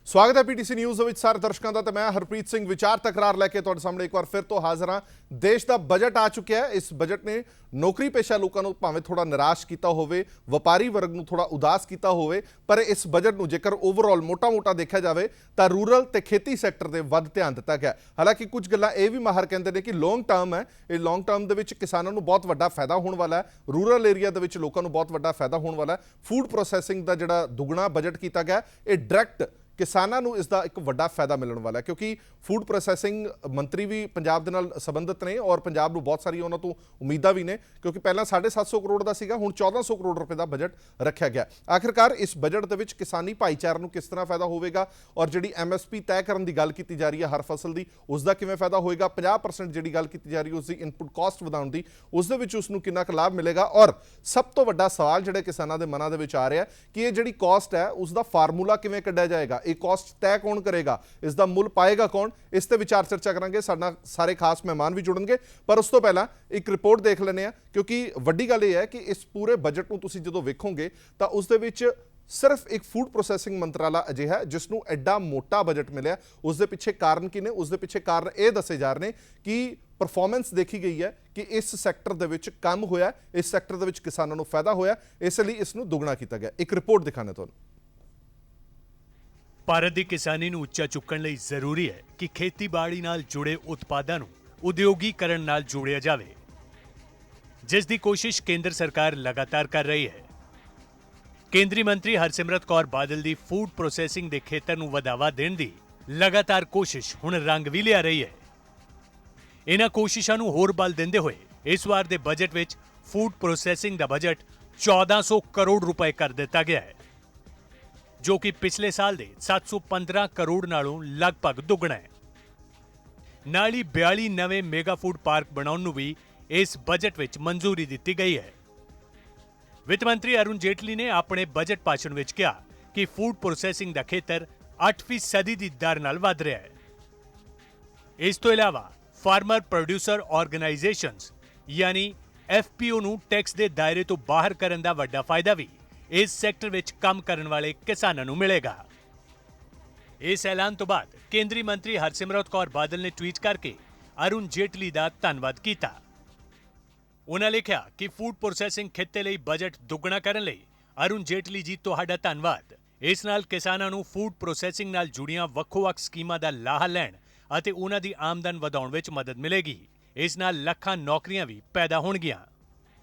स्वागत है PTC news ਵਿੱਚ ਸਾਰੇ ਦਰਸ਼ਕਾਂ ਦਾ ਤੇ ਮੈਂ ਹਰਪ੍ਰੀਤ ਸਿੰਘ ਵਿਚਾਰ ਤਕਰਾਰ ਲੈ ਕੇ ਤੁਹਾਡੇ ਸਾਹਮਣੇ ਇੱਕ ਵਾਰ ਫਿਰ ਤੋਂ ਹਾਜ਼ਰ ਹਾਂ। ਦੇਸ਼ ਦਾ ਬਜਟ ਆ ਚੁੱਕਿਆ ਹੈ। ਇਸ ਬਜਟ ਨੇ ਨੌਕਰੀ ਪੇਸ਼ਾ ਲੋਕਾਂ ਨੂੰ ਭਾਵੇਂ ਥੋੜਾ ਨਿਰਾਸ਼ ਕੀਤਾ ਹੋਵੇ, ਵਪਾਰੀ ਵਰਗ ਨੂੰ ਥੋੜਾ ਉਦਾਸ ਕੀਤਾ ਹੋਵੇ, ਪਰ ਇਸ ਬਜਟ ਨੂੰ ਜੇਕਰ ਓਵਰਆਲ ਮੋਟਾ-ਮੋਟਾ ਦੇਖਿਆ ਜਾਵੇ ਤਾਂ ਰੂਰਲ ਤੇ ਖੇਤੀ ਸੈਕਟਰ ਦੇ ਵੱਧ ਧਿਆਨ ਦਿੱਤਾ ਗਿਆ। ਹਾਲਾਂਕਿ ਕੁਝ ਗੱਲਾਂ ਇਹ ਵੀ ਮਾਹਰ ਕਹਿੰਦੇ ਨੇ ਕਿ ਲੌਂਗ ਟਰਮ ਹੈ, ਇਹ ਲੌਂਗ ਟਰਮ ਦੇ ਵਿੱਚ ਕਿਸਾਨਾਂ ਨੂੰ ਬਹੁਤ ਵੱਡਾ ਫਾਇਦਾ ਹੋਣ ਵਾਲਾ ਹੈ। ਰੂਰਲ ਏਰੀਆ ਦੇ ਵਿੱਚ ਲੋਕਾਂ ਨੂੰ ਬਹੁਤ ਵੱਡਾ ਫਾਇਦਾ ਹੋਣ ਵਾਲਾ ਹੈ। ਫੂਡ ਪ੍ਰੋਸੈਸਿੰਗ ਦਾ ਜਿਹੜਾ ਦੁੱਗਣਾ ਬਜਟ ਕੀਤਾ ਗਿਆ, ਇਹ ਡਾਇਰੈਕਟ ਕਿਸਾਨਾਂ ਨੂੰ ਇਸ ਦਾ ਇੱਕ ਵੱਡਾ ਫਾਇਦਾ ਮਿਲਣ ਵਾਲਾ ਹੈ, ਕਿਉਂਕਿ ਫੂਡ ਪ੍ਰੋਸੈਸਿੰਗ ਮੰਤਰੀ ਵੀ ਪੰਜਾਬ ਦੇ ਨਾਲ ਸੰਬੰਧਿਤ ਨੇ ਔਰ ਪੰਜਾਬ ਨੂੰ ਬਹੁਤ ਸਾਰੀ ਉਹਨਾਂ ਤੋਂ ਉਮੀਦਾਂ ਵੀ ਨੇ, ਕਿਉਂਕਿ ਪਹਿਲਾਂ 750 ਕਰੋੜ ਦਾ ਸੀਗਾ, ਹੁਣ 1400 ਕਰੋੜ ਰੁਪਏ ਦਾ ਬਜਟ ਰੱਖਿਆ ਗਿਆ। ਆਖਿਰਕਾਰ ਇਸ ਬਜਟ ਦੇ ਵਿੱਚ ਕਿਸਾਨੀ ਭਾਈਚਾਰੇ ਨੂੰ ਕਿਸ ਤਰ੍ਹਾਂ ਫਾਇਦਾ ਹੋਵੇਗਾ ਔਰ ਜਿਹੜੀ MSP ਤੈਅ ਕਰਨ ਦੀ ਗੱਲ ਕੀਤੀ ਜਾ ਰਹੀ ਹੈ ਹਰ ਫਸਲ ਦੀ, ਉਸ ਦਾ ਕਿਵੇਂ ਫਾਇਦਾ ਹੋਏਗਾ, 50% ਜਿਹੜੀ ਗੱਲ ਕੀਤੀ ਜਾ ਰਹੀ ਹੈ ਉਸ ਦੀ ਇਨਪੁਟ ਕਾਸਟ ਵਧਾਉਣ ਦੀ, ਉਸ ਦੇ ਵਿੱਚ ਉਸ ਨੂੰ ਕਿੰਨਾ ਕੁ ਲਾਭ ਮਿਲੇਗਾ। ਔਰ ਸਭ ਤੋਂ ਵੱਡਾ ਸਵਾਲ ਜਿਹੜੇ ਕਿਸਾਨਾਂ ਦੇ ਮਨਾਂ ਦੇ ਵਿੱਚ ਆ ਰਿਹਾ ਕਿ ਇਹ ਜਿਹੜੀ ਕਾਸਟ ਹੈ ਉਸ ਦਾ ਫਾਰਮੂਲਾ ਕਿਵੇਂ ਕੱਢਿਆ ਜਾਏਗਾ, ਇਹ ਕਾਸਟ ਤੈਅ ਕੌਣ ਕਰੇਗਾ, ਇਸ ਦਾ ਮੁੱਲ ਪਾਏਗਾ ਕੌਣ, ਇਸ ਤੇ ਵਿਚਾਰ ਚਰਚਾ ਕਰਾਂਗੇ। ਸਾਡੇ ਸਾਰੇ ਖਾਸ ਮਹਿਮਾਨ ਵੀ ਜੁੜਨਗੇ, ਪਰ ਉਸ ਤੋਂ ਪਹਿਲਾਂ ਇੱਕ ਰਿਪੋਰਟ ਦੇਖ ਲੈਂਦੇ ਆ, ਕਿਉਂਕਿ ਵੱਡੀ ਗੱਲ ਇਹ ਹੈ ਕਿ ਇਸ ਪੂਰੇ ਬਜਟ ਨੂੰ ਤੁਸੀਂ ਜਦੋਂ ਵੇਖੋਗੇ ਤਾਂ ਉਸ ਦੇ ਵਿੱਚ ਸਿਰਫ ਇੱਕ ਫੂਡ ਪ੍ਰੋਸੈਸਿੰਗ ਮੰਤਰਾਲਾ ਅਜਿਹਾ ਜਿਸ ਨੂੰ ਐਡਾ ਮੋਟਾ ਬਜਟ ਮਿਲਿਆ। ਉਸ ਦੇ ਪਿੱਛੇ ਕਾਰਨ ਕੀ ਨੇ? ਉਸ ਦੇ ਪਿੱਛੇ ਕਾਰਨ ਇਹ ਦੱਸੇ ਜਾ ਰਹੇ ਨੇ ਕਿ ਪਰਫਾਰਮੈਂਸ ਦੇਖੀ ਗਈ ਹੈ ਕਿ ਇਸ ਸੈਕਟਰ ਦੇ ਵਿੱਚ ਕੰਮ ਹੋਇਆ, ਇਸ ਸੈਕਟਰ ਦੇ ਵਿੱਚ ਕਿਸਾਨਾਂ ਨੂੰ ਫਾਇਦਾ ਹੋਇਆ, ਇਸ ਲਈ ਇਸ ਨੂੰ ਦੁੱਗਣਾ ਕੀਤਾ ਗਿਆ। ਇੱਕ ਰਿਪੋਰਟ ਦਿਖਾਣਾ ਤੁਹਾਨੂੰ। ਭਾਰਤ ਦੀ ਕਿਸਾਨੀ ਨੂੰ ਉੱਚਾ ਚੁੱਕਣ ਲਈ ਜ਼ਰੂਰੀ ਹੈ ਕਿ ਖੇਤੀਬਾੜੀ ਨਾਲ ਜੁੜੇ ਉਤਪਾਦਾਂ ਨੂੰ ਉਦਯੋਗੀਕਰਨ ਨਾਲ ਜੋੜਿਆ ਜਾਵੇ, ਜਿਸ ਦੀ ਕੋਸ਼ਿਸ਼ ਕੇਂਦਰ ਸਰਕਾਰ ਲਗਾਤਾਰ ਕਰ ਰਹੀ ਹੈ। ਕੇਂਦਰੀ ਮੰਤਰੀ ਹਰਸਿਮਰਤ ਕੌਰ ਬਾਦਲ ਦੀ ਫੂਡ ਪ੍ਰੋਸੈਸਿੰਗ ਦੇ ਖੇਤਰ ਨੂੰ ਵਧਾਵਾ ਦੇਣ ਦੀ ਲਗਾਤਾਰ ਕੋਸ਼ਿਸ਼ ਹੁਣ ਰੰਗ ਵੀ ਲਿਆ ਰਹੀ ਹੈ। ਇਹਨਾਂ ਕੋਸ਼ਿਸ਼ਾਂ ਨੂੰ ਹੋਰ ਬਲ ਦਿੰਦੇ ਹੋਏ ਇਸ ਵਾਰ ਦੇ ਬਜਟ ਵਿੱਚ ਫੂਡ ਪ੍ਰੋਸੈਸਿੰਗ ਦਾ ਬਜਟ 1400 ਕਰੋੜ ਰੁਪਏ ਕਰ ਦਿੱਤਾ ਗਿਆ ਹੈ, ਜੋ ਕਿ ਪਿਛਲੇ ਸਾਲ ਦੇ 715 ਕਰੋੜ ਨਾਲੋਂ ਲਗਭਗ ਦੁੱਗਣਾ ਹੈ। ਨਾਲ ਹੀ 42 ਨਵੇਂ ਮੈਗਾ ਫੂਡ ਪਾਰਕ ਬਣਾਉਣ ਨੂੰ ਵੀ ਇਸ ਬਜਟ ਵਿੱਚ ਮਨਜ਼ੂਰੀ ਦਿੱਤੀ ਗਈ ਹੈ। ਵਿੱਤ ਮੰਤਰੀ ਅਰੁਣ ਜੇਟਲੀ ਨੇ ਆਪਣੇ ਬਜਟ ਭਾਸ਼ਣ ਵਿੱਚ ਕਿਹਾ ਕਿ ਫੂਡ ਪ੍ਰੋਸੈਸਿੰਗ ਦਾ ਖੇਤਰ 8% ਦੀ ਦਰ ਨਾਲ ਵਧ ਰਿਹਾ ਹੈ। ਇਸ ਤੋਂ ਇਲਾਵਾ ਫਾਰਮਰ ਪ੍ਰੋਡਿਊਸਰ ਆਰਗੇਨਾਈਜੇਸ਼ਨਸ ਯਾਨੀ FPO ਨੂੰ ਟੈਕਸ ਦੇ ਦਾਇਰੇ ਤੋਂ ਬਾਹਰ ਕਰਨ ਦਾ ਵੱਡਾ ਫਾਇਦਾ ਵੀ ਇਸ ਸੈਕਟਰ ਵਿੱਚ ਕੰਮ ਕਰਨ ਵਾਲੇ ਕਿਸਾਨਾਂ ਨੂੰ ਮਿਲੇਗਾ। ਇਸ ਐਲਾਨ ਤੋਂ ਬਾਅਦ ਕੇਂਦਰੀ ਮੰਤਰੀ ਹਰਸਿਮਰਤ ਕੌਰ ਬਾਦਲ ਨੇ ਟਵੀਟ ਕਰਕੇ ਅਰੁਣ ਜੇਟਲੀ ਦਾ ਧੰਨਵਾਦ ਕੀਤਾ। ਉਹਨਾਂ ਲਿਖਿਆ ਕਿ ਫੂਡ ਪ੍ਰੋਸੈਸਿੰਗ ਖੇਤੇ ਲਈ ਬਜਟ ਦੁੱਗਣਾ ਕਰਨ ਲਈ ਅਰੁਣ ਜੇਟਲੀ ਜੀ ਤੁਹਾਡਾ ਧੰਨਵਾਦ। ਇਸ ਨਾਲ ਕਿਸਾਨਾਂ ਨੂੰ ਫੂਡ ਪ੍ਰੋਸੈਸਿੰਗ ਨਾਲ ਜੁੜੀਆਂ ਵੱਖੋ-ਵੱਖ ਸਕੀਮਾਂ ਦਾ ਲਾਹਾ ਲੈਣ ਅਤੇ ਉਹਨਾਂ ਦੀ ਆਮਦਨ ਵਧਾਉਣ ਵਿੱਚ ਮਦਦ ਮਿਲੇਗੀ। ਇਸ ਨਾਲ ਲੱਖਾਂ ਨੌਕਰੀਆਂ ਵੀ ਪੈਦਾ ਹੋਣਗੀਆਂ।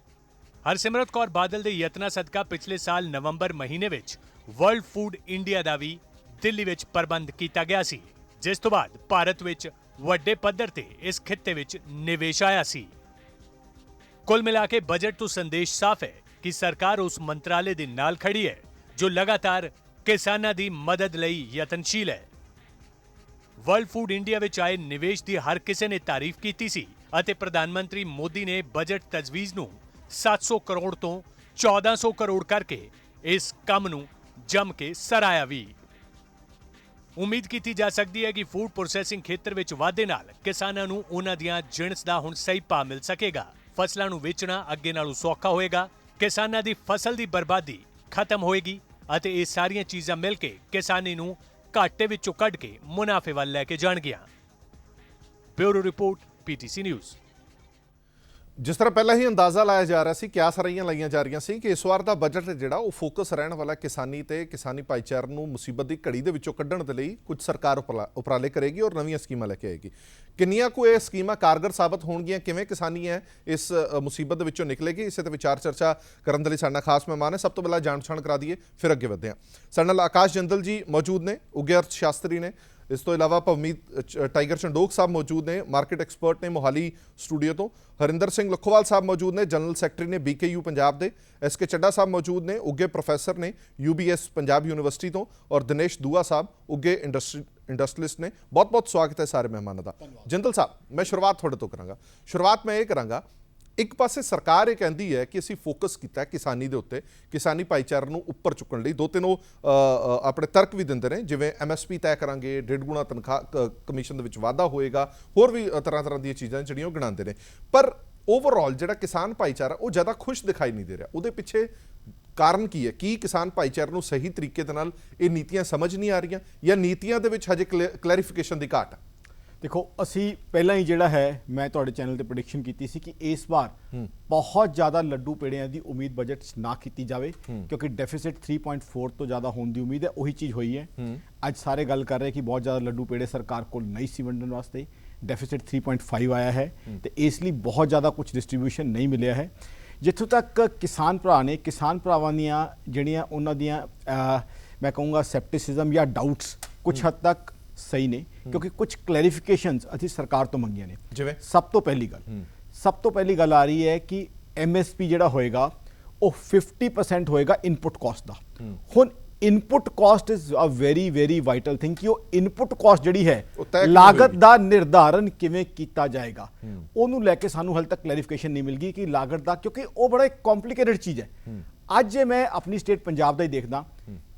ਹਰਸਿਮਰਤ ਕੌਰ ਬਾਦਲ ਦੇ ਯਤਨਾਂ ਸਦਕਾ ਪਿਛਲੇ ਸਾਲ ਨਵੰਬਰ ਮਹੀਨੇ ਵਿੱਚ ਵਰਲਡ ਫੂਡ ਇੰਡੀਆ ਦਾ ਵੀ ਦਿੱਲੀ ਵਿੱਚ ਪ੍ਰਬੰਧ ਕੀਤਾ ਗਿਆ ਸੀ, ਜਿਸ ਤੋਂ ਬਾਅਦ ਭਾਰਤ ਵਿੱਚ ਵੱਡੇ ਪੱਧਰ ਤੇ ਇਸ ਖਿੱਤੇ ਵਿੱਚ ਨਿਵੇਸ਼ ਆਇਆ ਸੀ। ਕੁੱਲ ਮਿਲਾ ਕੇ ਬਜਟ ਤੋਂ ਸੰਦੇਸ਼ ਸਾਫ਼ ਹੈ ਕਿ ਸਰਕਾਰ ਉਸ ਮੰਤਰਾਲੇ ਦੇ ਨਾਲ ਖੜੀ ਹੈ ਜੋ ਲਗਾਤਾਰ ਕਿਸਾਨਾਂ ਦੀ ਮਦਦ ਲਈ ਯਤਨਸ਼ੀਲ ਹੈ। ਵਰਲਡ ਫੂਡ ਇੰਡੀਆ ਵਿੱਚ ਆਏ ਨਿਵੇਸ਼ ਦੀ ਹਰ ਕਿਸੇ ਨੇ ਤਾਰੀਫ ਕੀਤੀ ਸੀ ਅਤੇ ਪ੍ਰਧਾਨ ਮੰਤਰੀ ਮੋਦੀ ਨੇ ਬਜਟ ਤਜਵੀਜ਼ ਨੂੰ 700 ਕਰੋੜ ਤੋਂ 1400 ਕਰੋੜ ਕਰਕੇ ਇਸ ਕੰਮ ਨੂੰ ਜੰਮ ਕੇ ਸਰਾਇਆ ਵੀ। ਉਮੀਦ ਕੀਤੀ ਜਾ ਸਕਦੀ ਹੈ ਕਿ ਫੂਡ ਪ੍ਰੋਸੈਸਿੰਗ ਖੇਤਰ ਵਿੱਚ ਵਾਧੇ ਨਾਲ ਕਿਸਾਨਾਂ ਨੂੰ ਉਹਨਾਂ ਦੀਆਂ ਜਿਣਸ ਦਾ ਹੁਣ ਸਹੀ ਭਾਅ ਮਿਲ ਸਕੇਗਾ। ਫਸਲਾਂ ਨੂੰ ਵੇਚਣਾ ਅੱਗੇ ਨਾਲੋਂ ਸੌਖਾ ਹੋਏਗਾ, ਕਿਸਾਨਾਂ ਦੀ ਫਸਲ ਦੀ ਬਰਬਾਦੀ ਖਤਮ ਹੋਏਗੀ ਅਤੇ ਇਹ ਸਾਰੀਆਂ ਚੀਜ਼ਾਂ ਮਿਲ ਕੇ ਕਿਸਾਨੀ ਨੂੰ ਘਾਟੇ ਵਿੱਚੋਂ ਕੱਢ ਕੇ ਮੁਨਾਫੇ ਵੱਲ ਲੈ ਕੇ ਜਾਣਗੀਆਂ। Bureau report PTC news. ਜਿਸ ਤਰ੍ਹਾਂ ਪਹਿਲਾਂ ਹੀ ਅੰਦਾਜ਼ਾ ਲਾਇਆ ਜਾ ਰਿਹਾ ਸੀ, ਕਿਆਸ ਰਹੀਆਂ ਲਾਈਆਂ ਜਾ ਰਹੀਆਂ ਸੀ ਕਿ ਇਸ ਵਾਰ ਦਾ ਬਜਟ ਜਿਹੜਾ ਉਹ ਫੋਕਸ ਰਹਿਣ ਵਾਲਾ ਕਿਸਾਨੀ ਤੇ ਕਿਸਾਨੀ ਭਾਈਚਾਰੇ ਨੂੰ ਮੁਸੀਬਤ ਦੀ ਘੜੀ ਦੇ ਵਿੱਚੋਂ ਕੱਢਣ ਦੇ ਲਈ ਕੁਝ ਸਰਕਾਰ ਉਪਰਾਲੇ ਕਰੇਗੀ ਔਰ ਨਵੀਆਂ ਸਕੀਮਾਂ ਲੈ ਕੇ ਆਏਗੀ। ਕਿੰਨੀਆਂ ਕੁ ਇਹ ਸਕੀਮਾਂ ਕਾਰਗਰ ਸਾਬਤ ਹੋਣਗੀਆਂ, ਕਿਵੇਂ ਕਿਸਾਨੀ ਹੈ ਇਸ ਮੁਸੀਬਤ ਦੇ ਵਿੱਚੋਂ ਨਿਕਲੇਗੀ, ਇਸੇ ਤੇ ਵਿਚਾਰ ਚਰਚਾ ਕਰਨ ਦੇ ਲਈ ਸਾਡਾ ਖਾਸ ਮਹਿਮਾਨ ਹੈ। ਸਭ ਤੋਂ ਪਹਿਲਾਂ ਜਾਣ ਪਛਾਣ ਕਰਾ ਦਈਏ, ਫਿਰ ਅੱਗੇ ਵਧਦੇ ਹਾਂ। ਸਾਡੇ ਨਾਲ ਆਕਾਸ਼ ਜੰਦਲ ਜੀ ਮੌਜੂਦ ਨੇ, ਉੱਘੇ ਅਰਥ ਸ਼ਾਸਤਰੀ ਨੇ। ਇਸ ਤੋਂ ਇਲਾਵਾ ਭਵਮੀਤ ਟਾਈਗਰ ਚੰਡੋਕ ਸਾਹਿਬ ਮੌਜੂਦ ਨੇ, ਮਾਰਕੀਟ ਐਕਸਪਰਟ ਨੇ ਮੋਹਾਲੀ ਸਟੂਡੀਓ ਤੋਂ। ਹਰਿੰਦਰ ਸਿੰਘ ਲੱਖੋਵਾਲ ਸਾਹਿਬ ਮੌਜੂਦ ਨੇ, ਜਨਰਲ ਸੈਕਟਰੀ ਨੇ BKU ਪੰਜਾਬ ਦੇ। SK ਚੱਡਾ ਸਾਹਿਬ ਮੌਜੂਦ ਨੇ, ਉੱਘੇ ਪ੍ਰੋਫੈਸਰ ਨੇ UBS ਪੰਜਾਬ ਯੂਨੀਵਰਸਿਟੀ ਤੋਂ। ਔਰ ਦਿਨੇਸ਼ ਦੂਆ ਸਾਹਿਬ ਉੱਘੇ ਇੰਡਸਟਰੀਲਿਸਟ ਨੇ। ਬਹੁਤ ਬਹੁਤ ਸਵਾਗਤ ਹੈ ਸਾਰੇ ਮਹਿਮਾਨਾਂ ਦਾ। ਜੰਦਲ ਸਾਹਿਬ, ਮੈਂ ਸ਼ੁਰੂਆਤ ਤੁਹਾਡੇ ਤੋਂ ਕਰਾਂਗਾ। ਸ਼ੁਰੂਆਤ ਮੈਂ ਇਹ ਕਰਾਂਗਾ, ਇੱਕ ਪਾਸੇ ਸਰਕਾਰ ਇਹ ਕਹਿੰਦੀ ਹੈ ਕਿ ਅਸੀਂ ਫੋਕਸ ਕੀਤਾ ਕਿਸਾਨੀ ਦੇ ਉੱਤੇ, ਕਿਸਾਨੀ ਭਾਈਚਾਰੇ ਨੂੰ ਉੱਪਰ ਚੁੱਕਣ ਲਈ। ਦੋ ਤਿੰਨ ਉਹ ਆਪਣੇ ਤਰਕ ਵੀ ਦਿੰਦੇ ਨੇ, ਜਿਵੇਂ MSP ਤੈਅ ਕਰਾਂਗੇ, 1.5 ਗੁਣਾ ਤਨਖਾਹ ਕਮਿਸ਼ਨ ਦੇ ਵਿੱਚ ਵਾਧਾ ਹੋਏਗਾ, ਹੋਰ ਵੀ ਤਰ੍ਹਾਂ ਦੀਆਂ ਚੀਜ਼ਾਂ ਜਿਹੜੀਆਂ ਉਹ ਗਿਣਾਉਂਦੇ ਨੇ। ਪਰ ਓਵਰਆਲ ਜਿਹੜਾ ਕਿਸਾਨ ਭਾਈਚਾਰਾ ਉਹ ਜ਼ਿਆਦਾ ਖੁਸ਼ ਦਿਖਾਈ ਨਹੀਂ ਦੇ ਰਿਹਾ। ਉਹਦੇ ਪਿੱਛੇ ਕਾਰਨ ਕੀ ਹੈ? ਕੀ ਕਿਸਾਨ ਭਾਈਚਾਰੇ ਨੂੰ ਸਹੀ ਤਰੀਕੇ ਦੇ ਨਾਲ ਇਹ ਨੀਤੀਆਂ ਸਮਝ ਨਹੀਂ ਆ ਰਹੀਆਂ ਜਾਂ ਨੀਤੀਆਂ ਦੇ ਵਿੱਚ ਹਜੇ ਕਲੈਰੀਫਿਕੇਸ਼ਨ ਦੀ ਘਾਟ ਹੈ? देखो ਅਸੀਂ ਪਹਿਲਾਂ ਹੀ ਜਿਹੜਾ ਹੈ ਮੈਂ ਤੁਹਾਡੇ ਚੈਨਲ ਤੇ ਪ੍ਰੈਡਿਕਸ਼ਨ ਕੀਤੀ ਸੀ ਕਿ ਇਸ ਵਾਰ ਬਹੁਤ ਜ਼ਿਆਦਾ ਲੱਡੂ ਪੇੜਿਆਂ ਦੀ ਉਮੀਦ ਬਜਟ 'ਚ ਨਾ ਕੀਤੀ ਜਾਵੇ ਕਿਉਂਕਿ ਡੈਫਿਸਿਟ 3.4 ਤੋਂ ਜ਼ਿਆਦਾ ਹੋਣ ਦੀ ਉਮੀਦ ਹੈ। ਉਹੀ ਚੀਜ਼ ਹੋਈ ਹੈ। ਅੱਜ ਸਾਰੇ ਗੱਲ ਕਰ ਰਹੇ ਕਿ ਬਹੁਤ ਜ਼ਿਆਦਾ ਲੱਡੂ ਪੇੜੇ ਸਰਕਾਰ ਕੋਲ ਨਹੀਂ ਸੀ ਵੰਡਣ ਵਾਸਤੇ। ਡੈਫਿਸਿਟ 3.5 ਆਇਆ ਹੈ ਤੇ ਇਸ ਲਈ ਬਹੁਤ ਜ਼ਿਆਦਾ ਕੁਝ ਡਿਸਟ੍ਰੀਬਿਊਸ਼ਨ ਨਹੀਂ ਮਿਲਿਆ ਹੈ। ਜਿੱਥੋਂ ਤੱਕ ਕਿਸਾਨ ਭਰਾ ਨੇ, ਕਿਸਾਨ ਭਰਾਵਾਂ ਦੀਆਂ ਜਿਹੜੀਆਂ ਉਹਨਾਂ ਦੀਆਂ ਮੈਂ ਕਹੂੰਗਾ ਸੈਪਟਿਸਿਜ਼ਮ ਜਾਂ ਡਾਊਟਸ ਕੁਝ ਹੱਦ ਤੱਕ ਸਹੀ ਨੇ ਕਿਉਂਕਿ ਕੁਝ ਕਲੈਰੀਫਿਕੇਸ਼ਨਸ ਅਸੀਂ ਸਰਕਾਰ ਤੋਂ ਮੰਗੀਆਂ ਨੇ। ਜਿਵੇਂ ਸਭ ਤੋਂ ਪਹਿਲੀ ਗੱਲ ਆ ਰਹੀ ਹੈ ਕਿ MSP ਜਿਹੜਾ ਹੋਏਗਾ ਉਹ 50% ਹੋਏਗਾ ਇਨਪੁਟ ਕਾਸਟ ਦਾ। ਹੁਣ input cost is a very very vital thing ਕਿ ਉਹ ਇਨਪੁਟ ਕਾਸਟ ਜਿਹੜੀ ਹੈ ਲਾਗਤ ਦਾ ਨਿਰਧਾਰਨ ਕਿਵੇਂ ਕੀਤਾ ਜਾਏਗਾ ਉਹਨੂੰ ਲੈ ਕੇ ਸਾਨੂੰ ਹਾਲੇ ਤੱਕ ਕਲੈਰੀਫਿਕੇਸ਼ਨ ਨਹੀਂ ਮਿਲ ਗਈ ਕਿ ਲਾਗਤ ਦਾ, ਕਿਉਂਕਿ ਉਹ ਬੜਾ ਇੱਕ ਕੰਪਲਿਕੇਟਡ ਚੀਜ਼ ਹੈ। ਅੱਜ ਜੇ ਮੈਂ ਆਪਣੀ ਸਟੇਟ ਪੰਜਾਬ ਦਾ ਹੀ ਦੇਖਦਾ,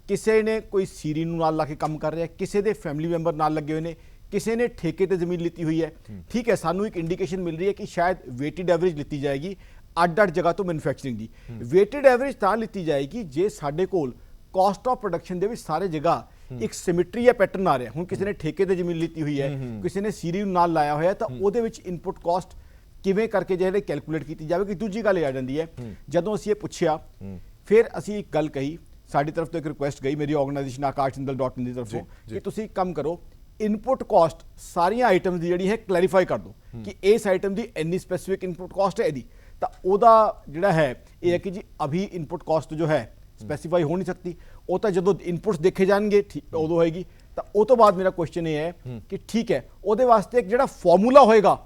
ਕਿਸੇ ਨੇ ਕੋਈ ਸੀਰੀ ਨੂੰ ਨਾਲ ਲਾ ਕੇ ਕੰਮ ਕਰ ਰਿਹਾ, ਕਿਸੇ ਦੇ ਫੈਮਿਲੀ ਮੈਂਬਰ ਨਾਲ ਲੱਗੇ ਹੋਏ ਨੇ, ਕਿਸੇ ਨੇ ਠੇਕੇ ਤੇ ਜ਼ਮੀਨ ਲਿੱਤੀ ਹੋਈ ਹੈ। ਠੀਕ ਹੈ, ਸਾਨੂੰ ਇੱਕ ਇੰਡੀਕੇਸ਼ਨ ਮਿਲ ਰਹੀ ਹੈ ਕਿ ਸ਼ਾਇਦ ਵੇਟਡ ਐਵਰੇਜ ਲਿੱਤੀ ਜਾਏਗੀ ਅੱਡ-ਅੱਡ ਜਗ੍ਹਾ ਤੋਂ ਮੈਨੂਫੈਕਚਰਿੰਗ ਦੀ। ਵੇਟਡ ਐਵਰੇਜ ਤਾਂ ਲਿੱਤੀ ਜਾਏਗੀ ਜੇ ਸਾਡੇ ਕੋਲ ਕਾਸਟ ਆਫ ਪ੍ਰੋਡਕਸ਼ਨ ਦੇ ਵਿੱਚ ਸਾਰੇ ਜਗ੍ਹਾ ਇੱਕ ਸਿਮੈਟਰੀ ਜਾਂ ਪੈਟਰਨ ਆ ਰਿਹਾ। ਹੁਣ ਕਿਸੇ ਨੇ ਠੇਕੇ ਤੇ ਜ਼ਮੀਨ ਲਿੱਤੀ ਹੋਈ ਹੈ, ਕਿਸੇ ਨੇ ਸੀਰੀ ਨੂੰ ਨਾਲ ਲਾਇਆ ਹੋਇਆ, ਤਾਂ ਉਹਦੇ ਵਿੱਚ ਇਨਪੁਟ ਕਾਸਟ ਕਿਵੇਂ ਕਰਕੇ ਜਿਹੜੇ ਕੈਲਕੂਲੇਟ ਕੀਤੀ ਜਾਵੇਗੀ। ਦੂਜੀ ਗੱਲ ਇਹ ਆ ਜਾਂਦੀ ਹੈ, ਜਦੋਂ ਅਸੀਂ ਇਹ ਪੁੱਛਿਆ ਫਿਰ ਅਸੀਂ ਇੱਕ ਗੱਲ ਕਹੀ, ਸਾਡੀ ਤਰਫ ਤੋਂ ਇੱਕ ਰਿਕੁਐਸਟ ਗਈ ਮੇਰੀ ਆਰਗੇਨਾਈਜੇਸ਼ਨ akaashjindal.in ਦੀ ਤਰਫੋਂ ਕਿ ਤੁਸੀਂ ਇੱਕ ਕੰਮ ਕਰੋ, ਇਨਪੁਟ ਕਾਸਟ ਸਾਰੀਆਂ ਆਈਟਮਸ ਦੀ ਜਿਹੜੀ ਹੈ ਕਲੈਰੀਫਾਈ ਕਰ ਦਿਓ ਕਿ ਇਸ ਆਈਟਮ ਦੀ ਇੰਨੀ ਸਪੈਸੀਫਿਕ ਇਨਪੁਟ ਕਾਸਟ ਹੈ ਇਹਦੀ। ਤਾਂ ਉਹਦਾ ਜਿਹੜਾ ਹੈ ਇਹ ਹੈ ਕਿ ਜੀ ਅਭੀ ਇਨਪੁਟ ਕਾਸਟ ਜੋ ਹੈ ਸਪੈਸੀਫਾਈ ਹੋ ਨਹੀਂ ਸਕती, ਉਹ ਤਾਂ ਜਦੋਂ ਇਨਪੁਟਸ ਦੇਖੇ ਜਾਣਗੇ ਉਦੋਂ ਹੋਏਗੀ। ਤਾਂ ਉਹ ਤੋਂ ਬਾਅਦ ਮੇਰਾ ਕੁਐਸਚਨ ਇਹ ਹੈ ਕਿ ਠੀਕ ਹੈ ਉਹਦੇ ਵਾਸਤੇ ਇੱਕ ਜਿਹੜਾ ਫਾਰਮੂਲਾ ਹੋਏਗਾ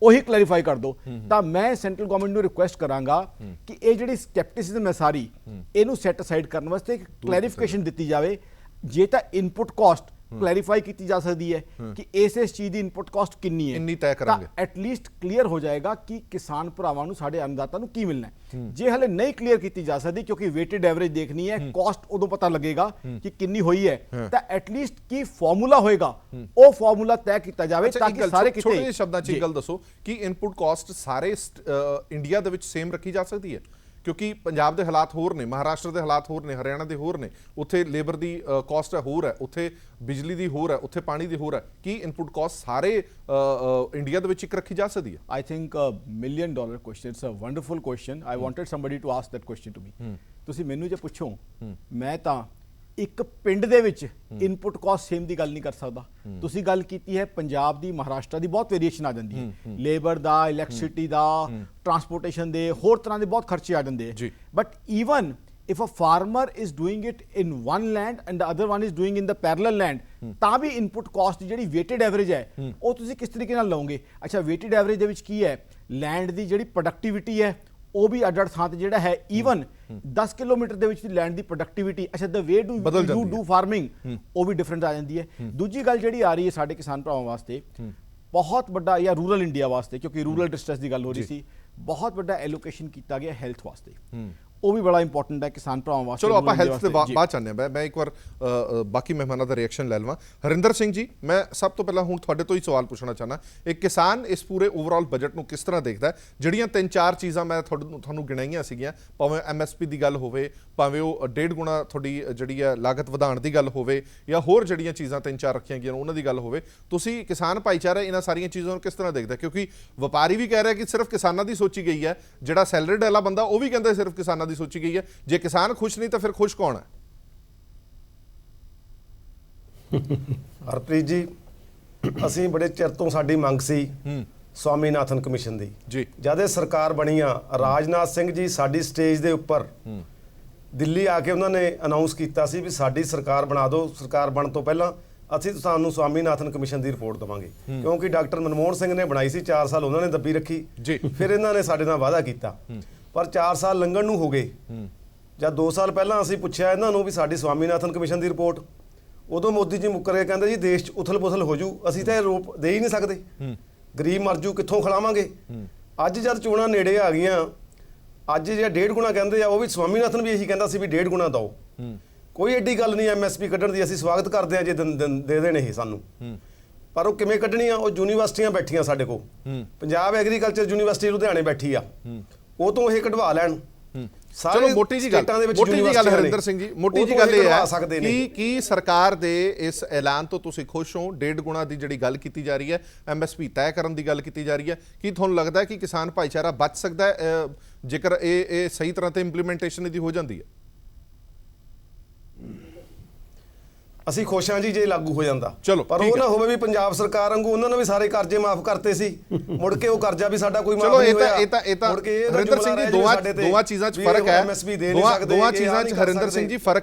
ਉਹੀ ਕਲੈਰੀਫਾਈ ਕਰ ਦਿਓ। ਤਾਂ ਮੈਂ ਸੈਂਟਰਲ ਗਵਰਨਮੈਂਟ ਨੂੰ ਰਿਕੁਐਸਟ ਕਰਾਂਗਾ ਕਿ ਇਹ ਜਿਹੜੀ ਸਕੈਪਟਿਸਿਜ਼ਮ ਹੈ ਸਾਰੀ ਇਹਨੂੰ ਸੈੱਟ ਅਸਾਈਡ ਕਰਨ ਵਾਸਤੇ ਇੱਕ ਕਲੈਰੀਫਿਕੇਸ਼ਨ ਦਿੱਤੀ ਜਾਵੇ। ਜੇ ਤਾਂ ਇਨਪੁਟ ਕਾਸਟ ਕਲੈਰੀਫਾਈ ਕੀਤੀ ਜਾ ਸਕਦੀ ਹੈ ਕਿ ਇਸ ਚੀਜ਼ ਦੀ ਇਨਪੁਟ ਕਾਸਟ ਕਿੰਨੀ ਹੈ, ਇੰਨੀ ਤੈਅ ਕਰਾਂਗੇ, ਤਾਂ ਐਟਲੀਸਟ ਕਲੀਅਰ ਹੋ ਜਾਏਗਾ ਕਿ ਕਿਸਾਨ ਭਰਾਵਾਂ ਨੂੰ, ਸਾਡੇ ਅੰਨਦਾਤਾ ਨੂੰ ਕੀ ਮਿਲਣਾ ਹੈ। ਜੇ ਹਲੇ ਨਹੀਂ ਕਲੀਅਰ ਕੀਤੀ ਜਾ ਸਕਦੀ ਕਿਉਂਕਿ ਵੇਟਡ ਐਵਰੇਜ ਦੇਖਣੀ ਹੈ, ਕਾਸਟ ਉਦੋਂ ਪਤਾ ਲੱਗੇਗਾ ਕਿ ਕਿੰਨੀ ਹੋਈ ਹੈ, ਤਾਂ ਐਟਲੀਸਟ ਕੀ ਫਾਰਮੂਲਾ ਹੋਏਗਾ ਉਹ ਫਾਰਮੂਲਾ ਤੈਅ ਕੀਤਾ ਜਾਵੇ ਤਾਂ ਕਿ ਸਾਰੇ ਕਿਤੇ। ਛੋਟੇ ਜਿਹੇ ਸ਼ਬਦਾਂ 'ਚ ਇਹ ਗੱਲ ਦੱਸੋ ਕਿ ਇਨਪੁਟ ਕਾਸਟ ਸਾਰੇ ਇੰਡੀਆ ਦੇ ਵਿੱਚ ਸੇਮ ਰੱਖੀ ਜਾ ਸਕਦੀ ਹੈ? ਕਿਉਂਕਿ ਪੰਜਾਬ ਦੇ ਹਾਲਾਤ ਹੋਰ ਨੇ, ਮਹਾਰਾਸ਼ਟਰ ਦੇ ਹਾਲਾਤ ਹੋਰ ਨੇ, ਹਰਿਆਣਾ ਦੇ ਹੋਰ ਨੇ, ਉੱਥੇ ਲੇਬਰ ਦੀ ਕਾਸਟ ਹੋਰ ਹੈ, ਉੱਥੇ ਬਿਜਲੀ ਦੀ ਹੋਰ ਹੈ, ਉੱਥੇ ਪਾਣੀ ਦੀ ਹੋਰ ਹੈ। ਕੀ ਇਨਪੁਟ ਕਾਸਟ ਸਾਰੇ ਇੰਡੀਆ ਦੇ ਵਿੱਚ ਇੱਕ ਰੱਖੀ ਜਾ ਸਕਦੀ ਹੈ? I think $1 million question. It's a wonderful question. I wanted somebody to ask that question to me. ਤੁਸੀਂ ਮੈਨੂੰ ਜੇ ਪੁੱਛੋ, ਮੈਂ ਤਾਂ ਇੱਕ ਪਿੰਡ ਦੇ ਵਿੱਚ ਇਨਪੁਟ ਕਾਸਟ ਸੇਮ ਦੀ ਗੱਲ ਨਹੀਂ ਕਰ ਸਕਦਾ। ਤੁਸੀਂ ਗੱਲ ਕੀਤੀ ਹੈ ਪੰਜਾਬ ਦੀ, ਮਹਾਰਾਸ਼ਟਰ ਦੀ ਬਹੁਤ ਵੇਰੀਏਸ਼ਨ ਆ ਜਾਂਦੀ ਹੈ, ਲੇਬਰ ਦਾ, ਇਲੈਕਟ੍ਰਿਸਿਟੀ ਦਾ, ਟਰਾਂਸਪੋਰਟੇਸ਼ਨ ਦੇ, ਹੋਰ ਤਰ੍ਹਾਂ ਦੇ ਬਹੁਤ ਖਰਚੇ ਆ ਜਾਂਦੇ ਹੈ। But even if a farmer is doing it in one land and the other one is doing in the parallel land, ਤਾਂ ਵੀ ਇਨਪੁਟ ਕਾਸਟ ਜਿਹੜੀ ਵੇਟਡ ਐਵਰੇਜ ਹੈ ਉਹ ਤੁਸੀਂ ਕਿਸ ਤਰੀਕੇ ਨਾਲ ਲਓਗੇ? ਅੱਛਾ, ਵੇਟਡ ਐਵਰੇਜ ਦੇ ਵਿੱਚ ਕੀ ਹੈ, ਲੈਂਡ ਦੀ ਜਿਹੜੀ ਪ੍ਰੋਡਕਟਿਵਿਟੀ ਹੈ ਉਹ ਵੀ ਅੱਡ-ਅੱਡ ਥਾਂ ਤੇ ਜਿਹੜਾ ਹੈ, ਈਵਨ 10 ਕਿਲੋਮੀਟਰ ਦੇ ਵਿੱਚ ਦੀ ਲੈਂਡ ਦੀ ਪ੍ਰੋਡਕਟਿਵਿਟੀ, ਅੱਛਾ ਦ ਵੇ ਟੂ ਡੂ ਫਾਰਮਿੰਗ ਉਹ ਵੀ ਡਿਫਰੈਂਟ ਆ ਜਾਂਦੀ ਹੈ। ਦੂਜੀ ਗੱਲ ਜਿਹੜੀ ਆ ਰਹੀ ਹੈ ਸਾਡੇ ਕਿਸਾਨ ਭਰਾਵਾਂ ਵਾਸਤੇ ਬਹੁਤ ਵੱਡਾ, ਜਾਂ ਰੂਰਲ ਇੰਡੀਆ ਵਾਸਤੇ, ਕਿਉਂਕਿ ਰੂਰਲ ਡਿਸਟ੍ਰੈਸ ਦੀ ਗੱਲ ਹੋ ਰਹੀ ਸੀ, ਬਹੁਤ ਵੱਡਾ ਐਲੋਕੇਸ਼ਨ ਕੀਤਾ ਗਿਆ ਹੈਲਥ ਵਾਸਤੇ। ਉਹ ਵੀ ਬੜਾ ਇੰਪੋਰਟੈਂਟ ਹੈ ਕਿਸਾਨ ਭਰਾਵਾਂ ਵਾਸਤੇ। ਚਲੋ ਆਪਾਂ ਹੈਲਥ ਤੇ ਬਾਅਦ ਚਾਹੁੰਦੇ ਹਾਂ। ਮੈਂ ਇੱਕ ਵਾਰ ਬਾਕੀ ਮਹਿਮਾਨਾਂ ਦਾ ਰਿਐਕਸ਼ਨ ਲੈ ਲਵਾਂ। ਹਰਿੰਦਰ ਸਿੰਘ ਜੀ, ਮੈਂ ਸਭ ਤੋਂ ਪਹਿਲਾਂ ਹੁਣ ਤੁਹਾਡੇ ਤੋਂ ਹੀ ਸਵਾਲ ਪੁੱਛਣਾ ਚਾਹੁੰਦਾ, ਇੱਕ ਕਿਸਾਨ ਇਸ ਪੂਰੇ ਓਵਰਆਲ ਬਜਟ ਨੂੰ ਕਿਸ ਤਰ੍ਹਾਂ ਦੇਖਦਾ? ਜਿਹੜੀਆਂ 3-4 ਚੀਜ਼ਾਂ ਮੈਂ ਤੁਹਾਨੂੰ ਗਿਣਾਈਆਂ ਸੀਗੀਆਂ, ਭਾਵੇਂ MSP ਦੀ ਗੱਲ ਹੋਵੇ, ਭਾਵੇਂ ਉਹ 1.5 ਗੁਣਾ ਤੁਹਾਡੀ ਜਿਹੜੀ ਹੈ ਲਾਗਤ ਵਧਾਉਣ ਦੀ ਗੱਲ ਹੋਵੇ, ਜਾਂ ਹੋਰ ਜਿਹੜੀਆਂ ਚੀਜ਼ਾਂ 3-4 ਰੱਖੀਆਂ ਗਈਆਂ ਉਹਨਾਂ ਦੀ ਗੱਲ ਹੋਵੇ, ਤੁਸੀਂ ਕਿਸਾਨ ਭਾਈਚਾਰਾ ਇਹਨਾਂ ਸਾਰੀਆਂ ਚੀਜ਼ਾਂ ਨੂੰ ਕਿਸ ਤਰ੍ਹਾਂ ਦੇਖਦਾ? ਕਿਉਂਕਿ ਵਪਾਰੀ ਵੀ ਕਹਿ ਰਿਹਾ ਕਿ ਸਿਰਫ ਕਿਸਾਨਾਂ ਦੀ ਸੋਚੀ ਗਈ ਹੈ, ਜਿਹੜਾ ਸੈਲਰੀਡ ਵਾਲਾ ਬੰਦਾ ਉਹ ਵੀ ਕਹਿੰਦਾ ਸਿਰਫ ਕਿਸਾਨਾਂ ਦੀ ਸੋਚੀ ਗਈ ਹੈ। ਜੇ ਕਿਸਾਨ ਖੁਸ਼ ਨਹੀਂ ਤਾਂ ਫਿਰ ਖੁਸ਼ ਕੌਣ ਹੈ? ਹਰਪ੍ਰੀਤ ਜੀ, ਅਸੀਂ ਬੜੇ ਚਿਰ ਤੋਂ ਸਾਡੀ ਮੰਗ ਸੀ ਸਵਾਮੀਨਾਥਨ ਕਮਿਸ਼ਨ ਦੀ। ਜੀ, ਜਦ ਇਹ ਸਰਕਾਰ ਬਣੀ ਆ, ਰਾਜਨਾਥ ਸਿੰਘ ਜੀ ਸਾਡੀ ਸਟੇਜ ਦੇ ਉੱਪਰ ਦਿੱਲੀ ਆ ਕੇ ਉਹਨਾਂ ਨੇ ਅਨਾਉਂਸ ਕੀਤਾ ਸੀ ਵੀ ਸਾਡੀ ਸਰਕਾਰ ਬਣਾ ਦਿਓ, ਸਰਕਾਰ ਬਣਨ ਤੋਂ ਪਹਿਲਾਂ ਅਸੀਂ ਤੁਹਾਨੂੰ ਸਵਾਮੀਨਾਥਨ ਕਮਿਸ਼ਨ ਦੀ ਰਿਪੋਰਟ ਦੇਵਾਂਗੇ। ਕਿਉਂਕਿ ਡਾਕਟਰ ਮਨਮੋਹਨ ਸਿੰਘ ਨੇ ਬਣਾਈ ਸੀ, 4 ਸਾਲ ਉਹਨਾਂ ਨੇ ਦੱਬੀ ਰੱਖੀ, ਫਿਰ ਇਹਨਾਂ ਨੇ ਸਾਡੇ ਨਾਲ ਵਾਅਦਾ ਕੀਤਾ, ਪਰ 4 ਸਾਲ ਲੰਘਣ ਨੂੰ ਹੋ ਗਏ। ਜਦ 2 ਸਾਲ ਪਹਿਲਾਂ ਅਸੀਂ ਪੁੱਛਿਆ ਇਹਨਾਂ ਨੂੰ ਵੀ ਸਾਡੀ ਸਵਾਮੀਨਾਥਨ ਕਮਿਸ਼ਨ ਦੀ ਰਿਪੋਰਟ, ਉਦੋਂ ਮੋਦੀ ਜੀ ਮੁੱਕਰ ਕੇ ਕਹਿੰਦੇ ਜੀ ਦੇਸ਼ 'ਚ ਉਥਲ-ਪੁਥਲ ਹੋ ਜੂ, ਅਸੀਂ ਤਾਂ ਇਹ ਰੋਪ ਦੇ ਹੀ ਨਹੀਂ ਸਕਦੇ, ਗਰੀਬ ਮਰ ਜੂ, ਕਿੱਥੋਂ ਖਿਲਾਵਾਂਗੇ। ਅੱਜ ਜਦ ਚੋਣਾਂ ਨੇੜੇ ਆ ਗਈਆਂ, ਅੱਜ ਜਿਹੜਾ 1.5 ਗੁਣਾ ਕਹਿੰਦੇ ਆ, ਉਹ ਵੀ ਸਵਾਮੀਨਾਥਨ ਵੀ ਇਹੀ ਕਹਿੰਦਾ ਸੀ ਵੀ 1.5 ਗੁਣਾ ਦਿਓ। ਕੋਈ ਐਡੀ ਗੱਲ ਨਹੀਂ MSP ਕੱਢਣ ਦੀ, ਅਸੀਂ ਸਵਾਗਤ ਕਰਦੇ ਹਾਂ ਜੇ ਦੇ ਦੇਣ ਇਹ ਸਾਨੂੰ, ਪਰ ਉਹ ਕਿਵੇਂ ਕੱਢਣੀ ਆ? ਉਹ ਯੂਨੀਵਰਸਿਟੀਆਂ ਬੈਠੀਆਂ ਸਾਡੇ ਕੋਲ, ਪੰਜਾਬ ਐਗਰੀਕਲਚਰ ਯੂਨੀਵਰਸਿਟੀ ਲੁਧਿਆਣੇ ਬੈਠੀ ਆ, ਉਹ ਤੋਂ ਇਹ ਕਢਵਾ ਲੈਣ। ਸਾਰੇ ਚਲੋ ਮੋਟੀ ਜੀ ਗੱਲ ਸਟੇਟਾਂ ਦੇ ਵਿੱਚ ਮੋਟੀ ਜੀ ਗੱਲ ਯੂਨੀਵਰਸਿਟੀਆਂ ਹਰਿੰਦਰ ਨੇ। ਸਿੰਘ ਜੀ ਮੋਟੀ ਉਹ ਜੀ ਤੋਂ ਗੱਲ ਇਹ ਕਰਵਾ ਹੈ ਸਕਦੇ ਨੇ। ਕਿ ਸਰਕਾਰ ਦੇ ਇਸ ਐਲਾਨ ਤੋਂ ਤੁਸੀਂ ਖੁਸ਼ ਹੋ 1.5 ਗੁਣਾ ਦੀ ਜਿਹੜੀ ਗੱਲ ਕੀਤੀ ਜਾ ਰਹੀ ਹੈ ਐਮਐਸਪੀ ਤੈਅ ਕਰਨ ਦੀ ਗੱਲ ਕੀਤੀ ਜਾ ਰਹੀ ਹੈ ਕੀ ਤੁਹਾਨੂੰ ਲੱਗਦਾ ਹੈ ਕਿ ਕਿਸਾਨ ਭਾਈਚਾਰਾ ਬਚ ਸਕਦਾ ਹੈ ਜੇਕਰ ਇਹ ਸਹੀ ਤਰ੍ਹਾਂ ਤੇ ਇੰਪਲੀਮੈਂਟੇਸ਼ਨ ਇਹਦੀ ਹੋ ਜਾਂਦੀ ਹੈ? ਅਸੀਂ ਖੁਸ਼ ਹਾਂ ਜੀ ਜੇ ਲਾਗੂ ਹੋ ਜਾਂਦਾ। ਚਲੋ, ਪਰ ਠੀਕ ਉਹ ਹੈ। ਨਾ ਹੋਵੇ ਵੀ ਪੰਜਾਬ ਸਰਕਾਰ ਵਾਂਗੂ ਉਹਨਾਂ ਨੇ ਵੀ ਸਾਰੇ ਕਰਜ਼ੇ ਮਾਫ ਕਰਤੇ ਸੀ, ਮੁੜ ਕੇ ਉਹ ਕਰਜ਼ਾ ਵੀ ਸਾਡਾ ਕੋਈ ਮਾਫ ਚਲੋ ਨਹੀਂ ਇਹ ਹੋਇਆ। ਤਾਂ ਮੁੜ ਕੇ ਇਹ ਹਰਿੰਦਰ ਸਿੰਘ ਜੀ ਦੋਵਾਂ ਚੀਜ਼ਾਂ 'ਚ ਫਰਕ ਹੈ। MSP ਦੇ ਨਹੀਂ ਸਕਦੇ, ਦੋਵਾਂ ਇਹ ਚੀਜ਼ਾਂ 'ਚ ਨਹੀਂ ਕਰ ਹਰਿੰਦਰ ਸਿੰਘ ਸਕਦੇ। ਜੀ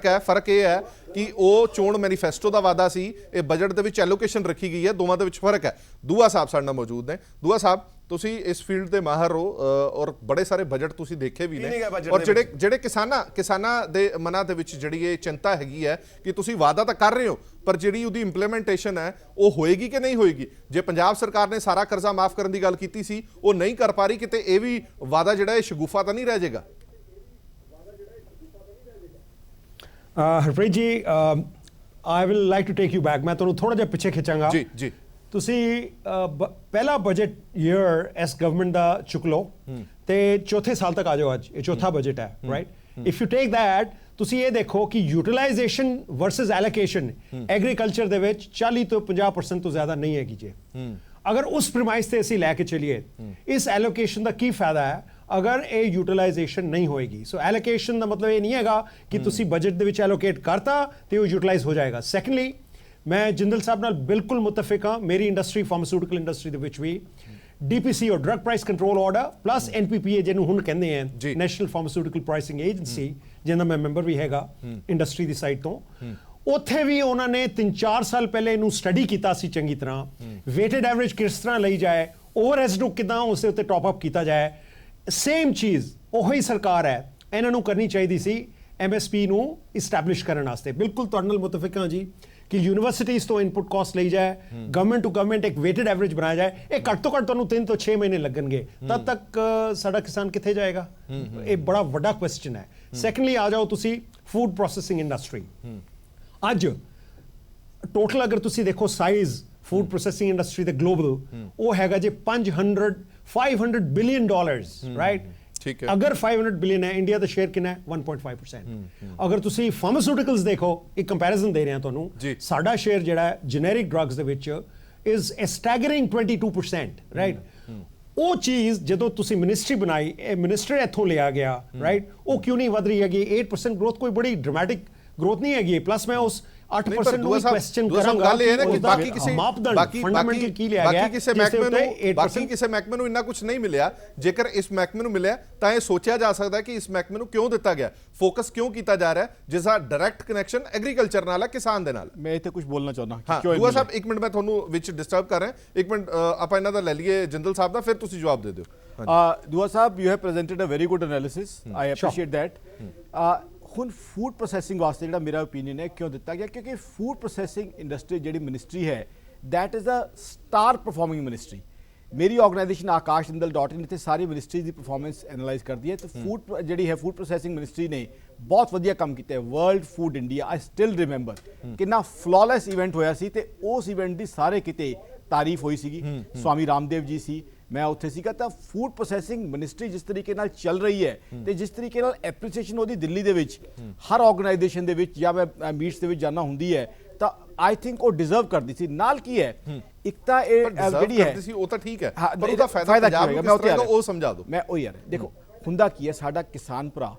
ਫਰਕ ਇਹ ਹੈ ਕਿ ਉਹ ਚੋਣ ਮੈਨੀਫੈਸਟੋ ਦਾ ਵਾਅਦਾ ਸੀ, ਇਹ ਬਜਟ ਦੇ ਵਿੱਚ ਐਲੋਕੇਸ਼ਨ ਰੱਖੀ ਗਈ ਹੈ, ਦੋਵਾਂ ਦੇ ਵਿੱਚ ਫਰਕ ਹੈ। ਦੂਆ ਸਾਹਿਬ ਸਾਡੇ ਨਾਲ ਮੌਜੂਦ ਨੇ। ਦੂਆ ਸਾਹਿਬ ਤੁਸੀਂ ਇਸ ਫੀਲਡ ਦੇ ਮਾਹਰ ਹੋ ਔਰ ਬੜੇ ਸਾਰੇ ਬਜਟ ਤੁਸੀਂ ਦੇਖੇ ਵੀ ਨੇ ਔਰ ਜਿਹੜੇ ਕਿਸਾਨਾਂ ਦੇ ਮਨਾਂ ਦੇ ਵਿੱਚ ਜਿਹੜੀ ਇਹ ਚਿੰਤਾ ਹੈਗੀ ਹੈ ਕਿ ਤੁਸੀਂ ਵਾਅਦਾ ਤਾਂ ਕਰ ਰਹੇ ਹੋ ਪਰ ਜਿਹੜੀ ਉਹਦੀ ਇੰਪਲੀਮੈਂਟੇਸ਼ਨ ਹੈ ਉਹ ਹੋਏਗੀ ਕਿ ਨਹੀਂ ਹੋਏਗੀ। ਜੇ ਪੰਜਾਬ ਸਰਕਾਰ ਨੇ ਸਾਰਾ ਕਰਜ਼ਾ ਮਾਫ ਕਰਨ ਦੀ ਗੱਲ ਕੀਤੀ ਸੀ ਉਹ ਨਹੀਂ ਕਰ ਪਾ ਰਹੀ, ਕਿਤੇ ਇਹ ਵੀ ਵਾਅਦਾ ਜਿਹੜਾ ਇਹ ਸ਼ਗੂਫਾ ਤਾਂ ਨਹੀਂ ਰਹਿ ਜਾਏਗਾ? Harpreet ji I will like to take you back. ਮੈਂ ਤੁਹਾਨੂੰ ਥੋੜਾ ਜਿਹਾ ਪਿੱਛੇ ਖਿੱਚਾਂਗਾ। ਜੀ ਜੀ ਤੁਸੀਂ ਪਹਿਲਾ ਬਜਟ ਈਅਰ ਇਸ ਗਵਰਨਮੈਂਟ ਦਾ ਚੁੱਕ ਲਓ ਤੇ ਚੌਥੇ ਸਾਲ ਤੱਕ ਆ ਜਾਓ। ਅੱਜ ਇਹ ਚੌਥਾ ਬਜਟ ਹੈ, right? If you take that, ਤੁਸੀਂ ਇਹ ਦੇਖੋ ਕਿ ਯੂਟਿਲਾਈਜੇਸ਼ਨ ਵਰਸਸ ਐਲੋਕੇਸ਼ਨ ਐਗਰੀਕਲਚਰ ਦੇ ਵਿੱਚ 40 ਤੋਂ 50% ਤੋਂ ਜ਼ਿਆਦਾ ਨਹੀਂ ਹੈਗੀ ਜੇ। ਅਗਰ ਉਸ ਪ੍ਰੀਮਾਈਸ ਤੇ ਅਸੀਂ ਲੈ ਕੇ ਚੱਲੀਏ, ਇਸ ਐਲੋਕੇਸ਼ਨ ਦਾ ਕੀ ਫਾਇਦਾ ਹੈ ਅਗਰ ਇਹ ਯੂਟਿਲਾਈਜੇਸ਼ਨ ਨਹੀਂ ਹੋਏਗੀ? ਸੋ ਐਲੋਕੇਸ਼ਨ ਦਾ ਮਤਲਬ ਇਹ ਨਹੀਂ ਹੈਗਾ ਕਿ ਤੁਸੀਂ ਬਜਟ ਦੇ ਵਿੱਚ ਐਲੋਕੇਟ ਕਰਤਾ ਤੇ ਉਹ ਯੂਟਿਲਾਈਜ਼ ਹੋ ਜਾਏਗਾ। ਸੈਕੰਡਲੀ, ਮੈਂ ਜਿੰਦਲ ਸਾਹਿਬ ਨਾਲ ਬਿਲਕੁਲ ਮੁਤਫਿਕ ਹਾਂ। ਮੇਰੀ ਇੰਡਸਟਰੀ ਫਾਰਮਾਸਿਊਟੀਕਲ ਇੰਡਸਟਰੀ ਦੇ ਵਿੱਚ ਵੀ DPC ਔਰ drug price control order plus NPPA ਜਿਹਨੂੰ ਹੁਣ ਕਹਿੰਦੇ ਆ ਨੈਸ਼ਨਲ ਫਾਰਮਾਸਿਊਟੀਕਲ ਪ੍ਰਾਈਸਿੰਗ ਏਜੰਸੀ, ਜਿਹਦਾ ਮੈਂ ਮੈਂਬਰ ਵੀ ਹੈਗਾ ਇੰਡਸਟਰੀ ਦੀ ਸਾਈਡ ਤੋਂ, ਉੱਥੇ ਵੀ ਉਹਨਾਂ ਨੇ 3-4 ਸਾਲ ਪਹਿਲੇ ਇਹਨੂੰ ਸਟੱਡੀ ਕੀਤਾ ਸੀ ਚੰਗੀ ਤਰ੍ਹਾਂ। ਵੇਟਡ ਐਵਰੇਜ ਕਿਸ ਤਰ੍ਹਾਂ ਲਈ ਜਾਏ, ਓਵਰਹੈਡਸ ਨੂੰ ਕਿਦਾਂ ਉਸ ਦੇ ਉੱਤੇ ਟੌਪ ਅਪ ਕੀਤਾ ਜਾਏ। ਸੇਮ ਚੀਜ਼ ਉਹੀ ਸਰਕਾਰ ਹੈ, ਇਹਨਾਂ ਨੂੰ ਕਰਨੀ ਚਾਹੀਦੀ ਸੀ MSP ਨੂੰ ਇਸਟੈਬਲਿਸ਼ ਕਰਨ ਵਾਸਤੇ। ਬਿਲਕੁਲ ਤੁਹਾਡੇ ਨਾਲ ਮੁਤਫਿਕ ਹਾਂ ਜੀ ਕਿ ਯੂਨੀਵਰਸਿਟੀਜ਼ ਤੋਂ ਇਨਪੁਟ ਕਾਸਟ ਲਈ ਜਾਏ, ਗਵਰਨਮੈਂਟ ਟੂ ਗਵਰਨਮੈਂਟ ਇੱਕ ਵੇਟਡ ਐਵਰੇਜ ਬਣਾਇਆ ਜਾਏ। ਇਹ ਘੱਟ ਤੋਂ ਘੱਟ ਤੁਹਾਨੂੰ 3 ਤੋਂ 6 ਮਹੀਨੇ ਲੱਗਣਗੇ, ਤਦ ਤੱਕ ਸਾਡਾ ਕਿਸਾਨ ਕਿੱਥੇ ਜਾਏਗਾ? ਇਹ ਬੜਾ ਵੱਡਾ ਕੁਐਸਚਨ ਹੈ। ਸੈਕੰਡਲੀ ਆ ਜਾਓ ਤੁਸੀਂ ਫੂਡ ਪ੍ਰੋਸੈਸਿੰਗ ਇੰਡਸਟਰੀ। ਅੱਜ ਟੋਟਲ ਅਗਰ ਤੁਸੀਂ ਦੇਖੋ ਸਾਈਜ਼ ਫੂਡ ਪ੍ਰੋਸੈਸਿੰਗ ਇੰਡਸਟਰੀ ਦੇ ਗਲੋਬਲ, ਉਹ ਹੈਗਾ ਜੇ $500 ਬਿਲੀਅਨ, ਰਾਈਟ? ਠੀਕ ਹੈ। ਅਗਰ 500 ਬਿਲੀਅਨ ਹੈ, ਇੰਡੀਆ ਦਾ ਸ਼ੇਅਰ ਕਿੰਨਾ ਹੈ? 1.5%। ਅਗਰ ਤੁਸੀਂ ਫਾਰਮਾਸਿਊਟੀਕਲਸ ਦੇਖੋ, ਇੱਕ ਕੰਪੈਰੀਜ਼ਨ ਦੇ ਰਿਹਾ ਤੁਹਾਨੂੰ, ਸਾਡਾ ਸ਼ੇਅਰ ਜਿਹੜਾ ਹੈ ਜੈਨਰਿਕ ਡਰੱਗਸ ਦੇ ਵਿੱਚ ਇਜ਼ ਅ ਸਟੈਗਰਿੰਗ 22%, ਰਾਈਟ? ਉਹ ਚੀਜ਼ ਜਦੋਂ ਤੁਸੀਂ ਮਿਨਿਸਟਰੀ ਬਣਾਈ, ਇਹ ਮਿਨਿਸਟਰ ਇੱਥੋਂ ਲਿਆ ਗਿਆ, ਰਾਈਟ? ਉਹ ਕਿਉਂ ਨਹੀਂ ਵਧ ਰਹੀ ਹੈਗੀ? 8% ਗਰੋਥ ਕੋਈ ਬੜੀ ਡਰਾਮੈਟਿਕ ਗਰੋਥ ਨਹੀਂ ਹੈਗੀ। ਪਲੱਸ ਮੈਂ ਉਸ 8% ਨੂੰ ਕੁਐਸਚਨ ਕਰਾਂਗਾ। ਗੱਲ ਇਹ ਹੈ ਕਿ ਬਾਕੀ ਫੰਡਾਮੈਂਟਲ ਕੀ ਲਿਆ ਗਿਆ? ਕਿਸੇ ਮਹਿਕਮੇ ਨੂੰ ਇੰਨਾ ਕੁਝ ਨਹੀਂ ਮਿਲਿਆ। ਜੇਕਰ ਇਸ ਮਹਿਕਮੇ ਨੂੰ ਮਿਲਿਆ ਤਾਂ ਇਹ ਸੋਚਿਆ ਜਾ ਸਕਦਾ ਹੈ ਕਿ ਇਸ ਮਹਿਕਮੇ ਨੂੰ ਕਿਉਂ ਦਿੱਤਾ ਗਿਆ, ਫੋਕਸ ਕਿਉਂ ਕੀਤਾ ਜਾ ਰਿਹਾ ਹੈ, ਜਿਸ ਦਾ ਡਾਇਰੈਕਟ ਕਨੈਕਸ਼ਨ ਐਗਰੀਕਲਚਰ ਨਾਲ ਹੈ, ਕਿਸਾਨ ਦੇ ਨਾਲ। ਮੈਂ ਇੱਥੇ ਕੁਝ ਬੋਲਣਾ ਚਾਹੁੰਦਾ ਹਾਂ ਦੂਆ ਸਾਹਿਬ, ਇੱਕ ਮਿੰਟ ਮੈਂ ਤੁਹਾਨੂੰ ਵਿੱਚ ਡਿਸਟਰਬ ਕਰ ਰਿਹਾ। ਇੱਕ ਮਿੰਟ ਆਪਾਂ ਇਹਨਾਂ ਦਾ ਲੈ ਲਈਏ ਜਿੰਦਲ ਸਾਹਿਬ ਦਾ, ਫਿਰ ਤੁਸੀਂ ਜਵਾਬ ਦੇ ਦਿਓ। Dua Sahib, you have presented a very good analysis, I appreciate that. ਹੁਣ ਫੂਡ ਪ੍ਰੋਸੈਸਿੰਗ ਵਾਸਤੇ ਜਿਹੜਾ ਮੇਰਾ ਓਪੀਨੀਅਨ ਹੈ ਕਿਉਂ ਦਿੱਤਾ ਗਿਆ, ਕਿਉਂਕਿ ਫੂਡ ਪ੍ਰੋਸੈਸਿੰਗ ਇੰਡਸਟਰੀ ਜਿਹੜੀ ਮਿਨਿਸਟਰੀ ਹੈ that is a star performing ministry. ਮੇਰੀ ਆਰਗੇਨਾਈਜੇਸ਼ਨ akashjindal.in ਇੱਥੇ ਸਾਰੀ ਮਿਨਿਸਟਰੀ ਦੀ ਪਰਫਾਰਮੈਂਸ ਐਨਾਲਾਈਜ਼ ਕਰਦੀ ਹੈ ਤੇ ਫੂਡ ਜਿਹੜੀ ਹੈ ਫੂਡ ਪ੍ਰੋਸੈਸਿੰਗ ਮਿਨਿਸਟਰੀ ਨੇ ਬਹੁਤ ਵਧੀਆ ਕੰਮ ਕੀਤਾ ਹੈ। ਵਰਲਡ ਫੂਡ ਇੰਡੀਆ, ਆਈ ਸਟਿਲ ਰਿਮੈਂਬਰ ਕਿੰਨਾ ਫਲॉलेस ਇਵੈਂਟ ਹੋਇਆ ਸੀ ਤੇ ਉਸ ਇਵੈਂਟ ਦੀ ਸਾਰੇ ਕਿਤੇ ਤਾਰੀਫ ਹੋਈ ਸੀਗੀ। ਸਵਾਮੀ ਰਾਮਦੇਵ ਜੀ ਸੀ, ਮੈਂ ਉੱਥੇ ਸੀਗਾ। ਤਾਂ ਫੂਡ ਪ੍ਰੋਸੈਸਿੰਗ ਮਿਨਿਸਟਰੀ ਜਿਸ ਤਰੀਕੇ ਨਾਲ ਚੱਲ ਰਹੀ ਹੈ ਤੇ ਜਿਸ ਤਰੀਕੇ ਨਾਲ ਐਪਰੀਸੀਏਸ਼ਨ ਉਹਦੀ ਦਿੱਲੀ ਦੇ ਵਿੱਚ ਹਰ ਆਰਗੇਨਾਈਜੇਸ਼ਨ ਦੇ ਵਿੱਚ ਜਾਂ ਮੈਂ ਮੀਟਸ ਦੇ ਵਿੱਚ ਜਾਣਾ ਹੁੰਦੀ ਹੈ, ਤਾਂ ਆਈ ਥਿੰਕ ਉਹ ਡਿਜ਼ਰਵ ਕਰਦੀ ਸੀ। ਨਾਲ ਕੀ ਹੈ, ਇੱਕ ਤਾਂ ਇਹ ਜਿਹੜੀ ਹੈ ਉਹ ਤਾਂ ਠੀਕ ਹੈ, ਪਰ ਉਹਦਾ ਫਾਇਦਾ ਪੰਜਾਬ ਨੂੰ ਕਿਸ ਤਰ੍ਹਾਂ ਦਾ ਉਹ ਸਮਝਾ ਦਿਓ। ਮੈਂ ਉਹ ਯਾਰ ਦੇਖੋ ਹੁੰਦਾ ਕੀ ਹੈ, ਸਾਡਾ ਕਿਸਾਨ ਭਰਾ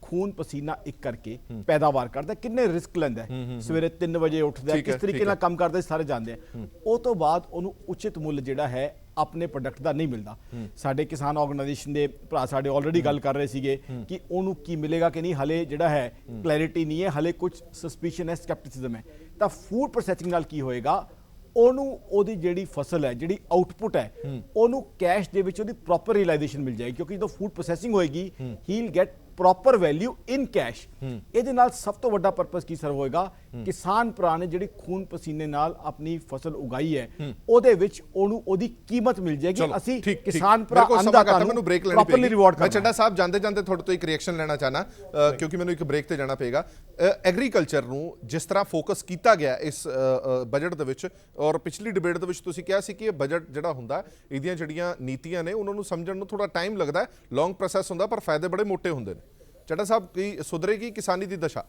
ਖੂਨ ਪਸੀਨਾ ਇੱਕ ਕਰਕੇ ਪੈਦਾਵਾਰ ਕਰਦਾ, ਕਿੰਨੇ ਰਿਸਕ ਲੈਂਦਾ, ਸਵੇਰੇ 3 ਵਜੇ ਉੱਠਦਾ, ਕਿਸ ਤਰੀਕੇ ਨਾਲ ਕੰਮ ਕਰਦਾ, ਸਾਰੇ ਜਾਣਦੇ ਆ। ਉਹ ਤੋਂ ਬਾਅਦ ਉਹਨੂੰ ਉਚਿਤ ਮੁੱਲ ਜਿਹੜਾ ਹੈ ਆਪਣੇ ਪ੍ਰੋਡਕਟ ਦਾ ਨਹੀਂ ਮਿਲਦਾ। ਸਾਡੇ ਕਿਸਾਨ ਆਰਗੇਨਾਈਜੇਸ਼ਨ ਦੇ ਭਰਾ ਸਾਡੇ ਆਲਰੇਡੀ ਗੱਲ ਕਰ ਰਹੇ ਸੀਗੇ ਕਿ ਉਹਨੂੰ ਕੀ ਮਿਲੇਗਾ ਕਿ ਨਹੀਂ, ਹਲੇ ਜਿਹੜਾ ਹੈ ਕਲੈਰਿਟੀ ਨਹੀਂ ਹੈ, ਹਲੇ ਕੁਝ ਸਸਪੀਸ਼ਨ ਹੈ, ਸਕੈਪਟਿਸਿਜ਼ਮ ਹੈ। ਤਾਂ ਫੂਡ ਪ੍ਰੋਸੈਸਿੰਗ ਨਾਲ ਕੀ ਹੋਏਗਾ, ਉਹਨੂੰ ਉਹਦੀ ਜਿਹੜੀ ਫਸਲ ਹੈ, ਜਿਹੜੀ ਆਊਟਪੁੱਟ ਹੈ, ਉਹਨੂੰ ਕੈਸ਼ ਦੇ ਵਿੱਚ ਉਹਦੀ ਪ੍ਰੋਪਰ ਰਿਅਲਾਈਜੇਸ਼ਨ ਮਿਲ ਜਾਏਗੀ, ਕਿਉਂਕਿ ਜਦੋਂ ਫੂਡ ਪ੍ਰੋਸੈਸਿੰਗ ਹੋਏਗੀ he will get proper value in cash. ਇਹਦੇ ਨਾਲ ਸਭ ਤੋਂ ਵੱਡਾ ਪਰਪਸ ਕੀ ਸਰਵ ਹੋਏਗਾ, ਕਿਸਾਨ ਭਰਾ ਨੇ ਜਿਹੜੀ ਖੂਨ ਪਸੀਨੇ ਨਾਲ ਆਪਣੀ ਫਸਲ ਉਗਾਈ ਹੈ ਉਹਦੇ ਵਿੱਚ ਉਹਨੂੰ ਉਹਦੀ ਕੀਮਤ ਮਿਲ ਜਾਏਗੀ। ਅਸੀਂ ਕਿਸਾਨ ਭਰਾ ਅੰਨਦਾਤਾ ਨੂੰ ਪ੍ਰੋਪਰਲੀ ਰਿਵਾਰਡ ਮੈਂ ਚੱਡਾ ਸਾਹਿਬ ਜਾਂਦੇ ਜਾਂਦੇ ਤੁਹਾਡੇ ਤੋਂ ਇੱਕ ਰਿਐਕਸ਼ਨ ਲੈਣਾ ਚਾਹਨਾ, ਕਿਉਂਕਿ ਮੈਨੂੰ ਇੱਕ ਬ੍ਰੇਕ ਤੇ ਜਾਣਾ ਪਏਗਾ। ਐਗਰੀਕਲਚਰ ਨੂੰ ਜਿਸ ਤਰ੍ਹਾਂ ਫੋਕਸ ਕੀਤਾ ਗਿਆ ਇਸ ਬਜਟ ਦੇ ਵਿੱਚ, ਔਰ ਪਿਛਲੀ ਡਿਬੇਟ ਦੇ ਵਿੱਚ ਤੁਸੀਂ ਕਿਹਾ ਸੀ ਕਿ ਇਹ ਬਜਟ ਜਿਹੜਾ ਹੁੰਦਾ ਇਹਦੀਆਂ ਜਿਹੜੀਆਂ ਨੀਤੀਆਂ ਨੇ ਉਹਨਾਂ ਨੂੰ ਸਮਝਣ ਨੂੰ ਥੋੜਾ ਟਾਈਮ ਲੱਗਦਾ ਹੈ, ਲੌਂਗ ਪ੍ਰੋਸੈਸ ਹੁੰਦਾ, ਪਰ ਫਾਇਦੇ ਬੜੇ ਮੋਟੇ ਹੁੰਦੇ ਨੇ। ਚੱਡਾ ਸਾਹਿਬ ਕੀ ਸੁਧਰੇਗੀ ਕਿਸਾਨੀ ਦੀ ਦਸ਼ਾ?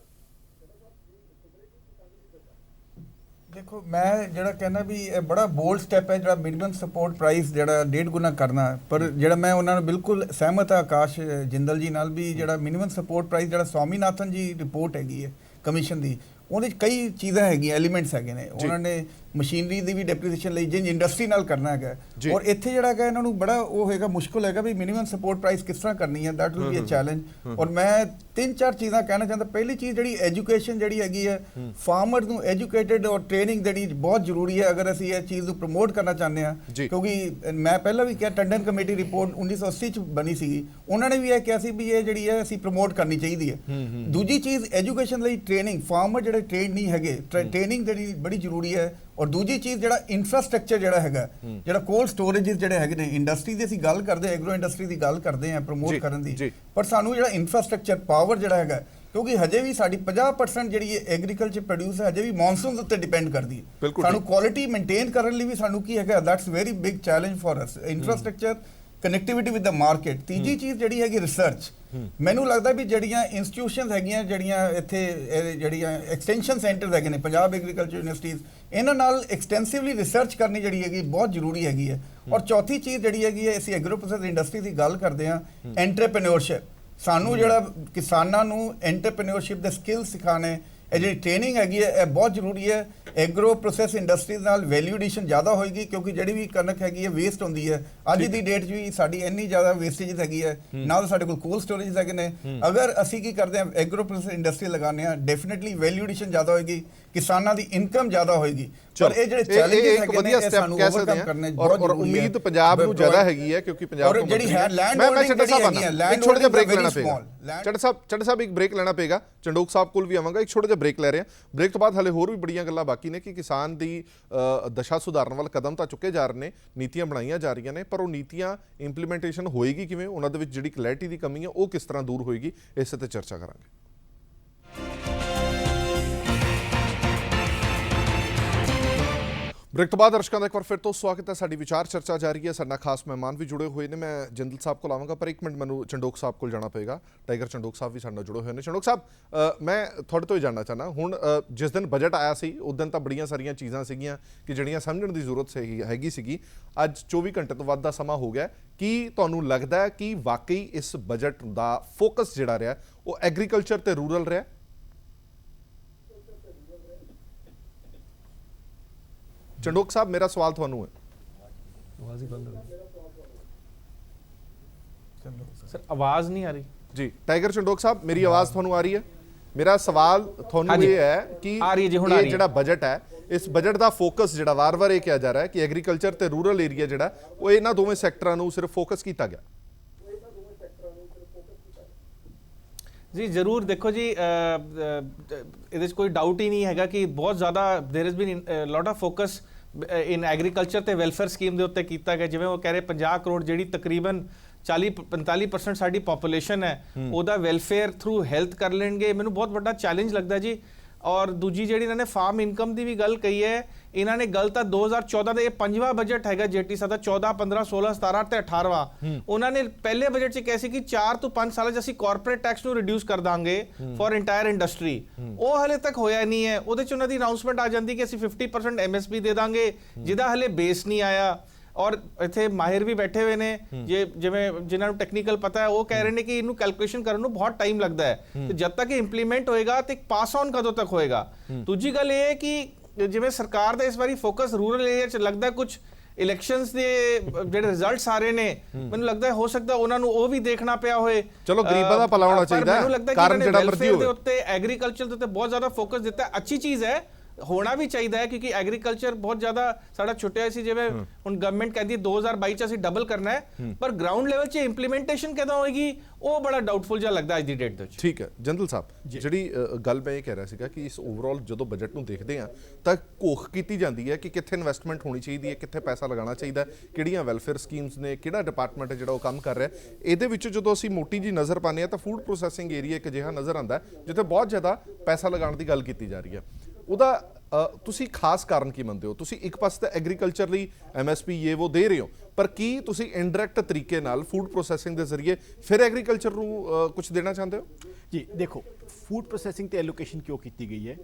ਦੇਖੋ ਮੈਂ ਜਿਹੜਾ ਕਹਿੰਦਾ ਵੀ ਇਹ ਬੜਾ ਬੋਲਡ ਸਟੈਪ ਹੈ ਜਿਹੜਾ ਮਿਨੀਮਮ ਸਪੋਰਟ ਪ੍ਰਾਈਸ ਜਿਹੜਾ 1.5 ਗੁਣਾ ਕਰਨਾ, ਪਰ ਜਿਹੜਾ ਮੈਂ ਉਹਨਾਂ ਨਾਲ ਬਿਲਕੁਲ ਸਹਿਮਤ ਹਾਂ ਆਕਾਸ਼ ਜਿੰਦਲ ਜੀ ਨਾਲ ਵੀ, ਜਿਹੜਾ ਮਿਨੀਮਮ ਸਪੋਰਟ ਪ੍ਰਾਈਸ ਜਿਹੜਾ ਸਵਾਮੀਨਾਥਨ ਜੀ ਰਿਪੋਰਟ ਹੈਗੀ ਹੈ ਕਮਿਸ਼ਨ ਦੀ, ਉਹਦੇ 'ਚ ਕਈ ਚੀਜ਼ਾਂ ਹੈਗੀਆਂ, ਐਲੀਮੈਂਟਸ ਹੈਗੇ ਨੇ। ਉਹਨਾਂ ਨੇ ਮਸ਼ੀਨਰੀ ਦੀ ਵੀ ਡੈਪਰੀਸੀਏਸ਼ਨ ਲਈ ਜਿੰਜ ਇੰਡਸਟਰੀ ਨਾਲ ਕਰਨਾ ਹੈਗਾ, ਔਰ ਇੱਥੇ ਜਿਹੜਾ ਹੈਗਾ ਇਹਨਾਂ ਨੂੰ ਬੜਾ ਉਹ ਹੋਏਗਾ, ਮੁਸ਼ਕਲ ਹੈਗਾ ਵੀ ਮਿਨੀਮਮ ਸਪੋਰਟ ਪ੍ਰਾਈਸ ਕਿਸ ਤਰ੍ਹਾਂ ਕਰਨੀ ਹੈ। That will be a challenge. ਔਰ ਮੈਂ 3-4 ਚੀਜ਼ਾਂ ਕਹਿਣਾ ਚਾਹੁੰਦਾ। ਪਹਿਲੀ ਚੀਜ਼ ਜਿਹੜੀ ਐਜੂਕੇਸ਼ਨ ਜਿਹੜੀ ਹੈਗੀ ਹੈ, ਫਾਰਮਰ ਨੂੰ ਐਜੂਕੇਟਡ ਔਰ ਟ੍ਰੇਨਿੰਗ ਜਿਹੜੀ ਬਹੁਤ ਜ਼ਰੂਰੀ ਹੈ ਅਗਰ ਅਸੀਂ ਇਹ ਚੀਜ਼ ਨੂੰ ਪ੍ਰਮੋਟ ਕਰਨਾ ਚਾਹੁੰਦੇ ਹਾਂ। ਕਿਉਂਕਿ ਮੈਂ ਪਹਿਲਾਂ ਵੀ ਕਿਹਾ ਟੰਡਨ ਕਮੇਟੀ ਰਿਪੋਰਟ 1980 ਚ ਬਣੀ ਸੀਗੀ, ਉਹਨਾਂ ਨੇ ਵੀ ਇਹ ਕਿਹਾ ਸੀ ਵੀ ਇਹ ਜਿਹੜੀ ਹੈ ਅਸੀਂ ਪ੍ਰਮੋਟ ਕਰਨੀ ਚਾਹੀਦੀ ਹੈ। ਦੂਜੀ ਚੀਜ਼ ਐਜੂਕੇਸ਼ਨ ਲਈ ਟ੍ਰੇਨਿੰਗ, ਫਾਰਮਰ ਜਿਹੜੇ ਟ੍ਰੇਨਡ ਨਹੀਂ ਹੈਗੇ, ਟ੍ਰੇਨਿੰਗ ਜਿਹੜੀ ਬੜੀ ਜ਼ਰੂਰੀ ਹੈ। ਔਰ ਦੂਜੀ ਚੀਜ਼ ਜਿਹੜਾ ਇਨਫਰਾਸਟ੍ਰਕਚਰ ਜਿਹੜਾ ਹੈਗਾ, ਜਿਹੜਾ ਕੋਲਡ ਸਟੋਰੇजेस ਜਿਹੜੇ ਹੈਗੇ ਨੇ, ਇੰਡਸਟਰੀ ਦੀ ਅਸੀਂ ਗੱਲ ਕਰਦੇ, ਐਗਰੋ ਇੰਡਸਟਰੀ ਦੀ ਗੱਲ ਕਰਦੇ ਹਾਂ ਪ੍ਰਮੋਟ ਕਰਨ ਦੀ, ਪਰ ਸਾਨੂੰ ਜਿਹੜਾ ਇਨਫਰਾਸਟ੍ਰਕਚਰ ਪਾਵਰ ਜਿਹੜਾ ਹੈਗਾ, ਕਿਉਂਕਿ ਹਜੇ ਵੀ ਸਾਡੀ 50% ਜਿਹੜੀ ਐਗਰੀਕਲਚਰ ਪ੍ਰੋਡਿਊਸ ਹਜੇ ਵੀ ਮੌਨਸੂਨ ਉੱਤੇ ਡਿਪੈਂਡ ਕਰਦੀ ਹੈ। ਸਾਨੂੰ ਕੁਆਲਿਟੀ ਮੇਨਟੇਨ ਕਰਨ ਲਈ ਵੀ ਸਾਨੂੰ ਕੀ ਹੈਗਾ, that's very big challenge for us. Infrastructure, connectivity with the market. ਤੀਜੀ ਚੀਜ਼ ਜਿਹੜੀ ਹੈਗੀ ਰਿਸਰਚ। ਮੈਨੂੰ ਲੱਗਦਾ ਵੀ ਜਿਹੜੀਆਂ ਇੰਸਟੀਟਿਊਸ਼ਨਸ ਹੈਗੀਆਂ, ਜਿਹੜੀਆਂ ਇੱਥੇ ਜਿਹੜੀਆਂ ਐਕਸਟੈਂਸ਼ਨ ਸੈਂਟਰਸ ਹੈਗੇ ਨੇ, ਪੰਜਾਬ ਐਗਰੀਕਲਚਰ ਯੂਨੀਵਰਸਿਟੀਜ਼, ਇਹਨਾਂ ਨਾਲ ਐਕਸਟੈਂਸਿਵਲੀ ਰਿਸਰਚ ਕਰਨੀ ਜਿਹੜੀ ਹੈਗੀ ਬਹੁਤ ਜ਼ਰੂਰੀ ਹੈਗੀ ਹੈ। ਔਰ ਚੌਥੀ ਚੀਜ਼ ਜਿਹੜੀ ਹੈਗੀ ਹੈ, ਅਸੀਂ ਐਗਰੋ ਪ੍ਰੋਸੈਸ ਇੰਡਸਟਰੀ ਦੀ ਗੱਲ ਕਰਦੇ ਹਾਂ, ਐਂਟਰਪ੍ਰੈਨਿਓਰਸ਼ਿਪ। ਸਾਨੂੰ ਜਿਹੜਾ ਕਿਸਾਨਾਂ ਨੂੰ ਐਂਟਰਪ੍ਰੈਨਿਓਰਸ਼ਿਪ ਦੇ ਸਕਿੱਲ ਸਿਖਾਣੇ, ਇਹ ਜਿਹੜੀ ਟ੍ਰੇਨਿੰਗ ਹੈਗੀ ਹੈ, ਇਹ ਬਹੁਤ ਜ਼ਰੂਰੀ ਹੈ। ਐਗਰੋ ਪ੍ਰੋਸੈਸ ਇੰਡਸਟਰੀ ਨਾਲ ਵੈਲਿਊ ਐਡੀਸ਼ਨ ਜ਼ਿਆਦਾ ਹੋਏਗੀ, ਕਿਉਂਕਿ ਜਿਹੜੀ ਵੀ ਕਣਕ ਹੈਗੀ ਹੈ ਵੇਸਟ ਹੁੰਦੀ ਹੈ। ਅੱਜ ਦੀ ਡੇਟ 'ਚ ਵੀ ਸਾਡੀ ਇੰਨੀ ਜ਼ਿਆਦਾ ਵੇਸਟੇਜ ਹੈਗੀ ਹੈ, ਨਾਲ ਸਾਡੇ ਕੋਲ ਕੋਲਡ ਸਟੋਰੇਜ ਹੈਗੇ ਨੇ। ਅਗਰ ਅਸੀਂ ਕੀ ਕਰਦੇ ਹਾਂ, ਐਗਰੋ ਪ੍ਰੋਸੈਸ ਇੰਡਸਟਰੀ ਲਗਾਉਂਦੇ ਹਾਂ, ਡੈਫੀਨਿਟਲੀ ਵੈਲਿਊ ਐਡੀਸ਼ਨ ਜ਼ਿਆਦਾ ਹੋਏਗੀ, ਕਿਸਾਨਾਂ ਦੀ ਇਨਕਮ ਜ਼ਿਆਦਾ ਹੋਏਗੀ। ਪਰ ਇਹ ਜਿਹੜੇ ਚੈਲੰਜਸ ਹੈਗੇ ਨੇ, ਇਹ ਸਾਨੂੰ ਓਵਰਕਮ ਕਰਨੇ ਬਹੁਤ ਜ਼ਰੂਰੀ ਹੈ। ਔਰ ਉਮੀਦ ਪੰਜਾਬ ਨੂੰ ਜ਼ਿਆਦਾ ਹੈਗੀ ਹੈ, ਕਿਉਂਕਿ ਪੰਜਾਬ ਨੂੰ ਜਿਹੜੀ ਹੈ ਲੈਂਡ ਹੋਲਡਿੰਗ ਜਿਹੜੀ ਹੈਗੀ ਹੈ, ਲੈਂਡ ਛੋਟਾ ਜਿਹਾ ਬ੍ਰੇਕ ਲੈਣਾ ਪਏਗਾ। ਚੱਡਾ ਸਾਹਿਬ ਇੱਕ ਬ੍ਰੇਕ ਲੈਣਾ ਪਏਗਾ, ਚੰਡੋਕ ਸਾਹਿਬ ਕੋਲ ਵੀ ਆਵਾਂਗਾ। ਇੱਕ ਛੋਟਾ ਜਿਹਾ ਬ੍ਰੇਕ ਲੈ ਰਹੇ ਹਾਂ। ਬ੍ਰੇਕ ਤੋਂ ਬਾਅਦ ਹਲੇ ਹੋਰ ਵੀ ਬੜੀਆਂ ਗੱਲਾਂ ਬਾਕੀ ਨੇ ਕਿ ਕਿਸਾਨ ਦੀ ਦਸ਼ਾ ਸੁਧਾਰਨ ਵੱਲ ਕਦਮ ਤਾਂ ਚੁੱਕੇ ਜਾ ਰਹੇ ਨੇ, ਨੀਤੀਆਂ ਬਣਾਈਆਂ ਜਾ ਰਹੀਆਂ ਨੇ, ਪਰ ਉਹ ਨੀਤੀਆਂ ਇੰਪਲੀਮੈਂਟੇਸ਼ਨ ਹੋਏਗੀ ਕਿਵੇਂ, ਉਹਨਾਂ ਦੇ ਵਿੱਚ ਜਿਹੜੀ ਕਲੈਰਿਟੀ ਦੀ ਕਮੀ ਹੈ ਉਹ ਕਿਸ ਤਰ੍ਹਾਂ ਦੂਰ ਹੋਏਗੀ, ਇਸੇ ਤੇ ਚਰਚਾ ਕਰਾਂਗੇ। ਬ੍ਰੇਕ ਤੋਂ ਬਾਅਦ ਦਰਸ਼ਕਾਂ ਦਾ ਇੱਕ ਵਾਰ ਫਿਰ ਤੋਂ ਸਵਾਗਤ ਹੈ। ਸਾਡੀ ਵਿਚਾਰ ਚਰਚਾ ਜਾਰੀ ਹੈ। ਸਾਡੇ ਨਾਲ ਖਾਸ ਮਹਿਮਾਨ ਵੀ ਜੁੜੇ ਹੋਏ ਨੇ। ਮੈਂ ਜਿੰਦਲ ਸਾਹਿਬ ਕੋਲ ਆਵਾਂਗਾ, ਪਰ ਇੱਕ ਮਿੰਟ ਮੈਨੂੰ ਚੰਡੋਕ ਸਾਹਿਬ ਕੋਲ ਜਾਣਾ ਪਏਗਾ। ਟਾਈਗਰ ਚੰਡੋਕ ਸਾਹਿਬ ਵੀ ਸਾਡੇ ਨਾਲ ਜੁੜੇ ਹੋਏ ਨੇ। ਚੰਡੋਕ ਸਾਹਿਬ, ਮੈਂ ਤੁਹਾਡੇ ਤੋਂ ਹੀ ਜਾਣਨਾ ਚਾਹੁੰਦਾ, ਹੁਣ ਜਿਸ ਦਿਨ ਬਜਟ ਆਇਆ ਸੀ ਉਸ ਦਿਨ ਤਾਂ ਬੜੀਆਂ ਸਾਰੀਆਂ ਚੀਜ਼ਾਂ ਸੀਗੀਆਂ ਕਿ ਜਿਹੜੀਆਂ ਸਮਝਣ ਦੀ ਜ਼ਰੂਰਤ ਹੈਗੀ ਸੀਗੀ। ਅੱਜ 24 ਘੰਟੇ ਤੋਂ ਵੱਧ ਦਾ ਸਮਾਂ ਹੋ ਗਿਆ। ਕੀ ਤੁਹਾਨੂੰ ਲੱਗਦਾ ਹੈ ਕਿ ਵਾਕਈ ਇਸ ਬਜਟ ਦਾ ਫੋਕਸ ਜਿਹੜਾ ਰਿਹਾ ਉਹ ਐਗਰੀਕਲਚਰ ਤੇ ਰੂਰਲ ਰਿਹਾ? ਚੰਡੋਕ ਸਾਹਿਬ, ਮੇਰਾ ਸਵਾਲ ਤੁਹਾਨੂੰ ਹੈ। ਸਰ ਆਵਾਜ਼ ਨਹੀਂ ਆ ਰਹੀ ਜੀ। ਟਾਈਗਰ ਚੰਡੋਕ ਸਾਹਿਬ, ਮੇਰੀ ਆਵਾਜ਼ ਤੁਹਾਨੂੰ ਆ ਰਹੀ ਹੈ? ਮੇਰਾ ਸਵਾਲ ਤੁਹਾਨੂੰ ਇਹ ਹੈ ਕਿ ਇਹ ਜਿਹੜਾ ਬਜਟ ਹੈ, ਇਸ ਬਜਟ ਦਾ ਫੋਕਸ ਜਿਹੜਾ ਵਾਰ-ਵਾਰ ਇਹ ਕਿਹਾ ਜਾ ਰਿਹਾ ਹੈ ਕਿ ਐਗਰੀਕਲਚਰ ਤੇ ਰੂਰਲ ਏਰੀਆ ਜਿਹੜਾ ਉਹ ਇਹਨਾਂ ਦੋਵੇਂ ਸੈਕਟਰਾਂ ਨੂੰ ਸਿਰਫ ਫੋਕਸ ਕੀਤਾ ਗਿਆ। ਜੀ ਜ਼ਰੂਰ। ਦੇਖੋ ਜੀ, ਇਹਦੇ 'ਚ ਕੋਈ ਡਾਊਟ ਹੀ ਨਹੀਂ ਹੈਗਾ ਕਿ ਬਹੁਤ ਜ਼ਿਆਦਾ there has been lot of focus in agriculture ਤੇ ਵੈਲਫੇਅਰ ਸਕੀਮ ਦੇ ਉੱਤੇ ਕੀਤਾ ਗਿਆ। ਜਿਵੇਂ ਉਹ ਕਹਿ ਰਹੇ 50 ਕਰੋੜ ਜਿਹੜੀ ਤਕਰੀਬਨ 40-45% ਸਾਡੀ ਪੋਪੂਲੇਸ਼ਨ ਹੈ, ਉਹਦਾ ਵੈਲਫੇਅਰ ਥਰੂ ਹੈਲਥ ਕਰ ਲੈਣਗੇ। ਮੈਨੂੰ ਬਹੁਤ ਵੱਡਾ ਚੈਲੰਜ ਲੱਗਦਾ ਜੀ। ਔਰ ਦੂਜੀ ਜਿਹੜੀ ਇਹਨਾਂ ਨੇ ਫਾਰਮ ਇਨਕਮ ਦੀ ਵੀ ਗੱਲ ਕਹੀ ਹੈ, ਇਹਨਾਂ ਨੇ ਗੱਲ ਤਾਂ 2014 ਦਾ, ਇਹ 5ਵਾਂ ਬਜਟ ਹੈਗਾ ਜੇਟੀ ਸਾਹਿਬ ਦਾ, 14, 15, 16, 17 ਤੇ 18ਵਾਂ। ਉਹਨਾਂ ਨੇ ਪਹਿਲੇ ਬਜਟ 'ਚ ਕਿਹਾ ਸੀ ਕਿ 4 ਤੋਂ 5 ਸਾਲਾਂ 'ਚ ਅਸੀਂ ਕਾਰਪੋਰੇਟ ਟੈਕਸ ਨੂੰ ਰਿਡਿਊਸ ਕਰ ਦਾਂਗੇ ਫॉर ਇੰਟਾਇਰ ਇੰਡਸਟਰੀ। ਉਹ ਹਲੇ ਤੱਕ ਹੋਇਆ ਨਹੀਂ ਹੈ। ਉਹਦੇ 'ਚ ਉਹਨਾਂ ਦੀ ਅਨਾਉਂਸਮੈਂਟ ਆ ਜਾਂਦੀ ਕਿ ਅਸੀਂ 50% MSP ਦੇ ਦਾਂਗੇ, ਜਿਹਦਾ ਹਲੇ ਬੇਸ ਨਹੀਂ ਆਇਆ। ਔਰ ਇੱਥੇ ਮਾਹਿਰ ਵੀ ਬੈਠੇ ਹੋਏ ਨੇ, ਜਿਵੇਂ ਜਿਨ੍ਹਾਂ ਨੂੰ ਟੈਕਨੀਕਲ ਪਤਾ ਹੈ, ਉਹ ਕਹਿ ਰਹੇ ਨੇ ਕਿ ਇਹਨੂੰ ਕੈਲਕੂਲੇਸ਼ਨ ਕਰਨ ਨੂੰ ਬਹੁਤ ਟਾਈਮ ਲੱਗਦਾ ਹੈ, ਤੇ ਜਦ ਤੱਕ ਇਹ ਇੰਪਲੀਮੈਂਟ ਹੋਏਗਾ ਤੇ ਪਾਸ ਔਨ ਕਦੋਂ ਤੱਕ ਹੋਏਗਾ। ਦੂਜੀ ਗੱਲ ਇਹ ਹੈ ਕਿ ਜਿਵੇਂ ਸਰਕਾਰ ਦਾ ਇਸ ਵਾਰੀ ਫੋਕਸ ਰੂਰਲ ਏਰੀਆ 'ਚ ਲੱਗਦਾ, ਕੁਝ ਇਲੈਕਸ਼ਨਸ ਦੇ ਜਿਹੜੇ ਰਿਜ਼ਲਟਸ ਆ ਰਹੇ ਨੇ, ਮੈਨੂੰ ਲੱਗਦਾ ਹੋ ਸਕਦਾ ਉਹਨਾਂ ਨੂੰ ਉਹ ਵੀ ਦੇਖਣਾ ਪਿਆ ਹੋਏ। ਚਲੋ ਗਰੀਬਾਂ ਦਾ ਭਲਾ ਹੋਣਾ ਚਾਹੀਦਾ ਹੈ, ਮੈਨੂੰ ਲੱਗਦਾ ਕਾਰਨ ਜਿਹੜਾ ਮਰਜ਼ੀ ਹੋਵੇ। ਦੇ ਉੱਤੇ ਐਗਰੀਕਲਚਰ ਦੇ ਉੱਤੇ ਬਹੁਤ ਜ਼ਿਆਦਾ ਫੋਕਸ ਦਿੱਤਾ, ਅੱਛੀ ਚੀਜ਼ ਹੈ, ਹੋਣਾ ਵੀ ਚਾਹੀਦਾ ਹੈ, ਕਿਉਂਕਿ ਐਗਰੀਕਲਚਰ ਬਹੁਤ ਜ਼ਿਆਦਾ ਸਾਡਾ ਛੁੱਟਿਆ ਸੀ। ਜਿਵੇਂ ਹੁਣ ਗਵਰਨਮੈਂਟ ਕਹਿੰਦੀ ਹੈ 2022 ਚ ਅਸੀਂ ਡਬਲ ਕਰਨਾ ਹੈ, ਪਰ ਗਰਾਊਂਡ ਲੈਵਲ 'ਚ ਇੰਪਲੀਮੈਂਟੇਸ਼ਨ ਕਦੋਂ ਹੋਏਗੀ ਉਹ ਬੜਾ ਡਾਊਟਫੁਲ ਜਿਹਾ ਲੱਗਦਾ ਅੱਜ ਦੀ ਡੇਟ ਦੇ ਵਿੱਚ। ਠੀਕ ਹੈ ਜਿੰਦਲ ਸਾਹਿਬ, ਜਿਹੜੀ ਗੱਲ ਮੈਂ ਇਹ ਕਹਿ ਰਿਹਾ ਸੀਗਾ ਕਿ ਇਸ ਓਵਰਆਲ ਜਦੋਂ ਬਜਟ ਨੂੰ ਦੇਖਦੇ ਆ ਤਾਂ ਘੋਖ ਕੀਤੀ ਜਾਂਦੀ ਹੈ ਕਿ ਕਿੱਥੇ ਇਨਵੈਸਟਮੈਂਟ ਹੋਣੀ ਚਾਹੀਦੀ ਹੈ, ਕਿੱਥੇ ਪੈਸਾ ਲਗਾਉਣਾ ਚਾਹੀਦਾ, ਕਿਹੜੀਆਂ ਵੈਲਫੇਅਰ ਸਕੀਮਸ ਨੇ, ਕਿਹੜਾ ਡਿਪਾਰਟਮੈਂਟ ਹੈ ਜਿਹੜਾ ਉਹ ਕੰਮ ਕਰ ਰਿਹਾ। ਇਹਦੇ ਵਿੱਚ ਜਦੋਂ ਅਸੀਂ ਮੋਟੀ ਜੀ ਨਜ਼ਰ ਪਾਉਂਦੇ ਹਾਂ ਤਾਂ ਫੂਡ ਪ੍ਰੋਸੈਸਿੰਗ ਏਰੀਆ ਇੱਕ ਅਜਿਹਾ ਨਜ਼ਰ ਆਉਂਦਾ ਜਿੱਥੇ ਬਹੁਤ ਜ਼ਿਆਦਾ ਪੈਸਾ ਲਗਾਉਣ ਦੀ ਗੱਲ ਕੀਤੀ ਜਾ ਰਹੀ ਹੈ। ਉਹਦਾ ਤੁਸੀਂ ਖਾਸ ਕਾਰਨ ਕੀ ਮੰਨਦੇ ਹੋ? ਤੁਸੀਂ ਇੱਕ ਪਾਸੇ ਤਾਂ ਐਗਰੀਕਲਚਰ ਲਈ MSP ਇਹ ਉਹ ਦੇ ਰਹੇ ਹੋ, ਪਰ ਕੀ ਤੁਸੀਂ ਇਨਡਾਇਰੈਕਟ ਤਰੀਕੇ ਨਾਲ ਫੂਡ ਪ੍ਰੋਸੈਸਿੰਗ ਦੇ ਜ਼ਰੀਏ ਫਿਰ ਐਗਰੀਕਲਚਰ ਨੂੰ ਕੁਝ ਦੇਣਾ ਚਾਹੁੰਦੇ ਹੋ? ਜੀ ਦੇਖੋ, ਫੂਡ ਪ੍ਰੋਸੈਸਿੰਗ ਤੇ ਐਲੋਕੇਸ਼ਨ ਕਿਉਂ ਕੀਤੀ ਗਈ ਹੈ,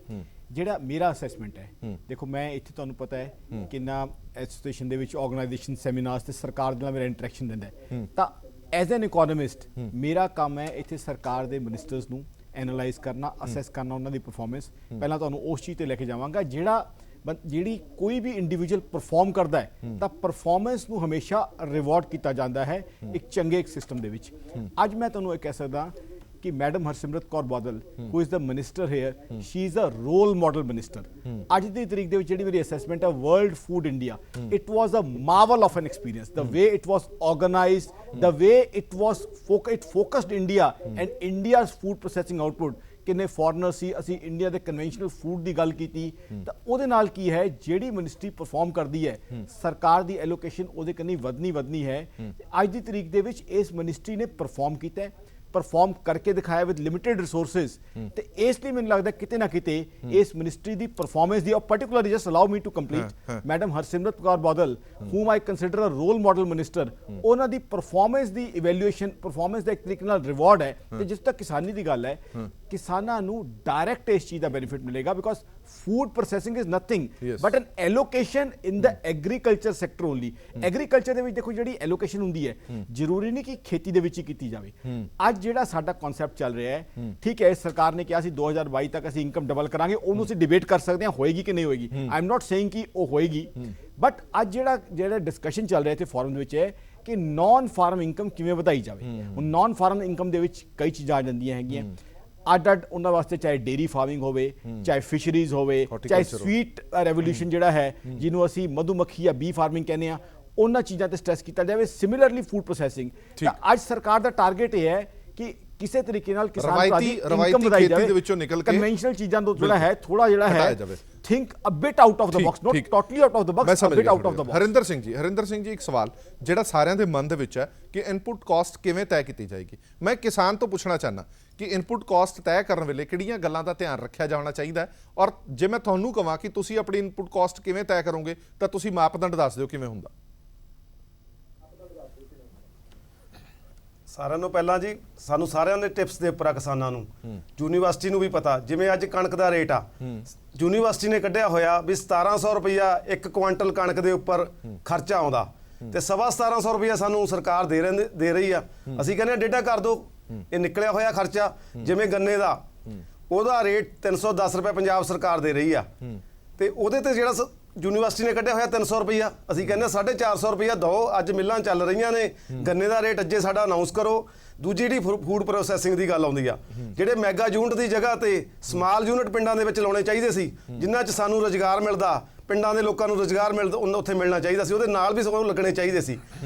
ਜਿਹੜਾ ਮੇਰਾ ਅਸੈਸਮੈਂਟ ਹੈ, ਦੇਖੋ ਮੈਂ ਇੱਥੇ ਤੁਹਾਨੂੰ ਪਤਾ ਹੈ ਕਿੰਨਾ ਐਸੋਸੀਏਸ਼ਨ ਦੇ ਵਿੱਚ ਆਰਗੇਨਾਈਜੇਸ਼ਨ ਸੈਮੀਨਾਰਸ ਤੇ ਸਰਕਾਰ ਦੇ ਨਾਲ ਮੇਰਾ ਇੰਟਰੈਕਸ਼ਨ ਰਹਿੰਦਾ ਹੈ, ਤਾਂ ਐਜ਼ ਐਨ ਇਕੋਨੋਮਿਸਟ ਮੇਰਾ ਕੰਮ ਹੈ ਇੱਥੇ ਸਰਕਾਰ ਦੇ ਮਿਨਿਸਟਰਸ ਨੂੰ ਐਨਾਲਾਈਜ਼ ਕਰਨਾ, ਅਸੈਸ ਕਰਨਾ ਉਹਨਾਂ ਦੀ ਪਰਫਾਰਮੈਂਸ। ਪਹਿਲਾਂ ਤੁਹਾਨੂੰ ਉਸ ਚੀਜ਼ ਤੇ ਲੈ ਕੇ ਜਾਵਾਂਗਾ, ਜਿਹੜੀ ਕੋਈ ਵੀ ਇੰਡੀਵਿਜੂਅਲ ਪਰਫਾਰਮ ਕਰਦਾ ਹੈ ਤਾਂ ਪਰਫਾਰਮੈਂਸ ਨੂੰ ਹਮੇਸ਼ਾ ਰਿਵਾਰਡ ਕੀਤਾ ਜਾਂਦਾ ਹੈ ਇੱਕ ਚੰਗੇ ਸਿਸਟਮ ਦੇ ਵਿੱਚ। ਅੱਜ ਮੈਂ ਤੁਹਾਨੂੰ ਇਹ ਕਹਿ ਸਕਦਾ ਕਿ madam Harsimrat Kaur Badal who is the minister here, she is a role model minister. ਅੱਜ ਦੀ ਤਰੀਕ ਦੇ ਵਿੱਚ ਜਿਹੜੀ ਮੇਰੀ ਅਸੈਸਮੈਂਟ ਹੈ world food India, it was a marvel of an experience, the way it was organised, the way it focused India and India's food processing output. ਕਿੰਨੇ foreigner ਸੀ, ਅਸੀਂ ਇੰਡੀਆ ਦੇ ਕਨਵੈਨਸ਼ਨਲ ਫੂਡ ਦੀ ਗੱਲ ਕੀਤੀ, ਤਾਂ ਉਹਦੇ ਨਾਲ ਕੀ ਹੈ, ਜਿਹੜੀ ਮਿਨਿਸਟਰੀ ਪਰਫਾਰਮ ਕਰਦੀ ਹੈ ਸਰਕਾਰ ਦੀ ਐਲੋਕੇਸ਼ਨ ਉਹਦੇ ਕੰਨੀ ਵਧਣੀ ਹੈ। ਅੱਜ ਦੀ ਤਰੀਕ ਦੇ ਵਿੱਚ ਇਸ ਮਿਨਿਸਟਰੀ ਨੇ ਪਰਫਾਰਮ ਕੀਤਾ, ਪਰਫਾਰਮ ਕਰਕੇ ਦਿਖਾਇਆ ਵਿਦ ਲਿਮਿਟਡ ਰਿਸੋਰਸਿਸ, ਤੇ ਇਸ ਲਈ ਮੈਨੂੰ ਲੱਗਦਾ ਕਿਤੇ ਨਾ ਕਿਤੇ ਇਸ ਮਿਨਿਸਟਰੀ ਦੀ ਪਰਫਾਰਮੈਂਸ ਦੀ, particularly just allow me to complete, madam Harsimrat Kaur Badal whom I consider a role model minister, ਉਹਨਾਂ ਦੀ ਪਰਫਾਰਮੈਂਸ ਦੀ ਇਵੈਲੂਏਸ਼ਨ, ਪਰਫਾਰਮੈਂਸ ਦਾ ਇੱਕ ਤਰੀਕੇ ਨਾਲ ਰਿਵਾਰਡ ਹੈ। ਤੇ ਜਿਸ ਤੱਕ ਕਿਸਾਨੀ ਦੀ ਗੱਲ ਹੈ, ਕਿਸਾਨਾਂ ਨੂੰ ਡਾਇਰੈਕਟ ਇਸ ਚੀਜ਼ ਦਾ ਬੈਨੀਫਿਟ ਮਿਲੇਗਾ, because food processing is nothing but N allocation in the agriculture sector only. Agriculture ਦੇ ਵਿੱਚ ਦੇਖੋ ਜਿਹੜੀ ਐਲੋਕੇਸ਼ਨ ਹੁੰਦੀ ਹੈ, ਜ਼ਰੂਰੀ ਨਹੀਂ ਕਿ ਖੇਤੀ ਦੇ ਵਿੱਚ ਹੀ ਕੀਤੀ ਜਾਵੇ। ਅੱਜ ਜਿਹੜਾ ਸਾਡਾ ਕਨਸੈਪਟ ਚੱਲ ਰਿਹਾ ਹੈ, ਠੀਕ ਹੈ, ਸਰਕਾਰ ਨੇ ਕਿਹਾ ਸੀ 2022 ਤੱਕ ਅਸੀਂ ਇਨਕਮ ਡਬਲ ਕਰਾਂਗੇ, ਉਹਨੂੰ ਅਸੀਂ ਡਿਬੇਟ ਕਰ ਸਕਦੇ ਹਾਂ ਹੋਏਗੀ ਕਿ ਨਹੀਂ ਹੋਏਗੀ। ਆਈ ਐਮ ਨਾਟ ਸੇਇੰਗ ਕਿ ਉਹ ਹੋਏਗੀ, ਬਟ ਅੱਜ ਜਿਹੜਾ ਡਿਸਕਸ਼ਨ ਚੱਲ ਰਿਹਾ ਇੱਥੇ ਫੋਰਮ ਦੇ ਵਿੱਚ ਹੈ ਕਿ ਨਾਨ ਫਾਰਮ ਇਨਕਮ ਕਿਵੇਂ ਵਧਾਈ ਜਾਵੇ। ਹੁਣ ਨਾਨ ਫਾਰਮ ਇਨਕਮ ਦੇ ਵਿੱਚ ਕਈ ਚੀਜ਼ਾਂ ਆ ਜਾਂਦੀਆਂ ਹੈਗੀਆਂ, ਅੱਡ ਉਹਨਾਂ ਵਾਸਤੇ, ਚਾਹੇ ਡੇਰੀ ਫਾਰਮਿੰਗ ਹੋਵੇ, ਚਾਹੇ ਫਿਸ਼ਰੀਜ਼ ਹੋਵੇ, ਚਾਹੇ ਸਵੀਟ ਰੈਵੋਲੂਸ਼ਨ ਜਿਹੜਾ ਹੈ ਜਿਹਨੂੰ ਅਸੀਂ ਮਧੂਮੱਖੀ ਜਾਂ ਬੀ ਫਾਰਮਿੰਗ ਕਹਿੰਦੇ ਆ, ਉਹਨਾਂ ਚੀਜ਼ਾਂ ਤੇ ਸਟ੍ਰੈਸ ਕੀਤਾ ਜਾਵੇ। ਸਿਮਿਲਰਲੀ ਫੂਡ ਪ੍ਰੋਸੈਸਿੰਗ, ਤਾਂ ਅੱਜ ਸਰਕਾਰ ਦਾ ਟਾਰਗੇਟ ਇਹ ਹੈ ਕਿ ਕਿਸੇ ਤਰੀਕੇ ਨਾਲ ਕਿਸਾਨ ਦੀ ਇਨਕਮ ਵਧਾਈ ਜਾਵੇ, ਦੇ ਵਿੱਚੋਂ ਨਿਕਲ ਕੇ ਕਨਵੈਨਸ਼ਨਲ ਚੀਜ਼ਾਂ ਤੋਂ ਜਿਹੜਾ ਹੈ ਥੋੜਾ ਜਿਹੜਾ ਹੈ think a bit out of the box, not totally out of the box, a bit out of the box. Harinder Singh ji ਇੱਕ ਸਵਾਲ ਜਿਹੜਾ ਸਾਰਿਆਂ ਦੇ ਮਨ ਦੇ ਵਿੱਚ ਹੈ ਕਿ ਇਨਪੁਟ ਕਾਸਟ ਕਿਵੇਂ ਤੈਅ ਕੀਤੀ ਜਾਏਗੀ। ਮੈਂ ਕਿਸਾਨ ਤੋਂ ਪੁੱਛਣਾ ਚਾਹਨਾ ਕਿ ਇਨਪੁਟ ਕਾਸਟ ਤੈਅ ਕਰਨ ਵੇਲੇ ਕਿਹੜੀਆਂ ਗੱਲਾਂ ਦਾ ਧਿਆਨ ਰੱਖਿਆ ਜਾਣਾ ਚਾਹੀਦਾ ਹੈ, ਔਰ ਜੇ ਮੈਂ ਤੁਹਾਨੂੰ ਕਹਾਂ ਕਿ ਤੁਸੀਂ ਆਪਣੀ ਇਨਪੁਟ ਕਾਸਟ ਕਿਵੇਂ ਤੈਅ ਕਰੋਗੇ ਤਾਂ ਤੁਸੀਂ ਮਾਪਦੰਡ ਦੱਸ ਦਿਓ ਕਿਵੇਂ ਹੁੰਦਾ। ਸਾਰਿਆਂ ਨੂੰ ਪਹਿਲਾਂ ਜੀ, ਸਾਨੂੰ ਸਾਰਿਆਂ ਦੇ ਟਿਪਸ ਦੇ ਉੱਪਰ ਆ, ਕਿਸਾਨਾਂ ਨੂੰ, ਯੂਨੀਵਰਸਿਟੀ ਨੂੰ ਵੀ ਪਤਾ, ਜਿਵੇਂ ਅੱਜ ਕਣਕ ਦਾ ਰੇਟ ਆ, ਯੂਨੀਵਰਸਿਟੀ ਨੇ ਕੱਢਿਆ ਹੋਇਆ ਵੀ 1700 ਰੁਪਈਆ 1 ਕੁਆਂਟਲ ਕਣਕ ਦੇ ਉੱਪਰ ਖਰਚਾ ਆਉਂਦਾ, ਤੇ 1750 ਰੁਪਈਆ ਸਾਨੂੰ ਸਰਕਾਰ ਦੇ ਰਹੀ ਆ। ਅਸੀਂ ਕਹਿੰਦੇ ਡੇਢਾ ਕਰ ਦਿਓ, ਇਹ ਨਿਕਲਿਆ ਹੋਇਆ ਖਰਚਾ। ਜਿਵੇਂ ਗੰਨੇ ਦਾ, ਉਹਦਾ ਰੇਟ 310 ਰੁਪਏ ਪੰਜਾਬ ਸਰਕਾਰ ਦੇ ਰਹੀ ਆ, ਤੇ ਉਹਦੇ ਤੇ ਜਿਹੜਾ ਯੂਨੀਵਰਸਿਟੀ ਨੇ ਕੱਢਿਆ ਹੋਇਆ 300 ਰੁਪਈਆ, ਅਸੀਂ ਕਹਿੰਦੇ 450 ਰੁਪਈਆ ਦਿਓ। ਅੱਜ ਮਿੱਲਾਂ ਚੱਲ ਰਹੀਆਂ ਨੇ, ਗੰਨੇ ਦਾ ਰੇਟ ਅੱਜੇ ਸਾਡਾ ਅਨਾਉਂਸ ਕਰੋ। ਦੂਜੀ ਜਿਹੜੀ ਫੂਡ ਪ੍ਰੋਸੈਸਿੰਗ ਦੀ ਗੱਲ ਆਉਂਦੀ ਆ, ਜਿਹੜੇ ਮੈਗਾ ਯੂਨਿਟ ਦੀ ਜਗ੍ਹਾ ਤੇ ਸਮਾਲ ਯੂਨਿਟ ਪਿੰਡਾਂ ਦੇ ਵਿੱਚ ਲਾਉਣੇ ਚਾਹੀਦੇ ਸੀ, ਜਿਨ੍ਹਾਂ 'ਚ ਸਾਨੂੰ ਰੁਜ਼ਗਾਰ ਮਿਲਦਾ, ਪਿੰਡਾਂ ਦੇ ਲੋਕਾਂ ਨੂੰ ਰੁਜ਼ਗਾਰ ਮਿਲਦਾ, ਉੱਥੇ ਮਿਲਣਾ ਚਾਹੀਦਾ ਸੀ, ਉਹਦੇ ਨਾਲ ਵੀ ਸਗੋਂ ਲੱਗਣੇ ਚਾਹੀਦੇ ਸੀ।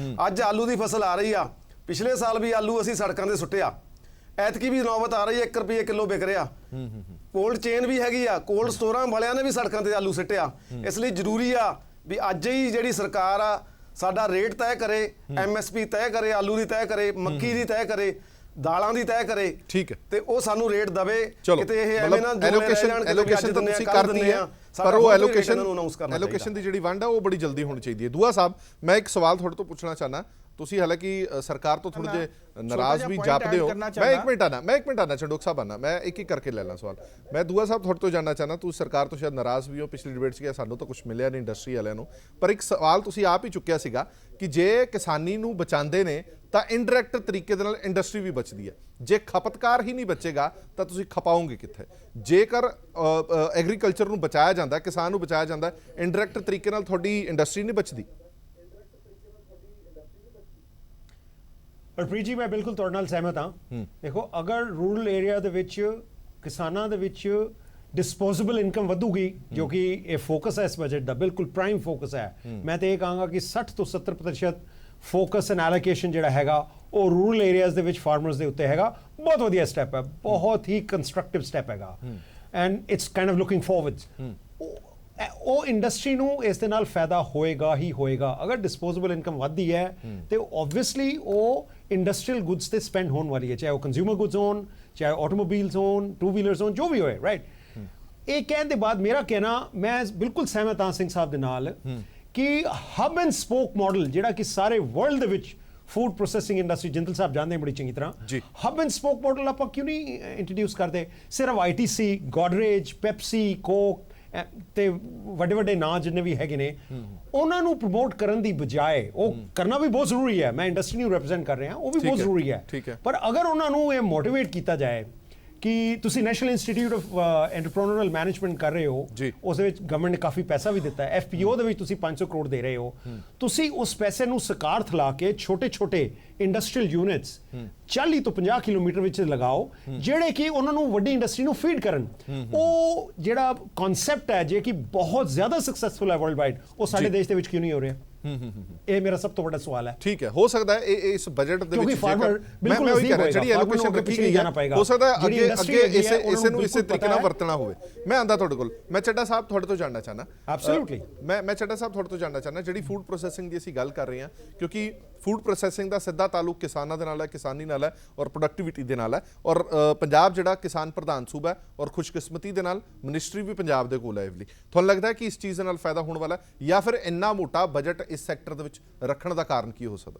ਅੱਜ ਆਲੂ ਦੀ ਫਸਲ ਆ ਰਹੀ ਆ, ਪਿਛਲੇ ਸਾਲ ਵੀ ਆਲੂ ਅਸੀਂ ਸੜਕਾਂ 'ਤੇ ਸੁੱਟਿਆ, ਐਤਕੀ ਵੀ ਨੌਬਤ ਆ ਰਹੀ ਹੈ, 1 ਰੁਪਏ ਕਿਲੋ ਵਿਕ ਰਿਹਾ। ਕੋਲਡ ਚੇਨ ਵੀ ਹੈਗੀ ਆ, ਕੋਲਡ ਸਟੋਰਾਂ ਵਾਲਿਆਂ ਨੇ ਵੀ ਸੜਕਾਂ ਤੇ ਆਲੂ ਸਿੱਟਿਆ। ਇਸ ਲਈ ਜ਼ਰੂਰੀ ਆ ਵੀ ਅੱਜ ਹੀ ਜਿਹੜੀ ਸਰਕਾਰ ਆ ਸਾਡਾ ਰੇਟ ਤੈਅ ਕਰੇ, MSP ਤੈਅ ਕਰੇ, ਆਲੂ ਦੀ ਤੈਅ ਕਰੇ, ਮੱਕੀ ਦੀ ਤੈਅ ਕਰੇ, ਦਾਲਾਂ ਦੀ ਤੈਅ ਕਰੇ, ਠੀਕ ਹੈ, ਤੇ ਉਹ ਸਾਨੂੰ ਰੇਟ ਦਵੇ। ਕਿਤੇ ਇਹ ਐਵੇਂ ਨਾ ਐਲੋਕੇਸ਼ਨ ਤਾਂ ਤੁਸੀਂ ਕਰਦੀ ਹੈ, ਪਰ ਉਹ ਐਲੋਕੇਸ਼ਨ ਦੀ ਜਿਹੜੀ ਵੰਡ ਆ ਉਹ ਬੜੀ ਜਲਦੀ ਹੋਣੀ ਚਾਹੀਦੀ ਹੈ। ਦੂਆ ਸਾਹਿਬ, ਮੈਂ ਇੱਕ ਸਵਾਲ ਤੁਹਾਡੇ ਤੋਂ ਪੁੱਛਣਾ ਚਾਹਨਾ, ਤੁਸੀਂ ਹਾਲਾਂਕਿ ਸਰਕਾਰ ਤੋਂ ਥੋੜੇ ਜਿਹੇ ਨਾਰਾਜ਼ ਵੀ ਜਾਪਦੇ ਹੋ। ਮੈਂ ਇੱਕ ਮਿੰਟ ਆਣਾ ਚੰਡੋਕ ਸਾਹਿਬ ਆਣਾ, ਮੈਂ ਇੱਕ ਕਰਕੇ ਲੈ ਲਾਂ ਸਵਾਲ। ਮੈਂ ਦੂਆ ਸਾਹਿਬ ਤੁਹਾਡੇ ਤੋਂ ਜਾਣਨਾ ਚਾਹਨਾ, ਤੁਸੀਂ ਸਰਕਾਰ ਤੋਂ ਸ਼ਾਇਦ ਨਾਰਾਜ਼ ਵੀ ਹੋ, ਪਿਛਲੀ ਡਿਬੇਟ 'ਚ ਕਿਹਾ ਸਾਨੂੰ ਤਾਂ ਕੁਝ ਮਿਲਿਆ ਨਹੀਂ ਇੰਡਸਟਰੀ ਵਾਲਿਆਂ ਨੂੰ, ਪਰ ਇੱਕ ਸਵਾਲ ਤੁਸੀਂ ਆਪ ਹੀ ਚੁੱਕਿਆ ਸੀਗਾ ਕਿ ਜੇ ਕਿਸਾਨੀ ਨੂੰ ਬਚਾਉਂਦੇ ਨੇ ਤਾਂ ਇਨਡਾਇਰੈਕਟ ਤਰੀਕੇ ਦੇ ਨਾਲ ਇੰਡਸਟਰੀ ਵੀ ਬਚਦੀ ਹੈ। ਜੇ ਖਪਤਕਾਰ ਹੀ ਨਹੀਂ ਬਚੇਗਾ ਤਾਂ ਤੁਸੀਂ ਖਪਾਓਗੇ ਕਿੱਥੇ? ਜੇਕਰ ਐਗਰੀਕਲਚਰ ਨੂੰ ਬਚਾਇਆ ਜਾਂਦਾ, ਕਿਸਾਨ ਨੂੰ ਬਚਾਇਆ ਜਾਂਦਾ, ਇਨਡਾਇਰੈਕਟ ਤਰੀਕੇ ਨਾਲ ਤੁਹਾਡੀ ਇੰਡਸਟਰੀ ਨਹੀਂ ਬਚਦੀ। ਹਰਪ੍ਰੀਤ ਜੀ, ਮੈਂ ਬਿਲਕੁਲ ਤੁਹਾਡੇ ਨਾਲ ਸਹਿਮਤ ਹਾਂ। ਦੇਖੋ, ਅਗਰ ਰੂਰਲ ਏਰੀਆ ਦੇ ਵਿੱਚ ਕਿਸਾਨਾਂ ਦੇ ਵਿੱਚ ਡਿਸਪੋਜ਼ੇਬਲ ਇਨਕਮ ਵਧੂਗੀ, ਜੋ ਕਿ ਇਹ ਫੋਕਸ ਹੈ ਇਸ ਬਜਟ ਦਾ, ਬਿਲਕੁਲ ਪ੍ਰਾਈਮ ਫੋਕਸ ਹੈ। ਮੈਂ ਤਾਂ ਇਹ ਕਹਾਂਗਾ ਕਿ 60 ਤੋਂ 70% ਫੋਕਸ ਐਂਡ ਐਲੋਕੇਸ਼ਨ ਜਿਹੜਾ ਹੈਗਾ ਉਹ ਰੂਰਲ ਏਰੀਆਜ਼ ਦੇ ਵਿੱਚ ਫਾਰਮਰਸ ਦੇ ਉੱਤੇ ਹੈਗਾ। ਬਹੁਤ ਵਧੀਆ ਸਟੈਪ ਹੈ, ਬਹੁਤ ਹੀ ਕੰਸਟਰਕਟਿਵ ਸਟੈਪ ਹੈਗਾ, and its kind of looking forwards. ਉਹ ਇੰਡਸਟਰੀ ਨੂੰ ਇਸ ਦੇ ਨਾਲ ਫਾਇਦਾ ਹੋਏਗਾ ਹੀ ਹੋਏਗਾ। ਅਗਰ ਡਿਸਪੋਜ਼ੇਬਲ ਇਨਕਮ ਵੱਧਦੀ ਹੈ ਤੇ ਓਬਵੀਅਸਲੀ ਉਹ ਇੰਡਸਟਰੀਅਲ ਗੁੱਡਸ ਤੇ ਸਪੈਂਡ ਹੋਣ ਵਾਲੀ ਹੈ, ਚਾਹੇ ਉਹ ਕੰਜ਼ਿਊਮਰ ਗੁੱਡਸ ਹੋਣ, ਚਾਹੇ ਆਟੋਮੋਬਾਈਲਸ ਹੋਣ, 2 ਵੀਲਰਸ ਹੋਣ, ਜੋ ਵੀ ਹੋਏ, ਰਾਈਟ। ਇਹ ਕਹਿਣ ਦੇ ਬਾਅਦ ਮੇਰਾ ਕਹਿਣਾ, ਮੈਂ ਬਿਲਕੁਲ ਸਹਿਮਤ ਹਾਂ ਸਿੰਘ ਸਾਹਿਬ ਦੇ ਨਾਲ ਕਿ ਹਬ ਐਂਡ ਸਪੋਕ ਮਾਡਲ ਜਿਹੜਾ ਕਿ ਸਾਰੇ ਵਰਲਡ ਦੇ ਵਿੱਚ ਫੂਡ ਪ੍ਰੋਸੈਸਿੰਗ ਇੰਡਸਟਰੀ, ਜਿੰਦਲ ਸਾਹਿਬ ਜਾਣਦੇ ਆ ਬੜੀ ਚੰਗੀ ਤਰ੍ਹਾਂ, ਹਬ ਐਂਡ ਸਪੋਕ ਮਾਡਲ ਆਪਾਂ ਕਿਉਂ ਨਹੀਂ ਇੰਟਰੋਡਿਊਸ ਕਰਦੇ? ਸਿਰਫ ITC, ਗੋਦਰੇਜ, ਪੈਪਸੀ, ਕੋਕ ਤੇ ਵੱਡੇ ਵੱਡੇ ਨਾਂ ਜਿੰਨੇ ਵੀ ਹੈਗੇ ਨੇ, ਉਹਨਾਂ ਨੂੰ ਪ੍ਰਮੋਟ ਕਰਨ ਦੀ ਬਜਾਏ, ਉਹ ਕਰਨਾ ਵੀ ਬਹੁਤ ਜ਼ਰੂਰੀ ਹੈ, ਮੈਂ ਇੰਡਸਟਰੀ ਨੂੰ ਰਿਪਰੈਜ਼ੈਂਟ ਕਰ ਰਿਹਾ, ਉਹ ਵੀ ਬਹੁਤ ਜ਼ਰੂਰੀ ਹੈ, ਪਰ ਅਗਰ ਉਹਨਾਂ ਨੂੰ ਇਹ ਮੋਟੀਵੇਟ ਕੀਤਾ ਜਾਏ ਕਿ ਤੁਸੀਂ ਨੈਸ਼ਨਲ ਇੰਸਟੀਚਿਊਟ ਆਫ ਐਂਟਰਪ੍ਰੈਨਿਓਰਲ ਮੈਨੇਜਮੈਂਟ ਕਰ ਰਹੇ ਹੋ, ਉਸ ਦੇ ਵਿੱਚ ਗਵਰਨਮੈਂਟ ਨੇ ਕਾਫੀ ਪੈਸਾ ਵੀ ਦਿੱਤਾ ਹੈ, FPO ਦੇ ਵਿੱਚ ਤੁਸੀਂ 500 ਕਰੋੜ ਦੇ ਰਹੇ ਹੋ, ਤੁਸੀਂ ਉਸ ਪੈਸੇ ਨੂੰ ਸਕਾਰਥ ਲਾ ਕੇ ਛੋਟੇ ਇੰਡਸਟਰੀਅਲ ਯੂਨਿਟਸ 40 ਤੋਂ 50 ਕਿਲੋਮੀਟਰ ਵਿੱਚ ਲਗਾਓ, ਜਿਹੜੇ ਕਿ ਉਹਨਾਂ ਨੂੰ ਵੱਡੀ ਇੰਡਸਟਰੀ ਨੂੰ ਫੀਡ ਕਰਨ। ਉਹ ਜਿਹੜਾ ਕਨਸੈਪਟ ਹੈ ਜੇ ਕਿ ਬਹੁਤ ਜ਼ਿਆਦਾ ਸਕਸੈਸਫੁਲ ਹੈ ਵਰਲਡ ਵਾਈਡ, ਉਹ ਸਾਡੇ ਦੇਸ਼ ਦੇ ਵਿੱਚ ਕਿਉਂ ਨਹੀਂ ਹੋ ਰਿਹਾ? ਇਹ ਮੇਰਾ ਸਭ ਤੋਂ ਵੱਡਾ ਸਵਾਲ ਹੈ। ਠੀਕ ਹੈ, ਹੋ ਸਕਦਾ ਹੈ ਇਹ ਇਸ ਬਜਟ ਦੇ ਵਿੱਚ ਫਾਰਮਰ ਮੈਂ ਉਹੀ ਕਹਿ ਰਿਹਾ, ਜਿਹੜੀ ਐਲੋਕੇਸ਼ਨ ਰੱਖੀ ਗਈ ਹੈ, ਹੋ ਸਕਦਾ ਹੈ ਅੱਗੇ ਇਸੇ ਨੂੰ ਇਸੇ ਤਰੀਕੇ ਨਾਲ ਵਰਤਣਾ ਹੋਵੇ। ਮੈਂ ਆਂਦਾ ਤੁਹਾਡੇ ਕੋਲ, ਮੈਂ ਚੱਡਾ ਸਾਹਿਬ ਤੁਹਾਡੇ ਤੋਂ ਜਾਣਨਾ ਚਾਹਨਾ, ਐਬਸੋਲੂਟਲੀ ਮੈਂ ਚੱਡਾ ਸਾਹਿਬ ਤੁਹਾਡੇ ਤੋਂ ਜਾਣਨਾ ਚਾਹਨਾ, ਜਿਹੜੀ ਫੂਡ ਪ੍ਰੋਸੈਸਿੰਗ ਦੀ ਅਸੀਂ ਗੱਲ ਕਰ ਰਹੇ ਹਾਂ, ਕਿਉਂਕਿ ਫੂਡ ਪ੍ਰੋਸੈਸਿੰਗ ਦਾ ਸਿੱਧਾ ਤਾਲੁਕ ਕਿਸਾਨਾਂ ਦੇ ਨਾਲ ਹੈ, ਕਿਸਾਨੀ ਨਾਲ ਹੈ ਔਰ ਪ੍ਰੋਡਕਟਿਵਿਟੀ ਦੇ ਨਾਲ ਹੈ, ਔਰ ਪੰਜਾਬ ਜਿਹੜਾ ਕਿਸਾਨ ਪ੍ਰਧਾਨ ਸੂਬਾ ਹੈ ਔਰ ਖੁਸ਼ਕਿਸਮਤੀ ਦੇ ਨਾਲ ਮਿਨਿਸਟਰੀ ਵੀ ਪੰਜਾਬ ਦੇ ਕੋਲ ਹੈ। ਇਵਲੀ ਤੁਹਾਨੂੰ ਲੱਗਦਾ ਹੈ ਕਿ ਇਸ ਚੀਜ਼ ਦੇ ਨਾਲ ਫਾਇਦਾ ਹੋਣ ਵਾਲਾ ਜਾਂ ਫਿਰ ਇੰਨਾ ਮੋਟਾ ਬਜਟ ਇਸ ਸੈਕਟਰ ਦੇ ਵਿੱਚ ਰੱਖਣ ਦਾ ਕਾਰਨ ਕੀ ਹੋ ਸਕਦਾ?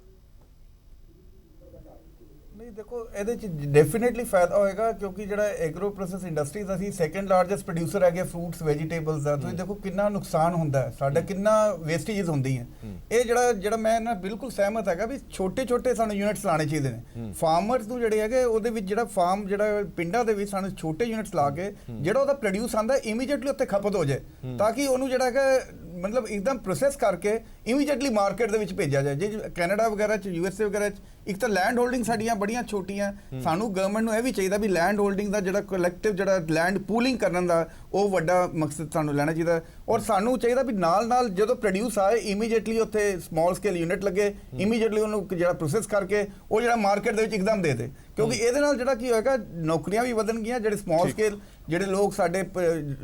ਨਹੀਂ ਦੇਖੋ, ਇਹਦੇ ਚ ਡੈਫੀਨਿਟਲੀ ਫਾਇਦਾ ਹੋਏਗਾ, ਕਿਉਂਕਿ ਜਿਹੜਾ ਐਗਰੋ ਪ੍ਰੋਸੈਸ ਇੰਡਸਟਰੀਜ਼, ਅਸੀਂ ਸੈਕੰਡ ਲਾਰਜੈਸਟ ਪ੍ਰੋਡਿਊਸਰ ਹੈਗੇ ਫਰੂਟਸ ਵੈਜੀਟੇਬਲਸ ਦਾ। ਤੁਸੀਂ ਦੇਖੋ ਕਿੰਨਾ ਨੁਕਸਾਨ ਹੁੰਦਾ ਹੈ ਸਾਡਾ, ਕਿੰਨਾ ਵੇਸਟੇजेस ਹੁੰਦੀ ਹੈ। ਇਹ ਜਿਹੜਾ ਮੈਂ ਨਾ ਬਿਲਕੁਲ ਸਹਿਮਤ ਹੈਗਾ ਵੀ ਛੋਟੇ ਸਾਨੂੰ ਯੂਨਿਟਸ ਲਾਣੇ ਚਾਹੀਦੇ ਨੇ ਫਾਰਮਰਸ ਨੂੰ, ਜਿਹੜੇ ਹੈਗੇ ਉਹਦੇ ਵਿੱਚ ਜਿਹੜਾ ਫਾਰਮ, ਜਿਹੜਾ ਪਿੰਡਾਂ ਦੇ ਵਿੱਚ ਸਾਨੂੰ ਛੋਟੇ ਯੂਨਿਟਸ ਲਾ ਕੇ ਜਿਹੜਾ ਉਹਦਾ ਪ੍ਰੋਡਿਊਸ ਆਂਦਾ ਇਮੀਡੀਏਟਲੀ ਉੱਥੇ ਖਪਤ ਹੋ ਜਾਏ, ਤਾਂ ਕਿ ਉਹਨੂੰ ਜਿਹੜਾ ਹੈਗਾ ਮਤਲਬ ਇੱਕਦਮ ਪ੍ਰੋਸੈਸ ਕਰਕੇ ਇਮੀਡੀਏਟਲੀ ਮਾਰਕੀਟ ਦੇ ਵਿੱਚ ਭੇਜਿਆ ਜਾਏ। ਜੇ ਕੈਨੇਡਾ ਵਗੈਰਾ ਚ, USA ਵਗੈਰਾ ਚ, ਇੱਕ ਤਾਂ ਲੈਂਡ ਹੋਲਡਿੰਗ ਸਾਡੀਆਂ ਬੜੀਆਂ ਛੋਟੀਆਂ, ਸਾਨੂੰ ਗਵਰਨਮੈਂਟ ਨੂੰ ਇਹ ਵੀ ਚਾਹੀਦਾ ਵੀ ਲੈਂਡ ਹੋਲਡਿੰਗ ਦਾ ਜਿਹੜਾ ਕਲੈਕਟਿਵ ਜਿਹੜਾ ਲੈਂਡ ਪੂਲਿੰਗ ਕਰਨ ਦਾ ਉਹ ਵੱਡਾ ਮਕਸਦ ਸਾਨੂੰ ਲੈਣਾ ਚਾਹੀਦਾ। ਔਰ ਸਾਨੂੰ ਚਾਹੀਦਾ ਵੀ ਨਾਲ ਜਦੋਂ ਪ੍ਰੋਡਿਊਸ ਆਏ ਇਮੀਡੀਏਟਲੀ ਉੱਥੇ ਸਮਾਲ ਸਕੇਲ ਯੂਨਿਟ ਲੱਗੇ, ਇਮੀਡੀਏਟਲੀ ਉਹਨੂੰ ਜਿਹੜਾ ਪ੍ਰੋਸੈਸ ਕਰਕੇ ਉਹ ਜਿਹੜਾ ਮਾਰਕੀਟ ਦੇ ਵਿੱਚ ਇੱਕਦਮ ਦੇ ਦੇ, ਕਿਉਂਕਿ ਇਹਦੇ ਨਾਲ ਜਿਹੜਾ ਕੀ ਹੋਏਗਾ, ਨੌਕਰੀਆਂ ਵੀ ਵਧਣਗੀਆਂ। ਜਿਹੜੇ ਸਮਾਲ ਸਕੇਲ ਜਿਹੜੇ ਲੋਕ ਸਾਡੇ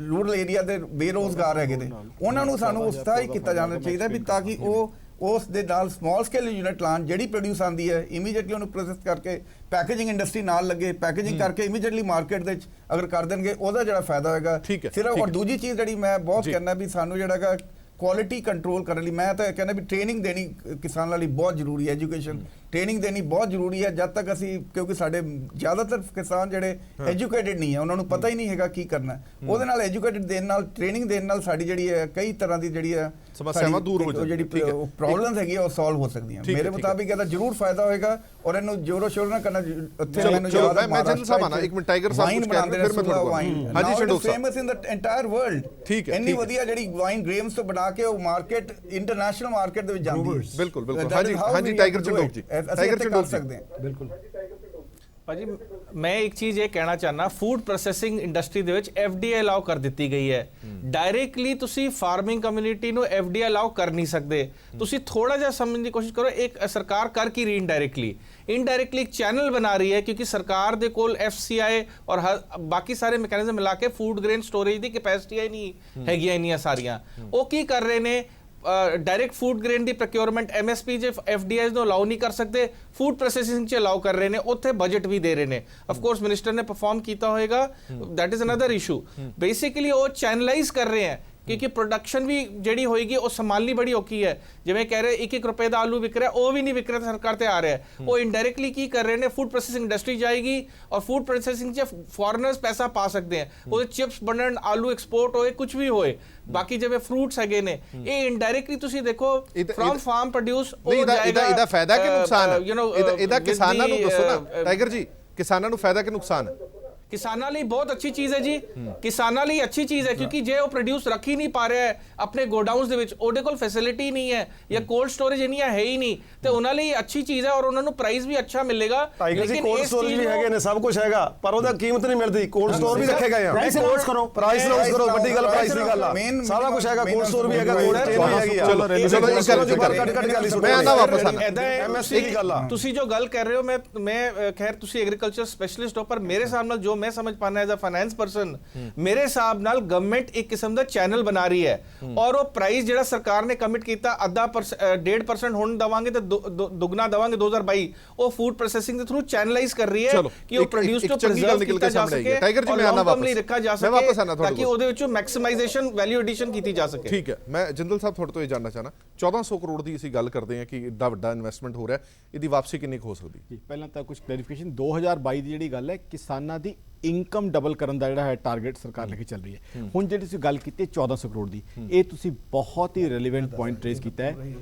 ਰੂਰਲ ਏਰੀਆ ਦੇ ਬੇਰੋਜ਼ਗਾਰ ਹੈਗੇ ਨੇ, ਉਹਨਾਂ ਨੂੰ ਸਾਨੂੰ ਉਤਸ਼ਾਹਿਤ ਕੀਤਾ ਜਾਣਾ ਚਾਹੀਦਾ ਵੀ ਤਾਂ ਕਿ ਉਹ ਉਸ ਦੇ ਨਾਲ ਸਮਾਲ ਸਕੇਲ ਯੂਨਿਟ ਲਾਣ, ਜਿਹੜੀ ਪ੍ਰੋਡਿਊਸ ਆਂਦੀ ਹੈ ਇਮੀਡੀਏਟਲੀ ਉਹਨੂੰ ਪ੍ਰੋਸੈਸ ਕਰਕੇ ਪੈਕੇਜਿੰਗ ਇੰਡਸਟਰੀ ਨਾਲ ਲੱਗੇ, ਪੈਕੇਜਿੰਗ ਕਰਕੇ ਇਮੀਡੀਏਟਲੀ ਮਾਰਕੀਟ ਦੇ ਵਿੱਚ ਅਗਰ ਕਰ ਦੇਣਗੇ, ਉਹਦਾ ਜਿਹੜਾ ਫਾਇਦਾ ਹੋਏਗਾ ਸਿਰਫ। ਔਰ ਦੂਜੀ ਚੀਜ਼ ਜਿਹੜੀ ਮੈਂ ਬਹੁਤ ਕਹਿਣਾ ਵੀ ਸਾਨੂੰ ਜਿਹੜਾ ਹੈਗਾ ਕੁਆਲਿਟੀ ਕੰਟਰੋਲ ਕਰਨ ਲਈ, ਮੈਂ ਤਾਂ ਕਹਿੰਦਾ ਵੀ ਟ੍ਰੇਨਿੰਗ ਦੇਣੀ ਕਿਸਾਨਾਂ ਲਈ ਬਹੁਤ ਜ਼ਰੂਰੀ ਹੈ, ਐਜੂਕੇਸ਼ਨ ਟ੍ਰੇਨਿੰਗ ਦੇਣੀ ਬਹੁਤ ਜ਼ਰੂਰੀ ਹੈ। ਜਦ ਤੱਕ ਅਸੀਂ, ਕਿਉਂਕਿ ਸਾਡੇ ਜ਼ਿਆਦਾਤਰ ਕਿਸਾਨ ਜਿਹੜੇ ਐਜੂਕੇਟਿਡ ਨਹੀਂ ਹੈ, ਉਹਨਾਂ ਨੂੰ ਪਤਾ ਹੀ ਨਹੀਂ ਹੈਗਾ ਕੀ ਕਰਨਾ, ਉਹਦੇ ਨਾਲ ਐਜੂਕੇਟਿਡ ਦੇਣ ਨਾਲ, ਟ੍ਰੇਨਿੰਗ ਦੇਣ ਨਾਲ ਸਾਡੀ ਜਿਹੜੀ ਹੈ ਕਈ ਤਰ੍ਹਾਂ ਦੀ ਜਿਹੜੀ ਹੈ ਸਮੱਸਿਆਵਾਂ ਦੂਰ ਹੋ ਜਾਂਦੀਆਂ, ਜਿਹੜੀ ਪ੍ਰੋਬਲਮਸ ਹੈਗੀ ਉਹ ਸੋਲਵ ਹੋ ਸਕਦੀਆਂ। ਮੇਰੇ ਮੁਤਾਬਿਕ ਇਹਦਾ ਜ਼ਰੂਰ ਫਾਇਦਾ ਹੋਏਗਾ ਔਰ ਇਹਨੂੰ ਜ਼ੋਰੋ ਸ਼ੋਰ ਨਾ ਕਰਨਾ। ਉੱਥੇ ਮੈਨੂੰ ਯਾਦ ਹੈ, ਮੈਂ ਜਨਰਲ ਸਾਹਿਬ ਆਣਾ, ਇੱਕ ਮਿੰਟ ਟਾਈਗਰ ਸਾਹਿਬ ਕੁਝ ਕਹਿ ਰਹੇ, ਫਿਰ ਮੈਂ ਤੁਹਾਡੇ ਕੋਲ। ਹਾਂਜੀ ਸ਼ੰਡੋ ਸਾਹਿਬ, famous in the entire world. ਇੰਨੀ ਵਧੀਆ ਜਿਹੜੀ ਵਾਈਨ ਗ੍ਰੇਵਸ ਤੋਂ ਬਣਾ ਕੇ ਉਹ ਮਾਰਕੀਟ, ਇੰਟਰਨੈਸ਼ਨਲ ਮਾਰਕੀਟ ਦੇ ਵਿੱਚ ਜਾਂਦੀ ਹੈ। ਬਿਲਕੁਲ ਹਾਂਜੀ ਟਾਈਗਰ ਚੰਡੋਕ ਜੀ, ਟਾਈਗਰ ਚੰਡੋਕ ਸਕਦੇ ਹਾਂ। ਬਿਲਕੁਲ ਭਾਜੀ, ਮੈਂ ਇੱਕ ਚੀਜ਼ ਇਹ ਕਹਿਣਾ ਚਾਹਨਾ, ਫੂਡ ਪ੍ਰੋਸੈਸਿੰਗ ਇੰਡਸਟਰੀ ਦੇ ਵਿੱਚ FDI ਅਲਾਉ ਕਰ ਦਿੱਤੀ ਗਈ ਹੈ। ਡਾਇਰੈਕਟਲੀ ਤੁਸੀਂ ਫਾਰਮਿੰਗ ਕਮਿਊਨਿਟੀ ਨੂੰ FDI ਅਲਾਉ ਕਰ ਨਹੀਂ ਸਕਦੇ। ਤੁਸੀਂ ਥੋੜਾ ਜਿਹਾ ਸਮਝਣ ਦੀ ਕੋਸ਼ਿਸ਼ ਕਰੋ, ਇੱਕ ਸਰਕਾਰ ਕਰ ਕੀ ਰਹੀ ਇਨਡਾਇਰੈਕਟਲੀ ਇੱਕ ਚੈਨਲ ਬਣਾ ਰਹੀ ਹੈ, ਕਿਉਂਕਿ ਸਰਕਾਰ ਦੇ ਕੋਲ FCI ਔਰ ਬਾਕੀ ਸਾਰੇ ਮੈਕੈਨਿਜ਼ਮ ਮਿਲਾ ਕੇ ਫੂਡ ਗ੍ਰੇਨ ਸਟੋਰੇਜ ਦੀ ਕੈਪੈਸਿਟੀ ਹੀ ਨਹੀਂ ਹੈਗੀਆਂ ਇੰਨੀਆਂ ਸਾਰੀਆਂ। ਉਹ ਕੀ ਕਰ ਰਹੇ ਨੇ, ਡਾਇਰੈਕਟ ਫੂਡ ਗ੍ਰੇਨ ਦੀ ਪ੍ਰੋਕਿਉਰਮੈਂਟ MSP ਜੇ FDIs ਨੂੰ ਅਲਾਉ ਨਹੀਂ ਕਰ ਸਕਦੇ, ਫੂਡ ਪ੍ਰੋਸੈਸਿੰਗ 'ਚ ਅਲਾਉ ਕਰ ਰਹੇ ਨੇ, ਉੱਥੇ ਬਜਟ ਵੀ ਦੇ ਰਹੇ ਨੇ। ਆਫ ਕੋਰਸ ਮਿਨਿਸਟਰ ਨੇ ਪਰਫਾਰਮ ਕੀਤਾ ਹੋਏਗਾ, that is another issue. Basically ਉਹ ਚੈਨਲਾਈਜ਼ ਕਰ ਰਹੇ ਹੈ, ਕਿਉਂਕਿ ਪ੍ਰੋਡਕਸ਼ਨ ਵੀ ਜਿਹੜੀ ਹੋਏਗੀ ਉਹ ਸੰਭਾਲਣੀ ਬੜੀ ਔਖੀ ਹੈ। ਜਿਵੇਂ ਕਹਿ ਰਹੇ 1-1 ਰੁਪਏ ਦਾ ਆਲੂ ਵਿਕ ਰਿਹਾ, ਉਹ ਵੀ ਨਹੀਂ ਵਿਕ ਰਿਹਾ, ਸਰਕਾਰ ਤੇ ਆ ਰਿਹਾ। ਉਹ ਇਨਡਾਇਰੈਕਟਲੀ ਕੀ ਕਰ ਰਹੇ ਨੇ, ਫੂਡ ਪ੍ਰੋਸੈਸਿੰਗ ਇੰਡਸਟਰੀ ਜਾਏਗੀ ਔਰ ਫੂਡ ਪ੍ਰੋਸੈਸਿੰਗ 'ਚ ਫੋਰਨਰਸ ਪੈਸਾ ਪਾ ਸਕਦੇ ਹੈ, ਉਹਦੇ ਚਿਪਸ ਬਣਨ, ਆਲੂ ਐਕਸਪੋਰਟ ਹੋਏ, ਕੁਝ ਵੀ ਹੋਏ। ਬਾਕੀ ਜਿਵੇਂ ਫਰੂਟਸ ਹੈਗੇ ਨੇ, ਇਹ ਇਨਡਾਇਰੈਕਟਲੀ ਤੁਸੀਂ ਦੇਖੋ ਫਰਮ ਫਾਰਮ ਪ੍ਰੋਡਿਊਸ। ਇਹਦਾ ਫਾਇਦਾ ਕਿ ਨੁਕਸਾਨ ਹੈ? ਇਹਦਾ ਕਿਸਾਨਾਂ ਨੂੰ ਦੱਸੋ ਨਾ ਟਾਈਗਰ ਜੀ, ਕਿਸਾਨਾਂ ਨੂੰ ਫਾਇਦਾ ਕਿ ਨੁਕਸਾਨ ਹੈ? ਕਿਸਾਨਾਂ ਲਈ ਬਹੁਤ ਅੱਛੀ ਚੀਜ਼ ਹੈ ਜੀ, ਕਿਸਾਨਾਂ ਲਈ ਅੱਛੀ ਚੀਜ਼ ਹੈ, ਕਿਉਂਕਿ ਜੇ ਉਹ ਪ੍ਰੋਡਿਊਸ ਰੱਖ ਹੀ ਨਹੀਂ ਪਾ ਰਿਹਾ ਹੈ ਆਪਣੇ ਗੋਡਾਊਨਸ ਦੇ ਵਿੱਚ, ਉਹਦੇ ਕੋਲ ਫੈਸਿਲਿਟੀ ਨਹੀਂ ਹੈ ਜਾਂ ਕੋਲਡ ਸਟੋਰੇਜ ਇੰਨੀਆਂ ਹੈ ਹੀ ਨਹੀਂ, ਤੇ ਉਹਨਾਂ ਲਈ ਅੱਛੀ ਚੀਜ਼ ਹੈ ਔਰ ਉਹਨਾਂ ਨੂੰ ਪ੍ਰਾਈਸ ਵੀ ਅੱਛਾ ਮਿਲੇਗਾ। ਲੇਕਿਨ ਕੋਲਡ ਸਟੋਰੇਜ ਵੀ ਹੈਗੇ ਨੇ, ਸਭ ਕੁਝ ਹੈਗਾ, ਪਰ ਉਹਦਾ ਕੀਮਤ ਨਹੀਂ ਮਿਲਦੀ। ਕੋਲਡ ਸਟੋਰ ਵੀ ਰੱਖੇ ਗਏ ਆ, ਪ੍ਰਾਈਸ ਅਨਾਉਂਸ ਕਰੋ, ਵੱਡੀ ਗੱਲ ਪ੍ਰਾਈਸ ਦੀ ਗੱਲ ਆ, ਸਾਰਾ ਕੁਝ ਹੈਗਾ, ਕੋਲਡ ਸਟੋਰ ਵੀ ਹੈਗਾ, ਕੋਲਡ ਚੇਨ ਵੀ ਹੈਗੀ ਆ। ਚਲੋ ਮੈਂ ਆਣਾ ਵਾਪਸ ਆਣਾ, MSP ਦੀ ਗੱਲ ਆ। ਤੁਸੀਂ ਜੋ ਗੱਲ ਕਰ ਰਹੇ ਹੋ, ਮੈਂ ਖੈਰ ਤੁਸੀਂ ਐਗਰੀਕਲਚਰ ਸਪੈਸ਼ਲਿਸਟ ਹੋ, ਪਰ ਮੇਰੇ ਹਿਸਾਬ ਨਾਲ ਜੋ मैं समझ पाना एज अ फाइनेंस पर्सन, मेरे हिसाब नाल गवर्नमेंट एक किस्म दा चैनल बना रही है और वो प्राइस जेड़ा सरकार ने कमिट कीता 1.5% होने दवांगे ते दुगना दवांगे 2022, वो फूड प्रोसेसिंग के थ्रू चैनलाइज कर रही है कि वो प्रोड्यूस टू प्रिजर्व किया जा सके, टाइगर जी मैं आना वापस रखा जा सके ताकि ਉਹਦੇ ਵਿੱਚੋਂ ਮੈਕਸਿਮਾਈਜੇਸ਼ਨ ਵੈਲਿਊ ਐਡੀਸ਼ਨ ਕੀਤੀ ਜਾ ਸਕੇ। ਠੀਕ ਹੈ, ਮੈਂ ਜਿੰਦਲ ਸਾਹਿਬ ਤੁਹਾਡੇ ਤੋਂ ਇਹ ਜਾਣਨਾ ਚਾਹਨਾ 1400 ਕਰੋੜ ਦੀ ਅਸੀਂ ਗੱਲ ਕਰਦੇ ਹਾਂ ਕਿ ਇੱਡਾ ਵੱਡਾ ਇਨਵੈਸਟਮੈਂਟ ਹੋ ਰਿਹਾ, ਇਹਦੀ ਵਾਪਸੀ ਕਿੰਨੀ ਕੁ ਹੋ ਸਕਦੀ? ਜੀ ਪਹਿਲਾਂ ਤਾਂ ਕੁਝ ਕਲੈਰੀਫਿਕੇਸ਼ਨ 2022 ਦੀ ਜਿਹੜੀ ਗੱਲ ਹੈ ਕਿਸਾਨਾਂ ਦੀ ਇਨਕਮ ਡਬਲ ਕਰਨ ਦਾ ਜਿਹੜਾ ਹੈ ਟਾਰਗੇਟ ਸਰਕਾਰ ਲੈ ਕੇ ਚੱਲ ਰਹੀ ਹੈ। ਹੁਣ ਜਿਹੜੀ ਤੁਸੀਂ ਗੱਲ ਕੀਤੀ 1400 ਕਰੋੜ ਦੀ, ਇਹ ਤੁਸੀਂ ਬਹੁਤ ਹੀ ਰੈਲੇਵੈਂਟ ਪੁਆਇੰਟ ਰੇਜ਼ ਕੀਤਾ ਹੈ।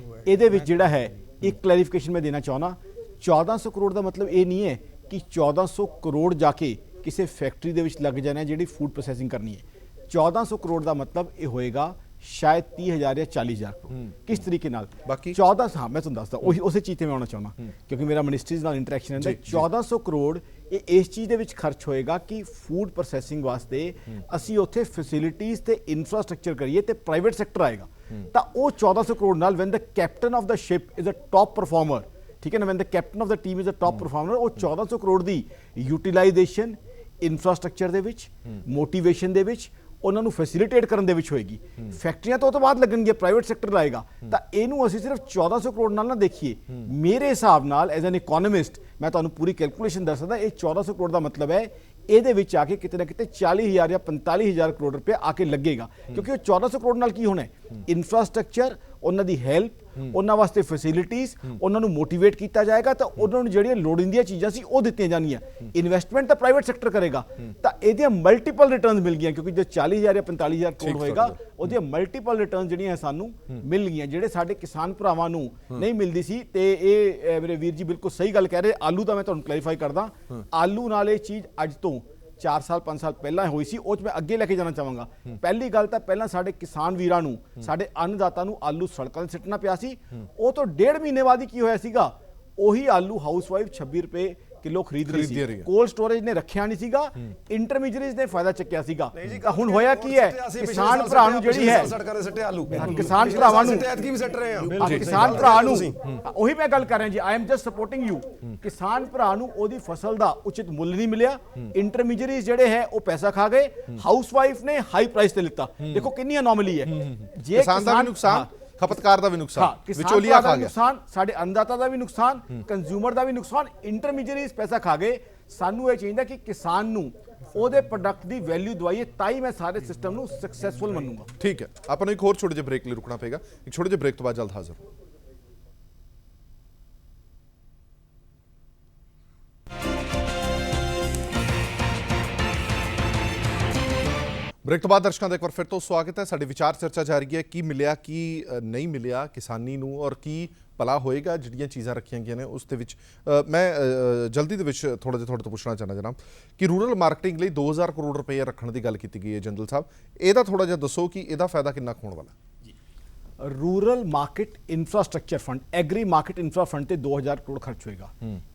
ਇਹਦੇ ਵਿੱਚ ਜਿਹੜਾ ਹੈ ਇੱਕ ਕਲੈਰੀਫਿਕੇਸ਼ਨ ਮੈਂ ਦੇਣਾ ਚਾਹੁੰਦਾ, 1400 ਕਰੋੜ ਦਾ ਮਤਲਬ ਇਹ ਨਹੀਂ ਹੈ ਕਿ 1400 ਕਰੋੜ ਜਾ ਕੇ ਕਿਸੇ ਫੈਕਟਰੀ ਦੇ ਵਿੱਚ ਲੱਗ ਜਾਣਾ ਜਿਹੜੀ ਫੂਡ ਪ੍ਰੋਸੈਸਿੰਗ ਕਰਨੀ ਹੈ। 1400 ਕਰੋੜ ਦਾ ਮਤਲਬ ਇਹ ਹੋਏਗਾ ਸ਼ਾਇਦ 30,000 ਜਾਂ 40,000 ਕਰੋੜ। ਕਿਸ ਤਰੀਕੇ ਨਾਲ ਬਾਕੀ 14 ਹਾਂ ਮੈਂ ਤੁਹਾਨੂੰ ਦੱਸਦਾ, ਉਹੀ ਉਸੇ ਚੀਜ਼ ਤੇ ਮੈਂ ਆਉਣਾ ਚਾਹੁੰਦਾ ਕਿਉਂਕਿ ਮੇਰਾ ਮਿਨਿਸਟਰੀਜ਼ ਨਾਲ ਇੰਟਰੈਕਸ਼ਨ ਹੈ। 1400 ਕਰੋੜ ਇਹ ਇਸ ਚੀਜ਼ ਦੇ ਵਿੱਚ ਖਰਚ ਹੋਏਗਾ ਕਿ ਫੂਡ ਪ੍ਰੋਸੈਸਿੰਗ ਵਾਸਤੇ ਅਸੀਂ ਉੱਥੇ ਫੈਸਿਲਿਟੀਜ਼ ਤੇ ਇਨਫਰਾਸਟ੍ਰਕਚਰ ਕਰੀਏ ਤੇ ਪ੍ਰਾਈਵੇਟ ਸੈਕਟਰ ਆਏਗਾ। ਤਾਂ ਉਹ 1400 ਕਰੋੜ ਨਾਲ when the captain of the ship is a top performer, ਠੀਕ ਹੈ ਨਾ, when the captain of the team is a top performer, ਉਹ 1400 ਕਰੋੜ ਦੀ ਯੂਟਿਲਾਈਜੇਸ਼ਨ ਇਨਫਰਾਸਟ੍ਰਕਚਰ ਦੇ ਵਿੱਚ, ਮੋਟੀਵੇਸ਼ਨ ਦੇ ਵਿੱਚ, ਉਹਨਾਂ ਨੂੰ ਫੈਸਿਲਿਟੇਟ ਕਰਨ ਦੇ ਵਿੱਚ ਹੋਏਗੀ। ਫੈਕਟਰੀਆਂ ਤੋਂ ਬਾਅਦ ਲੱਗਣਗੀਆਂ, ਪ੍ਰਾਈਵੇਟ ਸੈਕਟਰ ਲਾਏਗਾ। ਤਾਂ ਇਹਨੂੰ ਅਸੀਂ ਸਿਰਫ 1400 ਕਰੋੜ ਨਾਲ ਨਾ ਦੇਖੀਏ। ਮੇਰੇ ਹਿਸਾਬ ਨਾਲ ਐਜ਼ ਐਨ ਇਕੋਨੋਮਿਸਟ ਮੈਂ ਤੁਹਾਨੂੰ ਪੂਰੀ ਕੈਲਕੂਲੇਸ਼ਨ ਦੱਸ ਸਕਦਾ, ਇਹ 1400 ਕਰੋੜ ਦਾ ਮਤਲਬ ਹੈ ਇਹਦੇ ਵਿੱਚ ਆ ਕੇ ਕਿਤੇ ਨਾ ਕਿਤੇ 40,000 ਜਾਂ 45,000 ਕਰੋੜ ਰੁਪਏ ਆ ਕੇ ਲੱਗੇਗਾ। ਕਿਉਂਕਿ ਉਹ 1400 ਕਰੋੜ ਨਾਲ ਕੀ ਹੋਣਾ ਹੈ, ਇਨਫਰਾਸਟ੍ਰਕਚਰ, ਉਹਨਾਂ ਦੀ ਹੈਲਪ, ਉਹਨਾਂ ਵਾਸਤੇ ਫੈਸਿਲਿਟੀਜ਼, ਉਹਨਾਂ ਨੂੰ ਮੋਟੀਵੇਟ ਕੀਤਾ ਜਾਏਗਾ ਤਾਂ ਉਹਨਾਂ ਨੂੰ ਜਿਹੜੀਆਂ ਲੋੜੀਂਦੀਆਂ ਚੀਜ਼ਾਂ ਸੀ ਉਹ ਦਿੱਤੀਆਂ ਜਾਣਗੀਆਂ। ਇਨਵੈਸਟਮੈਂਟ ਤਾਂ ਪ੍ਰਾਈਵੇਟ ਸੈਕਟਰ ਕਰੇਗਾ ਤਾਂ ਇਹਦੀਆਂ ਮਲਟੀਪਲ ਰਿਟਰਨਸ ਮਿਲ ਗਈਆਂ, ਕਿਉਂਕਿ ਜੋ 40,000 ਜਾਂ 45,000 ਕਰੋੜ ਹੋਏਗਾ ਉਹਦੀਆਂ ਮਲਟੀਪਲ ਰਿਟਰਨਸ ਜਿਹੜੀਆਂ ਸਾਨੂੰ ਮਿਲ ਗਈਆਂ, ਜਿਹੜੇ ਸਾਡੇ ਕਿਸਾਨ ਭਰਾਵਾਂ ਨੂੰ ਨਹੀਂ ਮਿਲਦੀ ਸੀ। ਤੇ ਇਹ ਮੇਰੇ ਵੀਰ ਜੀ ਬਿਲਕੁਲ ਸਹੀ ਗੱਲ ਕਹਿ ਰਹੇ। ਆਲੂ ਦਾ ਮੈਂ ਤੁਹਾਨੂੰ ਕਲੈਰੀਫਾਈ ਕਰਦਾ, ਆਲੂ ਨਾਲ ਇਹ ਚੀਜ਼ ਅੱਜ ਤੋਂ 4 ਸਾਲ 5 ਸਾਲ ਪਹਿਲਾਂ ਹੋਈ ਸੀ, ਉਹ 'ਚ ਮੈਂ ਅੱਗੇ ਲੈ ਕੇ ਜਾਣਾ ਚਾਹਾਂਗਾ। ਪਹਿਲੀ ਗੱਲ ਤਾਂ ਪਹਿਲਾਂ ਸਾਡੇ ਕਿਸਾਨ ਵੀਰਾਂ ਨੂੰ, ਸਾਡੇ ਅੰਨਦਾਤਾ ਨੂੰ ਆਲੂ ਸੜਕਾਂ 'ਤੇ ਸਿੱਟਣਾ ਪਿਆ ਸੀ। ਉਹ ਤੋਂ 1.5 ਮਹੀਨੇ ਬਾਅਦ ਹੀ ਕੀ ਹੋਇਆ ਸੀਗਾ, ਉਹੀ ਆਲੂ ਹਾਊਸਵਾਈਫ 26 ਰੁਪਏ ਕਿਲੋ ਖਰੀਦ ਰਹੀ ਸੀ। ਕੋਲਡ ਸਟੋਰੇਜ ਨੇ ਰੱਖਿਆ ਨਹੀਂ ਸੀਗਾ, ਇੰਟਰਮੀਡੀਏਟਸ ਨੇ ਫਾਇਦਾ ਚੱਕਿਆ ਸੀਗਾ। ਹੁਣ ਹੋਇਆ ਕੀ ਹੈ, ਕਿਸਾਨ ਭਰਾ ਨੂੰ ਜਿਹੜੀ ਹੈ, ਕਿਸਾਨ ਭਰਾਵਾਂ ਨੂੰ, ਕਿਸਾਨ ਭਰਾ ਨੂੰ, ਉਹੀ ਮੈਂ ਗੱਲ ਕਰ ਰਿਹਾ ਜੀ, I am just supporting you. ਕਿਸਾਨ ਭਰਾ ਨੂੰ ਉਹਦੀ ਫਸਲ ਦਾ ਉਚਿਤ ਮੁੱਲ ਨਹੀਂ ਮਿਲਿਆ, ਇੰਟਰਮੀਡੀਏਟਸ ਜਿਹੜੇ ਹੈ ਉਹ ਪੈਸਾ ਖਾ ਗਏ, ਹਾਊਸਵਾਈਫ ਨੇ ਹਾਈ ਪ੍ਰਾਈਸ ਤੇ ਲਿੱਤਾ। ਦੇਖੋ ਕਿੰਨੀ ਅਨੋਮਲੀ ਹੈ। ਜੇ ਕਿਸਾਨ ਦਾ ਵੀ ਨੁਕਸਾਨ, ਖਪਤਕਾਰ ਦਾ ਵੀ ਨੁਕਸਾਨ, ਵਿਚੋਲੀਆ ਖਾ ਗਿਆ, ਨੁਕਸਾਨ ਸਾਡੇ ਅੰਨਦਾਤਾ ਦਾ ਵੀ ਨੁਕਸਾਨ, ਕੰਜ਼ਿਊਮਰ ਦਾ ਵੀ ਨੁਕਸਾਨ, ਇੰਟਰਮੀਡੀਏਟਸ ਪੈਸਾ ਖਾ ਗਏ। ਸਾਨੂੰ ਇਹ ਚਾਹੀਦਾ ਕਿ ਕਿਸਾਨ ਨੂੰ ਉਹਦੇ ਪ੍ਰੋਡਕਟ ਦੀ ਵੈਲਿਊ ਦਵਾਈਏ, ਤਾਂ ਹੀ ਮੈਂ ਸਾਰੇ ਸਿਸਟਮ ਨੂੰ ਸਕਸੈਸਫੁਲ ਮੰਨੂਗਾ। ਠੀਕ ਹੈ, ਆਪਾਂ ਨੂੰ ਇੱਕ ਹੋਰ ਛੋਟੇ ਜਿਹੇ ਬ੍ਰੇਕ ਲਈ ਰੁਕਣਾ ਪਏਗਾ। ਇੱਕ ਛੋਟੇ ਜਿਹੇ ਬ੍ਰੇਕ ਤੋਂ ਬਾਅਦ ਜਲਦ ਹਾਜ਼ਰ। ਬ੍ਰੇਕ ਤੋਂ ਬਾਅਦ ਦਰਸ਼ਕਾਂ ਦਾ ਇੱਕ ਵਾਰ ਫਿਰ ਤੋਂ ਸਵਾਗਤ ਹੈ। ਸਾਡੀ ਵਿਚਾਰ ਚਰਚਾ ਜਾਰੀ ਹੈ, ਕੀ ਮਿਲਿਆ ਕੀ ਨਹੀਂ ਮਿਲਿਆ ਕਿਸਾਨੀ ਨੂੰ ਔਰ ਕੀ ਭਲਾ ਹੋਏਗਾ ਜਿਹੜੀਆਂ ਚੀਜ਼ਾਂ ਰੱਖੀਆਂ ਗਈਆਂ ਨੇ ਉਸ ਦੇ ਵਿੱਚ। ਮੈਂ ਜਲਦੀ ਦੇ ਵਿੱਚ ਥੋੜਾ ਜਿਹਾ ਤੁਹਾਡੇ ਤੋਂ ਪੁੱਛਣਾ ਚਾਹੁੰਦਾ ਜਨਾਬ ਕਿ ਰੂਰਲ ਮਾਰਕੀਟਿੰਗ ਲਈ 2000 ਕਰੋੜ ਰੁਪਏ ਰੱਖਣ ਦੀ ਗੱਲ ਕੀਤੀ ਗਈ ਹੈ ਜਨਰਲ ਸਾਹਿਬ, ਇਹਦਾ ਥੋੜਾ ਜਿਹਾ ਦੱਸੋ ਕਿ ਇਹਦਾ ਫਾਇਦਾ ਕਿੰਨਾ ਹੋਣ ਵਾਲਾ? Rural market infrastructure fund, agri market infra fund ਤੇ 2000 ਕਰੋੜ ਖਰਚ ਹੋਏਗਾ।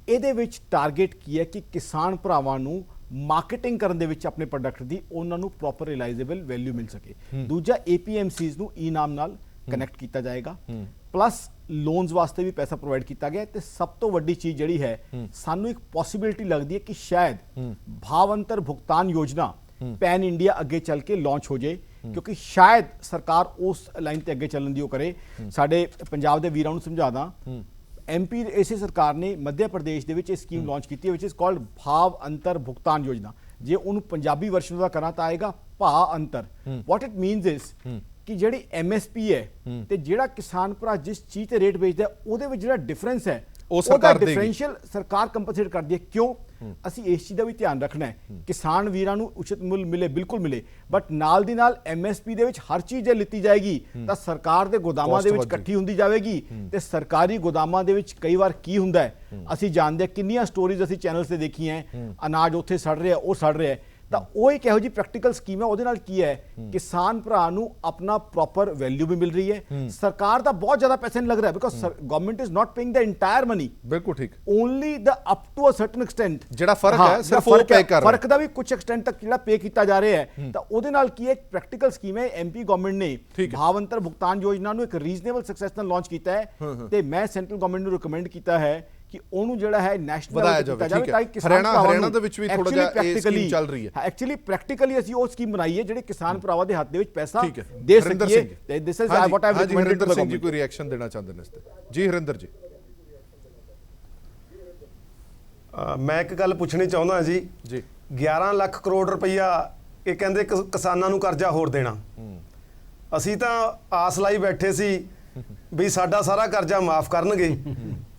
ਇਹਦੇ ਵਿੱਚ ਟਾਰਗੇਟ ਕੀ ਹੈ ਕਿ ਕਿਸਾਨ ਭਰਾਵਾਂ ਨੂੰ ਮਾਰਕੀਟਿੰਗ ਕਰਨ ਦੇ ਵਿੱਚ ਆਪਣੇ ਪ੍ਰੋਡਕਟ ਦੀ ਉਹਨਾਂ ਨੂੰ ਪ੍ਰੋਪਰ ਰਿਲਾਈਜ਼ੇਬਲ ਵੈਲਿਊ ਮਿਲ ਸਕੇ। ਦੂਜਾ APMCs ਨੂੰ ਈਨਾਮ ਨਾਲ ਕਨੈਕਟ ਕੀਤਾ ਜਾਏਗਾ, ਪਲੱਸ ਲੋਨਸ ਵਾਸਤੇ ਵੀ ਪੈਸਾ ਪ੍ਰੋਵਾਈਡ ਕੀਤਾ ਗਿਆ। ਤੇ ਸਭ ਤੋਂ ਵੱਡੀ ਚੀਜ਼ ਜਿਹੜੀ ਹੈ, ਸਾਨੂੰ ਇੱਕ ਪੋਸਿਬਿਲਿਟੀ ਲੱਗਦੀ ਹੈ ਕਿ ਸ਼ਾਇਦ ਭਾਵ ਅੰਤਰ ਭੁਗਤਾਨ ਯੋਜਨਾ ਪੈਨ ਇੰਡੀਆ ਅੱਗੇ ਚੱਲ ਕੇ ਲਾਂਚ ਹੋ ਜਾਏ, ਕਿਉਂਕਿ ਸ਼ਾਇਦ ਸਰਕਾਰ ਉਸ ਲਾਈਨ ਤੇ ਅੱਗੇ ਚੱਲਣ ਦੀ ਉਹ ਕਰੇ। ਸਾਡੇ ਪੰਜਾਬ ਦੇ ਵੀਰਾਂ ਨੂੰ ਸਮਝਾਦਾ, MP ਇਸੇ ਸਰਕਾਰ ਨੇ ਮੱਧ ਪ੍ਰਦੇਸ਼ ਦੇ ਵਿੱਚ ਇਹ ਸਕੀਮ ਲਾਂਚ ਕੀਤੀ ਹੈ ਵਿਚ ਇਜ਼ ਕਾਲਡ ਭਾਵ ਅੰਤਰ ਭੁਗਤਾਨ ਯੋਜਨਾ। ਜੇ ਉਹਨੂੰ ਪੰਜਾਬੀ ਵਰਸ਼ਨ ਦਾ ਕਰਾਂ ਤਾਂ ਆਏਗਾ ਭਾ ਅੰਤਰ। ਵਾਟ ਇਟ ਮੀਨਸ ਇਜ਼ ਕਿ ਜਿਹੜੀ MSP ਹੈ ਤੇ ਜਿਹੜਾ ਕਿਸਾਨ ਭਰਾ ਜਿਸ ਚੀਜ਼ ਤੇ ਰੇਟ ਵੇਚਦਾ ਉਹਦੇ ਵਿੱਚ ਜਿਹੜਾ ਡਿਫਰੈਂਸ ਹੈ ਉਹ ਸਰਕਾਰ ਦੇਗੀ, ਡਿਫਰੈਂਸ਼ੀਅਲ ਸਰਕਾਰ ਕੰਪਨਸੇਟ ਕਰਦੀ ਹੈ। ਕਿਉਂ? ਅਸੀਂ ਇਸ ਚੀਜ਼ ਦਾ ਵੀ ਧਿਆਨ ਰੱਖਣਾ ਹੈ, ਕਿਸਾਨ ਵੀਰਾਂ ਨੂੰ ਉਚਿਤ ਮੁੱਲ ਮਿਲੇ, ਬਿਲਕੁਲ ਮਿਲੇ, ਬਟ ਨਾਲ ਦੀ ਨਾਲ MSP ਦੇ ਵਿੱਚ ਹਰ ਚੀਜ਼ ਜੇ ਲਿੱਤੀ ਜਾਏਗੀ ਤਾਂ ਸਰਕਾਰ ਦੇ ਗੋਦਾਮਾਂ ਦੇ ਵਿੱਚ ਇਕੱਠੀ ਹੁੰਦੀ ਜਾਵੇਗੀ। ਤੇ ਸਰਕਾਰੀ ਗੋਦਾਮਾਂ ਦੇ ਵਿੱਚ ਕਈ ਵਾਰ ਕੀ ਹੁੰਦਾ ਹੈ, ਅਸੀਂ ਜਾਣਦੇ ਹਾਂ, ਕਿੰਨੀਆਂ ਸਟੋਰੀਜ਼ ਅਸੀਂ ਚੈਨਲਸ ਤੇ ਦੇਖੀਆਂ, ਅਨਾਜ ਉੱਥੇ ਸੜ ਰਿਹਾ, ਉਹ ਸੜ ਰਿਹਾ। ਤਾਂ ਉਹ ਇੱਕ ਇਹੋ ਜਿਹੀ ਪ੍ਰੈਕਟੀਕਲ ਸਕੀਮ ਹੈ, ਉਹਦੇ ਨਾਲ ਕੀ ਹੈ, ਕਿਸਾਨ ਭਰਾ ਨੂੰ ਆਪਣਾ ਪ੍ਰੋਪਰ ਵੈਲਿਊ ਵੀ ਮਿਲ ਰਹੀ ਹੈ। ਸਰਕਾਰ ਦਾ ਬਹੁਤ ਜ਼ਿਆਦਾ ਪੈਸਾ ਨਹੀਂ ਲੱਗ ਰਿਹਾ, because government is not paying the entire money, ਬਿਲਕੁਲ ਠੀਕ, only the up to a certain extent. ਜਿਹੜਾ ਫਰਕ ਹੈ ਸਿਰਫ ਉਹ ਪੇ ਕਰ ਰਿਹਾ, ਫਰਕ ਦਾ ਵੀ ਕੁਝ ਐਕਸਟੈਂਟ ਤੱਕ ਜਿਹੜਾ ਪੇ ਕੀਤਾ ਜਾ ਰਿਹਾ ਹੈ। ਤਾਂ ਉਹਦੇ ਨਾਲ ਕੀ ਹੈ, ਇੱਕ ਪ੍ਰੈਕਟੀਕਲ ਸਕੀਮ ਹੈ। MP ਗਵਰਨਮੈਂਟ ਨੇ ਭਾਵ ਅੰਤਰ ਭੁਗਤਾਨ ਯੋਜਨਾ ਨੂੰ ਇੱਕ ਰੀਜ਼ਨੇਬਲ ਸਕਸੈਸ ਨਾਲ ਲਾਂਚ ਕੀਤਾ ਹੈ। ਤੇ ਮੈਂ ਸੈਂਟਰਲ ਗਵਰਨਮੈਂਟ ਨੂੰ ਰਿਕਮੈਂਡ ਕੀਤਾ ਹੈ ਕਿ ਉਹਨੂੰ ਜਿਹੜਾ ਹੈ ਨੈਸ਼ਨਲ ਵਧਾਇਆ ਜਾਵੇ, ਠੀਕ ਹੈ। ਹਰਿਆਣਾ ਦੇ ਵਿੱਚ ਵੀ ਥੋੜਾ ਜਿਹਾ ਇਹ ਸਕੀਮ ਚੱਲ ਰਹੀ ਹੈ। ਐਕਚੁਅਲੀ ਪ੍ਰੈਕਟੀਕਲੀ ਅਸੀਂ ਉਹ ਸਕੀਮ ਬਣਾਈ ਹੈ ਜਿਹੜੇ ਕਿਸਾਨ ਭਰਾਵਾਂ ਦੇ ਹੱਥ ਦੇ ਵਿੱਚ ਪੈਸਾ ਠੀਕ ਹੈ। ਦੇ ਹਰਿੰਦਰ ਸਕੀਏ। Singh this is what I ਹਾਂਜੀ, recommended Harinder to the Singh ji ਕੋਈ ਰਿਐਕਸ਼ਨ ਦੇਣਾ ਚਾਹੁੰਦੇ ਨੇ ਇਸ ਤੇ? ਜੀ ਹਰਿੰਦਰ ਜੀ। ਮੈਂ ਇੱਕ ਗੱਲ ਪੁੱਛਣੀ ਚਾਹੁੰਦਾ ਜੀ 11 ਲੱਖ ਕਰੋੜ ਰੁਪਈਆ ਇਹ ਕਹਿੰਦੇ ਕਿਸਾਨਾਂ ਨੂੰ ਕਰਜ਼ਾ ਹੋਰ ਦੇਣਾ। ਅਸੀਂ ਤਾਂ ਆਸ ਲਾਈ ਬੈਠੇ ਸੀ ਵੀ ਸਾਡਾ ਸਾਰਾ ਕਰਜ਼ਾ ਮਾਫ ਕਰਨਗੇ।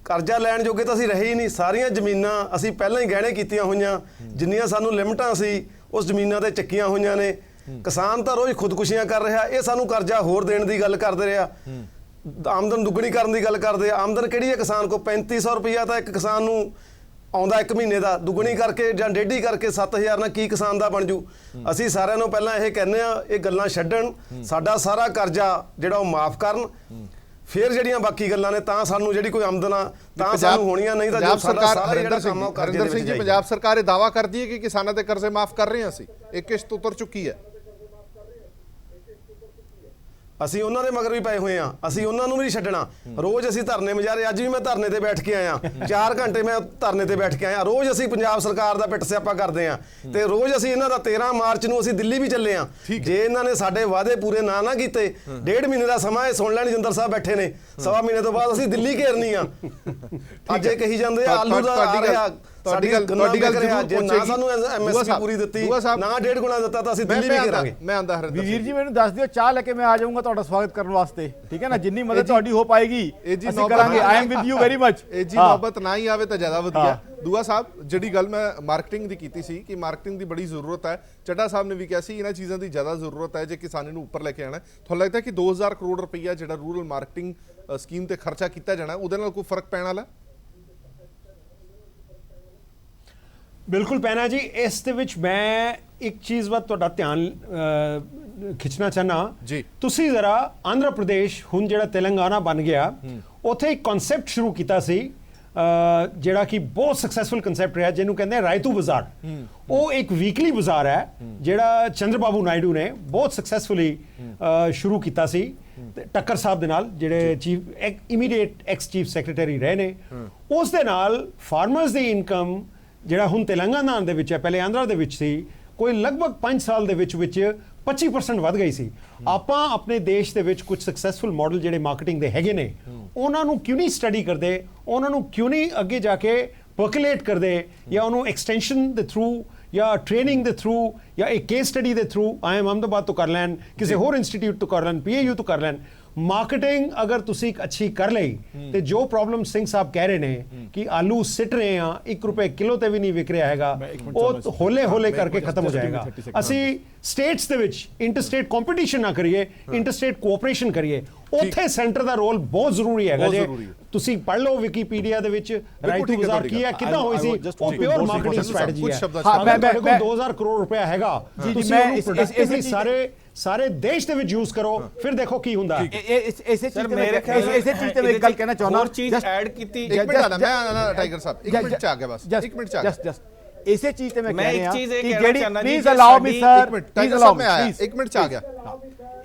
ਕਰਜ਼ਾ ਲੈਣ ਜੋਗੇ ਤਾਂ ਅਸੀਂ ਰਹੇ ਹੀ ਨਹੀਂ। ਸਾਰੀਆਂ ਜ਼ਮੀਨਾਂ ਅਸੀਂ ਪਹਿਲਾਂ ਹੀ ਗਹਿਣੇ ਕੀਤੀਆਂ ਹੋਈਆਂ, ਜਿੰਨੀਆਂ ਸਾਨੂੰ ਲਿਮਟਾਂ ਸੀ ਉਸ ਜ਼ਮੀਨਾਂ ਤੇ ਚੱਕੀਆਂ ਹੋਈਆਂ ਨੇ। ਕਿਸਾਨ ਤਾਂ ਰੋਜ਼ ਖੁਦਕੁਸ਼ੀਆਂ ਕਰ ਰਿਹਾ, ਇਹ ਸਾਨੂੰ ਕਰਜ਼ਾ ਹੋਰ ਦੇਣ ਦੀ ਗੱਲ ਕਰਦੇ ਰਿਹਾ। ਆਮਦਨ ਦੁੱਗਣੀ ਕਰਨ ਦੀ ਗੱਲ ਕਰਦੇ ਆ। ਆਮਦਨ ਕਿਹੜੀ ਹੈ ਕਿਸਾਨ ਕੋ? 3500 ਰੁਪਈਆ ਤਾਂ ਇੱਕ ਕਿਸਾਨ ਨੂੰ ਆਉਂਦਾ ਇੱਕ ਮਹੀਨੇ ਦਾ। ਦੁੱਗਣੀ ਕਰਕੇ ਜਾਂ ਡੇਢੀ ਕਰਕੇ 7000 ਨਾਲ ਕੀ ਕਿਸਾਨ ਦਾ ਬਣ ਜੂ? ਅਸੀਂ ਸਾਰਿਆਂ ਨੂੰ ਪਹਿਲਾਂ ਇਹ ਕਹਿੰਦੇ ਆ ਇਹ ਗੱਲਾਂ ਛੱਡਣ, ਸਾਡਾ ਸਾਰਾ ਕਰਜ਼ਾ ਜਿਹੜਾ ਉਹ ਮਾਫ ਕਰਨ, ਫਿਰ ਜਿਹੜੀਆਂ ਬਾਕੀ ਗੱਲਾਂ ਨੇ ਤਾਂ ਸਾਨੂੰ ਜਿਹੜੀ ਕੋਈ ਆਮਦਨ ਆ ਤਾਂ ਸਾਨੂੰ ਹੋਣੀਆਂ, ਨਹੀਂ ਤਾਂ ਜੋ ਸਾਡਾ ਸਾਰਾ ਜਿਹੜਾ ਕੰਮ ਆ ਕਰਜ਼ੇ ਦੇ ਵਿੱਚ ਜੀ ਪੰਜਾਬ ਸਰਕਾਰ ਇਹ ਦਾਅਵਾ ਕਰਦੀ ਹੈ ਕਿ ਕਿਸਾਨਾਂ ਦੇ ਕਰਜ਼ੇ ਮਾਫ ਕਰ ਰਹੇ ਹਾਂ ਅਸੀਂ, ਇਹ ਕਿਸ਼ਤ ਉਤਰ ਚੁੱਕੀ ਹੈ। ਅਸੀਂ ਉਹਨਾਂ ਦੇ ਮਗਰ ਵੀ ਪਏ ਹੋਏ ਆ, ਅਸੀਂ ਉਹਨਾਂ ਨੂੰ ਵੀ ਨਹੀਂ ਛੱਡਣਾ। ਰੋਜ਼ ਅਸੀਂ ਧਰਨੇ ਮੁਜ਼ਾਹਰੇ, ਅੱਜ ਵੀ ਮੈਂ ਧਰਨੇ ਤੇ ਬੈਠ ਕੇ ਆਇਆ 4 ਘੰਟੇ ਮੈਂ ਧਰਨੇ ਤੇ ਬੈਠ ਕੇ ਆਇਆ। ਰੋਜ਼ ਅਸੀਂ ਪੰਜਾਬ ਸਰਕਾਰ ਦਾ ਪਿੱਟ ਸਿਆਪਾ ਕਰਦੇ ਆ ਤੇ ਰੋਜ਼ ਅਸੀਂ ਇਹਨਾਂ ਦਾ 13 ਮਾਰਚ ਨੂੰ ਅਸੀਂ ਦਿੱਲੀ ਵੀ ਚੱਲੇ ਆ। ਜੇ ਇਹਨਾਂ ਨੇ ਸਾਡੇ ਵਾਅਦੇ ਪੂਰੇ ਨਾ ਕੀਤੇ, 1.5 ਮਹੀਨੇ ਦਾ ਸਮਾਂ ਇਹ ਸੁਣ ਲੈਣ। ਜਿੰਦਰ ਸਾਹਿਬ ਬੈਠੇ ਨੇ, 1.25 ਮਹੀਨੇ ਤੋਂ ਬਾਅਦ ਅਸੀਂ ਦਿੱਲੀ ਘੇਰਨੀ ਆ। ਅੱਜ ਇਹ ਕਹੀ ਜਾਂਦੇ ਆ ਆਲੂ ਦਾ ਆ ਰਿਹਾ, ਤੁਹਾਡੀ ਗੱਲ ਜੇ ਨਾ ਸਾਨੂੰ ਐਮਐਸਪੀ ਪੂਰੀ ਦਿੱਤੀ, ਨਾ 1.5 ਗੁਣਾ ਦਿੱਤਾ ਤਾਂ ਅਸੀਂ ਦਿੱਲੀ ਵੀ ਘੇਰਾਂਗੇ। ਮੈਂ ਆਂਦਾ ਹਰਿੰਦਰ ਵੀਰ ਜੀ ਮੈਨੂੰ ਦੱਸ ਦਿਓ, ਚਾਹ ਲੈ ਕੇ ਮੈਂ ਆ ਜਾਊਂਗਾ ਤੁਹਾਡਾ ਸਵਾਗਤ ਕਰਨ ਵਾਸਤੇ, ਠੀਕ ਹੈ ਨਾ? ਜਿੰਨੀ ਮਦਦ ਤੁਹਾਡੀ ਹੋ ਪਾਏਗੀ ਅਸੀਂ ਕਰਾਂਗੇ। I am with you very much. ਇਹ ਜੀ ਮੁਹੱਬਤ ਨਾ ਹੀ ਆਵੇ ਤਾਂ ਜ਼ਿਆਦਾ ਵਧੀਆ। ਦੂਆ ਸਾਹਿਬ, ਜਿਹੜੀ ਗੱਲ ਮੈਂ ਮਾਰਕੀਟਿੰਗ ਦੀ ਕੀਤੀ ਸੀ ਕਿ ਮਾਰਕੀਟਿੰਗ ਦੀ ਬੜੀ ਜ਼ਰੂਰਤ ਹੈ, ਚੱਡਾ ਸਾਹਿਬ ਨੇ ਵੀ ਕਿਹਾ ਸੀ ਇਹਨਾਂ ਚੀਜ਼ਾਂ ਦੀ ਜ਼ਿਆਦਾ ਜ਼ਰੂਰਤ ਹੈ ਜੇ ਕਿਸਾਨੀ ਨੂੰ ਉੱਪਰ ਲੈ ਕੇ ਆਣਾ। ਤੁਹਾਨੂੰ ਲੱਗਦਾ ਕਿ 2000 ਕਰੋੜ ਰੁਪਈਆ ਜਿਹੜਾ ਰੂਰਲ ਮਾਰਕੀਟਿੰਗ ਸਕੀਮ ਤੇ ਖਰਚਾ ਕੀਤਾ ਜਾਣਾ, ਉਹਦੇ ਨਾਲ ਕੋਈ ਫਰਕ ਪੈਣ ਵਾਲਾ? ਬਿਲਕੁਲ ਪੈਣਾ ਜੀ। ਇਸ ਦੇ ਵਿੱਚ ਮੈਂ ਇੱਕ ਚੀਜ਼ ਵੱਲ ਤੁਹਾਡਾ ਧਿਆਨ ਖਿੱਚਣਾ ਚਾਹਨਾ ਜੀ। ਤੁਸੀਂ ਜ਼ਰਾ ਆਂਧਰਾ ਪ੍ਰਦੇਸ਼ ਹੁਣ ਜਿਹੜਾ ਤੇਲੰਗਾਨਾ ਬਣ ਗਿਆ, ਉੱਥੇ ਇੱਕ ਕਨਸੈਪਟ ਸ਼ੁਰੂ ਕੀਤਾ ਸੀ ਜਿਹੜਾ ਕਿ ਬਹੁਤ ਸਕਸੈਸਫੁਲ ਕਨਸੈਪਟ ਰਿਹਾ, ਜਿਹਨੂੰ ਕਹਿੰਦੇ ਆ ਰਾਇਤੂ ਬਾਜ਼ਾਰ। ਉਹ ਇੱਕ ਵੀਕਲੀ ਬਾਜ਼ਾਰ ਹੈ ਜਿਹੜਾ ਚੰਦਰਬਾਬੂ ਨਾਇਡੂ ਨੇ ਬਹੁਤ ਸਕਸੈਸਫੁਲੀ ਸ਼ੁਰੂ ਕੀਤਾ ਸੀ ਟੱਕਰ ਸਾਹਿਬ ਦੇ ਨਾਲ, ਜਿਹੜੇ chief immediate ex chief secretary ਰਹੇ ਨੇ। ਉਸ ਦੇ ਨਾਲ ਫਾਰਮਰਸ ਦੀ ਇਨਕਮ ਜਿਹੜਾ ਹੁਣ ਤੇਲੰਗਾਨਾ ਦੇ ਵਿੱਚ ਹੈ, ਪਹਿਲੇ ਆਂਧਰਾ ਦੇ ਵਿੱਚ ਸੀ, ਕੋਈ ਲਗਭਗ 5 ਸਾਲ ਦੇ ਵਿੱਚ 25% ਵੱਧ ਗਈ ਸੀ। ਆਪਾਂ ਆਪਣੇ ਦੇਸ਼ ਦੇ ਵਿੱਚ ਕੁਝ ਸਕਸੈਸਫੁਲ ਮਾਡਲ ਜਿਹੜੇ ਮਾਰਕੀਟਿੰਗ ਦੇ ਹੈਗੇ ਨੇ, ਉਹਨਾਂ ਨੂੰ ਕਿਉਂ ਨਹੀਂ ਸਟੱਡੀ ਕਰਦੇ, ਉਹਨਾਂ ਨੂੰ ਕਿਉਂ ਨਹੀਂ ਅੱਗੇ ਜਾ ਕੇ ਪਰਕੂਲੇਟ ਕਰਦੇ, ਜਾਂ ਉਹਨੂੰ ਐਕਸਟੈਂਸ਼ਨ ਦੇ ਥਰੂ ਜਾਂ ਟ੍ਰੇਨਿੰਗ ਦੇ ਥਰੂ ਜਾਂ ਇੱਕ ਕੇਸ ਸਟੱਡੀ ਦੇ ਥਰੂ IIM ਅਹਿਮਦਾਬਾਦ ਤੋਂ ਕਰ ਲੈਣ, ਕਿਸੇ ਹੋਰ ਇੰਸਟੀਚਿਊਟ ਤੋਂ ਕਰ ਲੈਣ, PAU ਤੋਂ ਕਰ ਲੈਣ। ਮਾਰਕੀਟਿੰਗ ਅਗਰ ਤੁਸੀਂ ਇੱਕ ਅੱਛੀ ਕਰ ਲਈ ਤੇ ਜੋ ਪ੍ਰੋਬਲਮ ਸਿੰਘ ਸਾਹਿਬ ਕਹਿ ਰਹੇ ਨੇ ਕਿ ਆਲੂ ਸਿੱਟ ਰਹੇ ਆ, 1 ਰੁਪਏ ਕਿਲੋ ਤੇ ਵੀ ਨਹੀਂ ਵਿਕ ਰਿਹਾ ਹੈਗਾ, ਉਹ ਹੌਲੇ ਕਰਕੇ ਖਤਮ ਹੋ ਜਾਏਗਾ। ਅਸੀਂ ਸਟੇਟਸ ਦੇ ਵਿੱਚ ਇੰਟਰਸਟੇਟ ਕੰਪੀਟੀਸ਼ਨ ਨਾ ਕਰੀਏ, ਇੰਟਰਸਟੇਟ ਕੋਆਪਰੇਸ਼ਨ ਕਰੀਏ। ਉੱਥੇ ਸੈਂਟਰ ਦਾ ਰੋਲ ਬਹੁਤ ਜ਼ਰੂਰੀ ਹੈਗਾ। ਜੇ ਤੁਸੀਂ ਪੜ੍ਹ ਲਓ ਵਿਕੀਪੀਡੀਆ ਦੇ ਵਿੱਚ ਰਾਇਤੂ ਬਾਜ਼ਾਰ ਕੀ ਹੈ, ਕਿੱਦਾਂ ਹੋਈ ਸੀ, ਉਹ ਪਿਓਰ ਮਾਰਕੀਟਿੰਗ ਸਟ੍ਰੈਟਜੀ ਹੈ। ਮੇਰੇ ਕੋਲ 2000 ਕਰੋੜ ਰੁਪਇਆ ਹੈਗਾ, ਤੁਸੀਂ ਉਹਨੂੰ ਪ੍ਰੋਡਕਟਿਵਲੀ ਸਾਰੇ ਦੇਸ਼ ਦੇ ਵਿੱਚ ਯੂਜ਼ ਕਰੋ, ਫਿਰ ਦੇਖੋ ਕੀ ਹੁੰਦਾ। ਇਸੇ ਚੀਜ਼ ਤੇ ਮੈਂ ਇੱਕ ਗੱਲ ਕਹਿਣਾ ਚਾਹੁੰਦਾ, ਹੋਰ ਚੀਜ਼ ਐਡ ਕੀਤੀ। ਇੱਕ ਮਿੰਟ ਆਣਾ ਮੈਂ ਟਾਈਗਰ ਸਾਹਿਬ, 1 ਮਿੰਟ ਚ ਆ ਗਿਆ ਬਸ, 1 ਮਿੰਟ ਚ ਆ ਗਿਆ। ਜਸਟ ਇਸੇ ਚੀਜ਼ ਤੇ ਮੈਂ ਕਹਿ ਰਿਹਾ ਕਿ ਜਿਹੜੀ please allow me sir, 1 minute ਚ ਆ ਗਿਆ।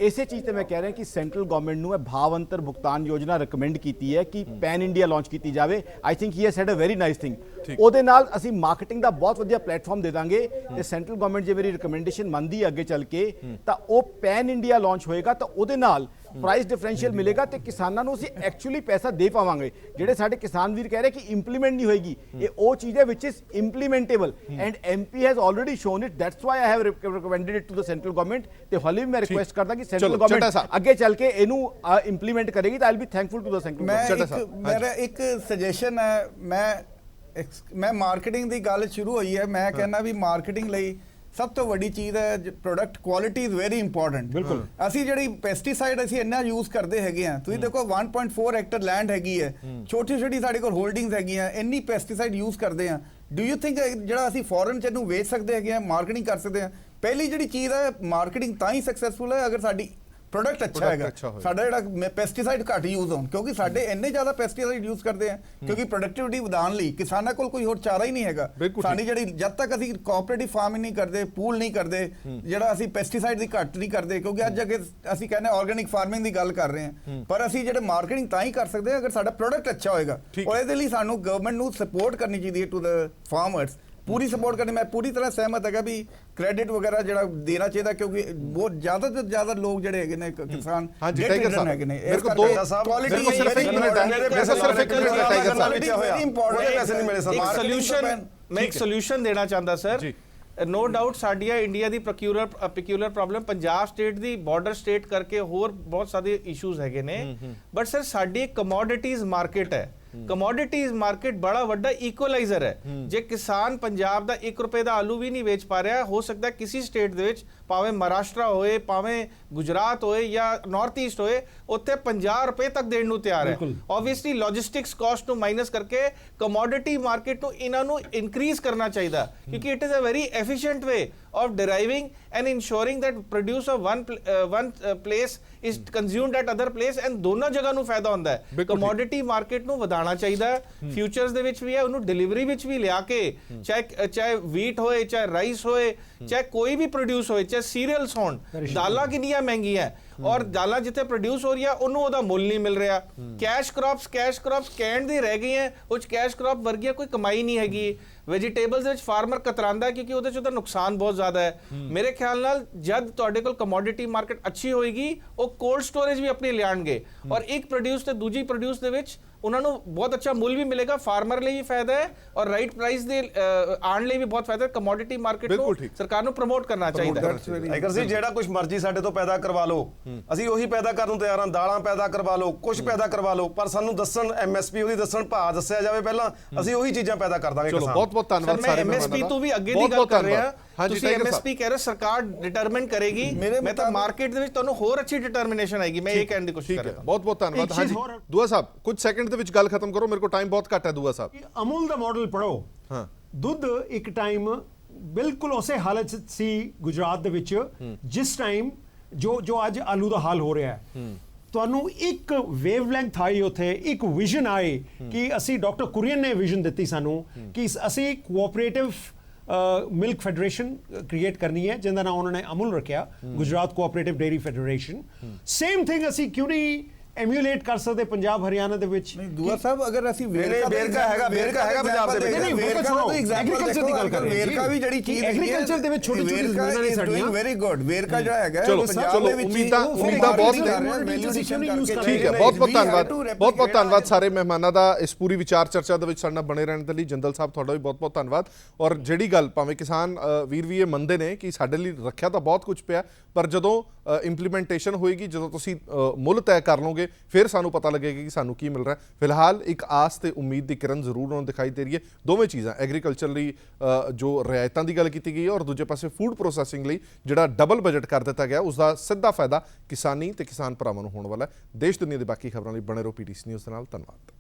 ਇਸੇ ਚੀਜ਼ ਤੇ ਮੈਂ ਕਹਿ ਰਿਹਾ ਕਿ ਸੈਂਟਰਲ ਗਵਰਨਮੈਂਟ ਨੂੰ ਇਹ ਭਾਵ ਅੰਤਰ ਭੁਗਤਾਨ ਯੋਜਨਾ ਰეკਮੈਂਡ ਕੀਤੀ ਹੈ ਕਿ ਪੈਨ ਇੰਡੀਆ ਲਾਂਚ ਕੀਤੀ ਜਾਵੇ। I think he has said a very nice thing. ਉਹਦੇ ਨਾਲ ਅਸੀਂ ਮਾਰਕੀਟਿੰਗ ਦਾ ਬਹੁਤ ਵਧੀਆ ਪਲੇਟਫਾਰਮ ਦੇ ਦਾਂਗੇ ਤੇ ਸੈਂਟਰਲ ਗਵਰਨਮੈਂਟ ਜੇ ਮੇਰੀ ਰਿਕਮੈਂਡੇਸ਼ਨ ਮੰਨਦੀ ਹੈ ਅੱਗੇ ਚੱਲ ਕੇ, ਤਾਂ ਉਹ ਪੈਨ ਇੰਡੀਆ ਲਾਂਚ ਹੋਏਗਾ ਤਾਂ ਉਹਦੇ ਨਾਲ ਪ੍ਰਾਈਸ ਡਿਫਰੈਂਸ਼ੀਅਲ ਮਿਲੇਗਾ ਤੇ ਕਿਸਾਨਾਂ ਨੂੰ ਅਸੀਂ ਐਕਚੁਅਲੀ ਪੈਸਾ ਦੇ ਪਾਵਾਂਗੇ। ਜਿਹੜੇ ਸਾਡੇ ਕਿਸਾਨ ਵੀਰ ਕਹਿ ਰਹੇ ਕਿ ਇੰਪਲੀਮੈਂਟ ਨਹੀਂ ਹੋਏਗੀ, ਇਹ ਉਹ ਚੀਜ਼ ਹੈ which is implementable and MP has already shown it. That's why I have recommended it to the central government. ਤੇ ਹਾਲੇ ਵੀ ਮੈਂ ਰਿਕੁਐਸਟ ਕਰਦਾ ਕਿ ਸੈਂਟਰਲ ਗਵਰਨਮੈਂਟ ਅੱਗੇ ਚੱਲ ਕੇ ਇਹਨੂੰ ਇੰਪਲੀਮੈਂਟ ਕਰੇਗੀ ਤਾਂ I will be thankful to the central government. ਮੇਰਾ ਇੱਕ ਸੁਜੈਸ਼ਨ ਹੈ, ਮੈਂ ਮਾਰਕੀਟਿੰਗ ਦੀ ਗੱਲ ਸ਼ੁਰੂ ਹੋਈ ਹੈ, ਮੈਂ ਕਹਿੰਦਾ ਵੀ ਮਾਰਕੀਟਿੰਗ ਲਈ ਸਭ ਤੋਂ ਵੱਡੀ ਚੀਜ਼ ਹੈ product quality is very important. ਬਿਲਕੁਲ। ਅਸੀਂ ਜਿਹੜੀ ਪੈਸਟੀਸਾਈਡ ਅਸੀਂ ਇੰਨਾ ਯੂਜ਼ ਕਰਦੇ ਹੈਗੇ ਆ, ਤੁਸੀਂ ਦੇਖੋ 1.4 ਹੈਕਟਰ ਲੈਂਡ ਹੈਗੀ ਹੈ, ਛੋਟੀ ਸਾਡੇ ਕੋਲ ਹੋਲਡਿੰਗਸ ਹੈਗੀਆਂ, ਇੰਨੀ ਪੈਸਟੀਸਾਈਡ ਯੂਜ਼ ਕਰਦੇ ਆ। ਡੂ ਯੂ ਥਿੰਕ ਜਿਹੜਾ ਅਸੀਂ ਫੋਰਨ ਚ ਇਹਨੂੰ ਵੇਚ ਸਕਦੇ ਹੈਗੇ ਆ, ਮਾਰਕੀਟਿੰਗ ਕਰ ਸਕਦੇ ਆ? ਪਹਿਲੀ ਜਿਹੜੀ ਚੀਜ਼ ਹੈ, ਮਾਰਕੀਟਿੰਗ ਤਾਂ ਹੀ ਸਕਸੈਸਫੁਲ ਹੈ ਅਗਰ ਸਾਡੀ ਪ੍ਰੋਡਕਟ ਅੱਛਾ Product ਹੈਗਾ, ਅੱਛਾ ਹੋਏਗਾ। ਸਾਡਾ ਜਿਹੜਾ ਪੈਸਟੀਸਾਈਡ ਘੱਟ ਯੂਜ਼ ਹੋਣ, ਕਿਉਂਕਿ ਸਾਡੇ ਇੰਨੇ ਜ਼ਿਆਦਾ ਪੈਸਟੀਸਾਈਡ ਯੂਜ਼ ਕਰਦੇ ਆ ਕਿਉਂਕਿ ਪ੍ਰੋਡਕਟਿਵਿਟੀ ਵਧਾਉਣ ਲਈ ਕਿਸਾਨਾਂ ਕੋਲ ਕੋਈ ਹੋਰ ਚਾਰਾ ਹੀ ਨਹੀਂ ਹੈਗਾ। ਬਿਲਕੁਲ ਸਾਡੀ ਜਿਹੜੀ ਜਦ ਤੱਕ ਅਸੀਂ ਕੋਆਪਰੇਟਿਵ ਫਾਰਮਿੰਗ ਨਹੀਂ ਕਰਦੇ, ਪੂਲ ਨਹੀਂ ਕਰਦੇ, ਜਿਹੜਾ ਅਸੀਂ ਪੈਸਟੀਸਾਈਡ ਦੀ ਘੱਟ ਨਹੀਂ ਕਰਦੇ, ਕਿਉਂਕਿ ਅੱਜ ਅੱਗੇ ਅਸੀਂ ਕਹਿੰਦੇ ਆਰਗੈਨਿਕ ਫਾਰਮਿੰਗ ਦੀ ਗੱਲ ਕਰ ਰਹੇ ਹਾਂ, ਪਰ ਅਸੀਂ ਜਿਹੜੇ ਮਾਰਕੀਟਿੰਗ ਤਾਂ ਹੀ ਕਰ ਸਕਦੇ ਹਾਂ ਅਗਰ ਸਾਡਾ ਪ੍ਰੋਡਕਟ ਅੱਛਾ ਹੋਏਗਾ। ਠੀਕ। ਔਰ ਇਹਦੇ ਲਈ ਸਾਨੂੰ ਗਵਰਨਮੈਂਟ ਨੂੰ ਸਪੋਰਟ ਕਰਨੀ ਚਾਹੀਦੀ ਹੈ ਟੂ ਦ ਫਾਰਮਰਸ, ਪੂਰੀ ਸਪੋਰਟ ਕਰਨੀ। ਮੈਂ ਪੂਰੀ ਤਰ੍ਹਾਂ ਸਹਿਮਤ ਹੈਗਾ ਵੀ ਕ੍ਰੈਡਿਟ ਵਗੈਰਾ ਜਿਹੜਾ ਦੇਣਾ ਚਾਹੀਦਾ, ਕਿਉਂਕਿ ਬਹੁਤ ਜ਼ਿਆਦਾ ਤੋਂ ਜ਼ਿਆਦਾ ਲੋਕ ਜਿਹੜੇ ਹੈਗੇ ਨੇ ਕਿਸਾਨ ਹਾਂਜੀ, debt ਟਾਈਗਰ ridden ਸਾਹਿਬ, ਹੈਗੇ ਨੇ। ਮੇਰੇ ਕੋਲ ਦੋ- quality ਮੇਰੇ ਕੋਲ ਸਿਰਫ ਇੱਕ ਮਿੰਟ ਹੈ, ਮੇਰੇ ਕੋਲ ਸਿਰਫ ਇੱਕ ਮਿੰਟ ਹੈ ਟਾਈਗਰ ਸਾਹਿਬ। ਪੈਸੇ ਨਹੀਂ ਮਿਲੇ ਇੱਕ ਸਰਕਾਰ ਸੋਲੂਸ਼ਨ ਮੈਂ ਇੱਕ ਸੋਲੂਸ਼ਨ ਦੇਣਾ ਚਾਹੁੰਦਾ ਸਰ। ਜੀ। ਨੋ ਡਾਊਟ ਸਾਡੀ ਇੰਡੀਆ ਦੀ ਪੈਕਿਊਲਰ ਪ੍ਰੋਬਲਮ ਪੰਜਾਬ ਸਟੇਟ ਦੀ ਬਾਰਡਰ ਸਟੇਟ ਕਰਕੇ ਹੋਰ ਬਹੁਤ ਸਾਰੇ ਇਸ਼ੂਜ਼ ਹੈਗੇ ਨੇ, ਬਟ ਸਰ ਸਾਡੀ ਕਮੋਡਿਟੀਜ਼ ਮਾਰਕੀਟ ਹੈ। ਕਮੋਡਿਟੀਜ਼ ਮਾਰਕੀਟ ਬੜਾ ਵੱਡਾ ਇਕੁਅਲਾਈਜ਼ਰ ਹੈ। ਜੇ ਕਿਸਾਨ ਪੰਜਾਬ ਦਾ 1 ਰੁਪਏ ਦਾ ਆਲੂ ਵੀ ਨਹੀਂ ਵੇਚ ਪਾ ਰਿਹਾ, ਹੋ ਸਕਦਾ ਕਿਸੇ ਸਟੇਟ ਦੇ ਵਿੱਚ, ਭਾਵੇਂ ਮਹਾਰਾਸ਼ਟਰ ਹੋਏ, ਭਾਵੇਂ ਗੁਜਰਾਤ ਹੋਏ ਜਾਂ ਨਾਰਥ ਈਸਟ ਹੋਏ, ਉੱਥੇ 50 ਰੁਪਏ ਤੱਕ ਦੇਣ ਨੂੰ ਤਿਆਰ ਹੈ। ਆਬਵੀਅਸਲੀ ਲੌਜਿਸਟਿਕਸ ਕਾਸਟ ਨੂੰ ਮਾਈਨਸ ਕਰਕੇ ਕਮੋਡਿਟੀ ਮਾਰਕੀਟ ਨੂੰ ਇਹਨਾਂ ਨੂੰ ਇਨਕਰੀਜ਼ ਕਰਨਾ ਚਾਹੀਦਾ, ਕਿਉਂਕਿ it is a very efficient way of deriving and ensuring that produce of one place is consumed at other place, and ਦੋਨਾਂ ਜਗ੍ਹਾ ਨੂੰ ਫਾਇਦਾ ਹੁੰਦਾ ਹੈ। ਕਮੋਡਿਟੀ ਮਾਰਕੀਟ ਨੂੰ ਵਧਾਉਣਾ ਚਾਹੀਦਾ ਹੈ, ਫਿਊਚਰਸ ਦੇ ਵਿੱਚ ਵੀ ਹੈ, ਉਹਨੂੰ ਡਿਲੀਵਰੀ ਵਿੱਚ ਵੀ ਲਿਆ ਕੇ, ਚਾਹੇ ਵੀਟ ਹੋਏ, ਚਾਹੇ ਰਾਈਸ ਹੋਏ, ਚਾਹੇ ਕੋਈ ਵੀ ਪ੍ਰੋਡਿਊਸ ਹੋਏ, ਚਾਹੇ ਸੀਰੀਅਲਸ ਹੋਣ। ਦਾਲਾਂ ਕਿੰਨੀਆਂ ਮਹਿੰਗੀਆਂ, ਔਰ ਦਾਲਾਂ ਜਿੱਥੇ ਪ੍ਰੋਡਿਊਸ ਹੋ ਰਹੀਆਂ ਉਹਨੂੰ ਉਹਦਾ ਮੁੱਲ ਨਹੀਂ ਮਿਲ ਰਿਹਾ। ਕੈਸ਼ ਕ੍ਰੌਪਸ ਕਹਿਣ ਦੀ ਰਹਿ ਗਈਆਂ, ਉਹ 'ਚ ਕੈਸ਼ ਕ੍ਰੌਪ ਵਰਗੀਆਂ ਕੋਈ ਕਮਾਈ ਨਹੀਂ ਹੈਗੀ। ਵੈਜੀਟੇਬਲਸ ਦੇ ਵਿੱਚ ਫਾਰਮਰ ਕਤਰਾਂਦਾ ਕਿਉਂਕਿ ਉਹਦੇ 'ਚ ਉਹਦਾ ਨੁਕਸਾਨ ਬਹੁਤ ਜ਼ਿਆਦਾ ਹੈ। ਮੇਰੇ ਖਿਆਲ ਨਾਲ ਜਦ ਤੁਹਾਡੇ ਕੋਲ ਕਮੋਡਿਟੀ ਮਾਰਕੀਟ ਅੱਛੀ ਹੋਏਗੀ, ਉਹ ਕੋਲਡ ਸਟੋਰੇਜ ਵੀ ਆਪਣੀ ਲਿਆਣਗੇ, ਔਰ ਇੱਕ ਪ੍ਰੋਡਿਊਸ ਤੇ ਦੂਜੀ ਪ੍ਰੋਡਿਊਸ ਦੇ ਵਿੱਚ ਉਹਨਾਂ ਨੂੰ ਬਹੁਤ ਅੱਛਾ ਮੁੱਲ ਵੀ ਮਿਲੇਗਾ। ਫਾਰਮਰ ਲਈ ਵੀ ਫਾਇਦਾ ਹੈ ਔਰ ਰਾਈਟ ਪ੍ਰਾਈਸ ਦੇ ਆਉਣ ਲਈ ਵੀ ਬਹੁਤ ਫਾਇਦਾ ਹੈ। ਕਮੋਡਿਟੀ ਮਾਰਕੀਟ ਨੂੰ ਸਰਕਾਰ ਨੂੰ ਪ੍ਰਮੋਟ ਕਰਨਾ ਚਾਹੀਦਾ ਹੈ। ਟਾਈਗਰ ਜੀ, ਜਿਹੜਾ ਕੁਝ ਮਰਜ਼ੀ ਸਾਡੇ ਤੋਂ ਪੈਦਾ ਕਰਵਾ ਲਓ, ਅਸੀਂ ਉਹੀ ਪੈਦਾ ਕਰਨ ਨੂੰ ਤਿਆਰ ਹਾਂ। ਦਾਲਾਂ ਪੈਦਾ ਕਰਵਾ ਲਓ, ਕੁਝ ਪੈਦਾ ਕਰਵਾ ਲਓ, ਪਰ ਸਾਨੂੰ ਦੱਸਣ ਐਮਐਸਪੀ ਉਹਦੀ ਦੱਸਣ, ਭਾਅ ਦੱਸਿਆ ਜਾਵੇ ਪਹਿਲਾਂ, ਅਸੀਂ ਉਹੀ ਚੀਜ਼ਾਂ ਪੈਦਾ ਕਰ ਦਾਂਗੇ। ਚਲੋ ਬਹੁਤ ਬਹੁਤ ਧੰਨਵਾਦ ਸਾਰੇ ਐਮਐਸਪੀ ਤੋਂ ਵੀ ਅੱਗੇ ਦੀ ਗੱਲ ਕਰ ਰਹੇ ਹਾਂ। ਤੁਸੀਂ ਐਮਐਸਪੀ ਕਹਿ ਰਹੇ ਸਰਕਾਰ ਡਿਟਰਮਿਨ ਕਰੇਗੀ, ਮੈਂ ਤਾਂ ਮਾਰਕੀਟ ਦੇ ਵਿੱਚ ਤੁਹਾਨੂੰ ਹੋਰ ਅੱਛੀ ਡਿਟਰਮੀਨੇਸ਼ਨ ਆਏਗੀ। ਮੈਂ ਇਹ ਕਹਿਣ ਦੀ ਕੋਸ਼ਿਸ਼ ਕਰ ਰਿਹਾ ਹਾਂ। ਬਹੁਤ ਬਹੁਤ ਧੰਨਵਾਦ। ਹਾਂਜੀ ਦੁਆ ਸਾਹਿਬ, ਕੁਝ ਸੈਕਿੰਡ ਦੇ ਵਿੱਚ ਗੱਲ ਖਤਮ ਕਰੋ, ਮੇਰੇ ਕੋਲ ਟਾਈਮ ਬਹੁਤ ਘੱਟ ਹੈ। ਦੁਆ ਸਾਹਿਬ, ਅਮੂਲ ਦਾ ਮਾਡਲ ਪੜੋ। ਹਾਂ, ਦੁੱਧ ਇੱਕ ਟਾਈਮ ਬਿਲਕੁਲ ਉਸੇ ਹਾਲਤ 'ਚ ਸੀ ਗੁਜਰਾਤ ਦੇ ਵਿੱਚ ਜਿਸ ਟਾਈਮ ਜੋ ਅੱਜ ਆਲੂ ਦਾ ਹਾਲ ਹੋ ਰਿਹਾ ਹੈ। ਤੁਹਾਨੂੰ ਇੱਕ ਵੇਵਲੈਂਥ ਆਈ ਉੱਥੇ, ਇੱਕ ਵਿਜ਼ਨ ਆਏ ਕਿ ਅਸੀਂ ਡਾਕਟਰ ਕੁਰੀਅਨ ਨੇ ਵਿਜ਼ਨ ਦਿੱਤੀ ਸਾਨੂੰ ਕਿ ਅਸੀਂ ਕੋਆਪਰੇਟਿਵ ਮਿਲਕ ਫੈਡਰੇਸ਼ਨ ਕ੍ਰੀਏਟ ਕਰਨੀ ਹੈ, ਜਿਹਦਾ ਨਾਮ ਉਹਨਾਂ ਨੇ ਅਮੁਲ ਰੱਖਿਆ, Gujarat cooperative dairy federation. Same thing ਅਸੀਂ ਕਿਉਂ ਨਹੀਂ ਐਮੂਲੇਟ ਕਰ ਸਕਦੇ ਪੰਜਾਬ ਹਰਿਆਣਾ ਦੇ ਵਿੱਚ? ਨਹੀਂ ਦੁਆ ਸਾਹਿਬ, ਅਗਰ ਅਸੀਂ ਵੇਰਕਾ ਹੈਗਾ ਪੰਜਾਬ ਦੇ ਵਿੱਚ। ਨਹੀਂ, ਐਗਰੀਕਲਚਰ ਦੀ ਗੱਲ ਕਰ ਰਹੇ ਹਾਂ। ਵੇਰਕਾ ਵੀ ਜਿਹੜੀ ਚੀਜ਼ ਐਗਰੀਕਲਚਰ ਦੇ ਵਿੱਚ ਛੋਟੀ ਛੋਟੀ ਜ਼ਮੀਨਾਂ ਨੇ ਸਾਡੀਆਂ। Very good. ਵੇਰਕਾ ਜਿਹੜਾ ਹੈਗਾ ਚਲੋ ਪੰਜਾਬ ਦੇ ਵਿੱਚ ਉਮੀਦਾਂ ਬਹੁਤ ਠੀਕ ਹੈ। ਬਹੁਤ ਬਹੁਤ ਧੰਨਵਾਦ, ਬਹੁਤ ਬਹੁਤ ਧੰਨਵਾਦ ਸਾਰੇ ਮਹਿਮਾਨਾਂ ਦਾ ਇਸ ਪੂਰੀ ਵਿਚਾਰ ਚਰਚਾ ਦੇ ਵਿੱਚ ਸਾਡੇ ਨਾਲ ਬਣੇ ਰਹਿਣ ਦੇ ਲਈ। ਜੰਦਲ ਸਾਹਿਬ, ਤੁਹਾਡਾ ਵੀ ਬਹੁਤ ਬਹੁਤ ਧੰਨਵਾਦ। ਔਰ ਜਿਹੜੀ ਗੱਲ ਭਾਵੇਂ ਕਿਸਾਨ ਵੀਰ ਵੀ ਇਹ ਮੰਨਦੇ ਨੇ ਕਿ ਸਾਡੇ ਲਈ ਰੱਖਿਆ ਤਾਂ ਬਹੁਤ ਕੁਝ ਪਿਆ, ਪਰ ਜਦੋਂ ਇੰਪਲੀਮੈਂਟੇਸ਼ਨ ਹੋਏਗੀ, ਜਦੋਂ ਤੁਸੀਂ ਮੁੱਲ ਤੈਅ ਕਰ ਲਓਗੇ, ਫਿਰ ਸਾਨੂੰ ਪਤਾ ਲੱਗੇਗਾ ਕਿ ਸਾਨੂੰ ਕੀ ਮਿਲ ਰਿਹਾ। ਫਿਲਹਾਲ ਇੱਕ ਆਸ ਤੇ ਉਮੀਦ ਦੀ ਕਿਰਨ ਜ਼ਰੂਰ ਉਹਨਾਂ ਨੂੰ ਦਿਖਾਈ ਦੇ ਰਹੀ ਹੈ। ਦੋਵੇਂ ਚੀਜ਼ਾਂ, ਐਗਰੀਕਲਚਰ ਲਈ ਜੋ ਰਿਆਇਤਾਂ ਦੀ ਗੱਲ ਕੀਤੀ ਗਈ ਹੈ, ਔਰ ਦੂਜੇ ਪਾਸੇ ਫੂਡ ਪ੍ਰੋਸੈਸਿੰਗ ਲਈ ਜਿਹੜਾ ਡਬਲ ਬਜਟ ਕਰ ਦਿੱਤਾ ਗਿਆ, ਉਸ ਦਾ ਸਿੱਧਾ ਫਾਇਦਾ ਕਿਸਾਨੀ ਤੇ ਕਿਸਾਨ ਭਰਾਵਾਂ ਨੂੰ ਹੋਣ ਵਾਲਾ ਹੈ। ਦੇਸ਼ ਦੁਨੀਆ ਦੀ ਬਾਕੀ ਖਬਰਾਂ ਲਈ ਬਣੇ ਰਹੋ PTC ਨਿਊਜ਼ ਦੇ ਨਾਲ। ਧੰਨਵਾਦ।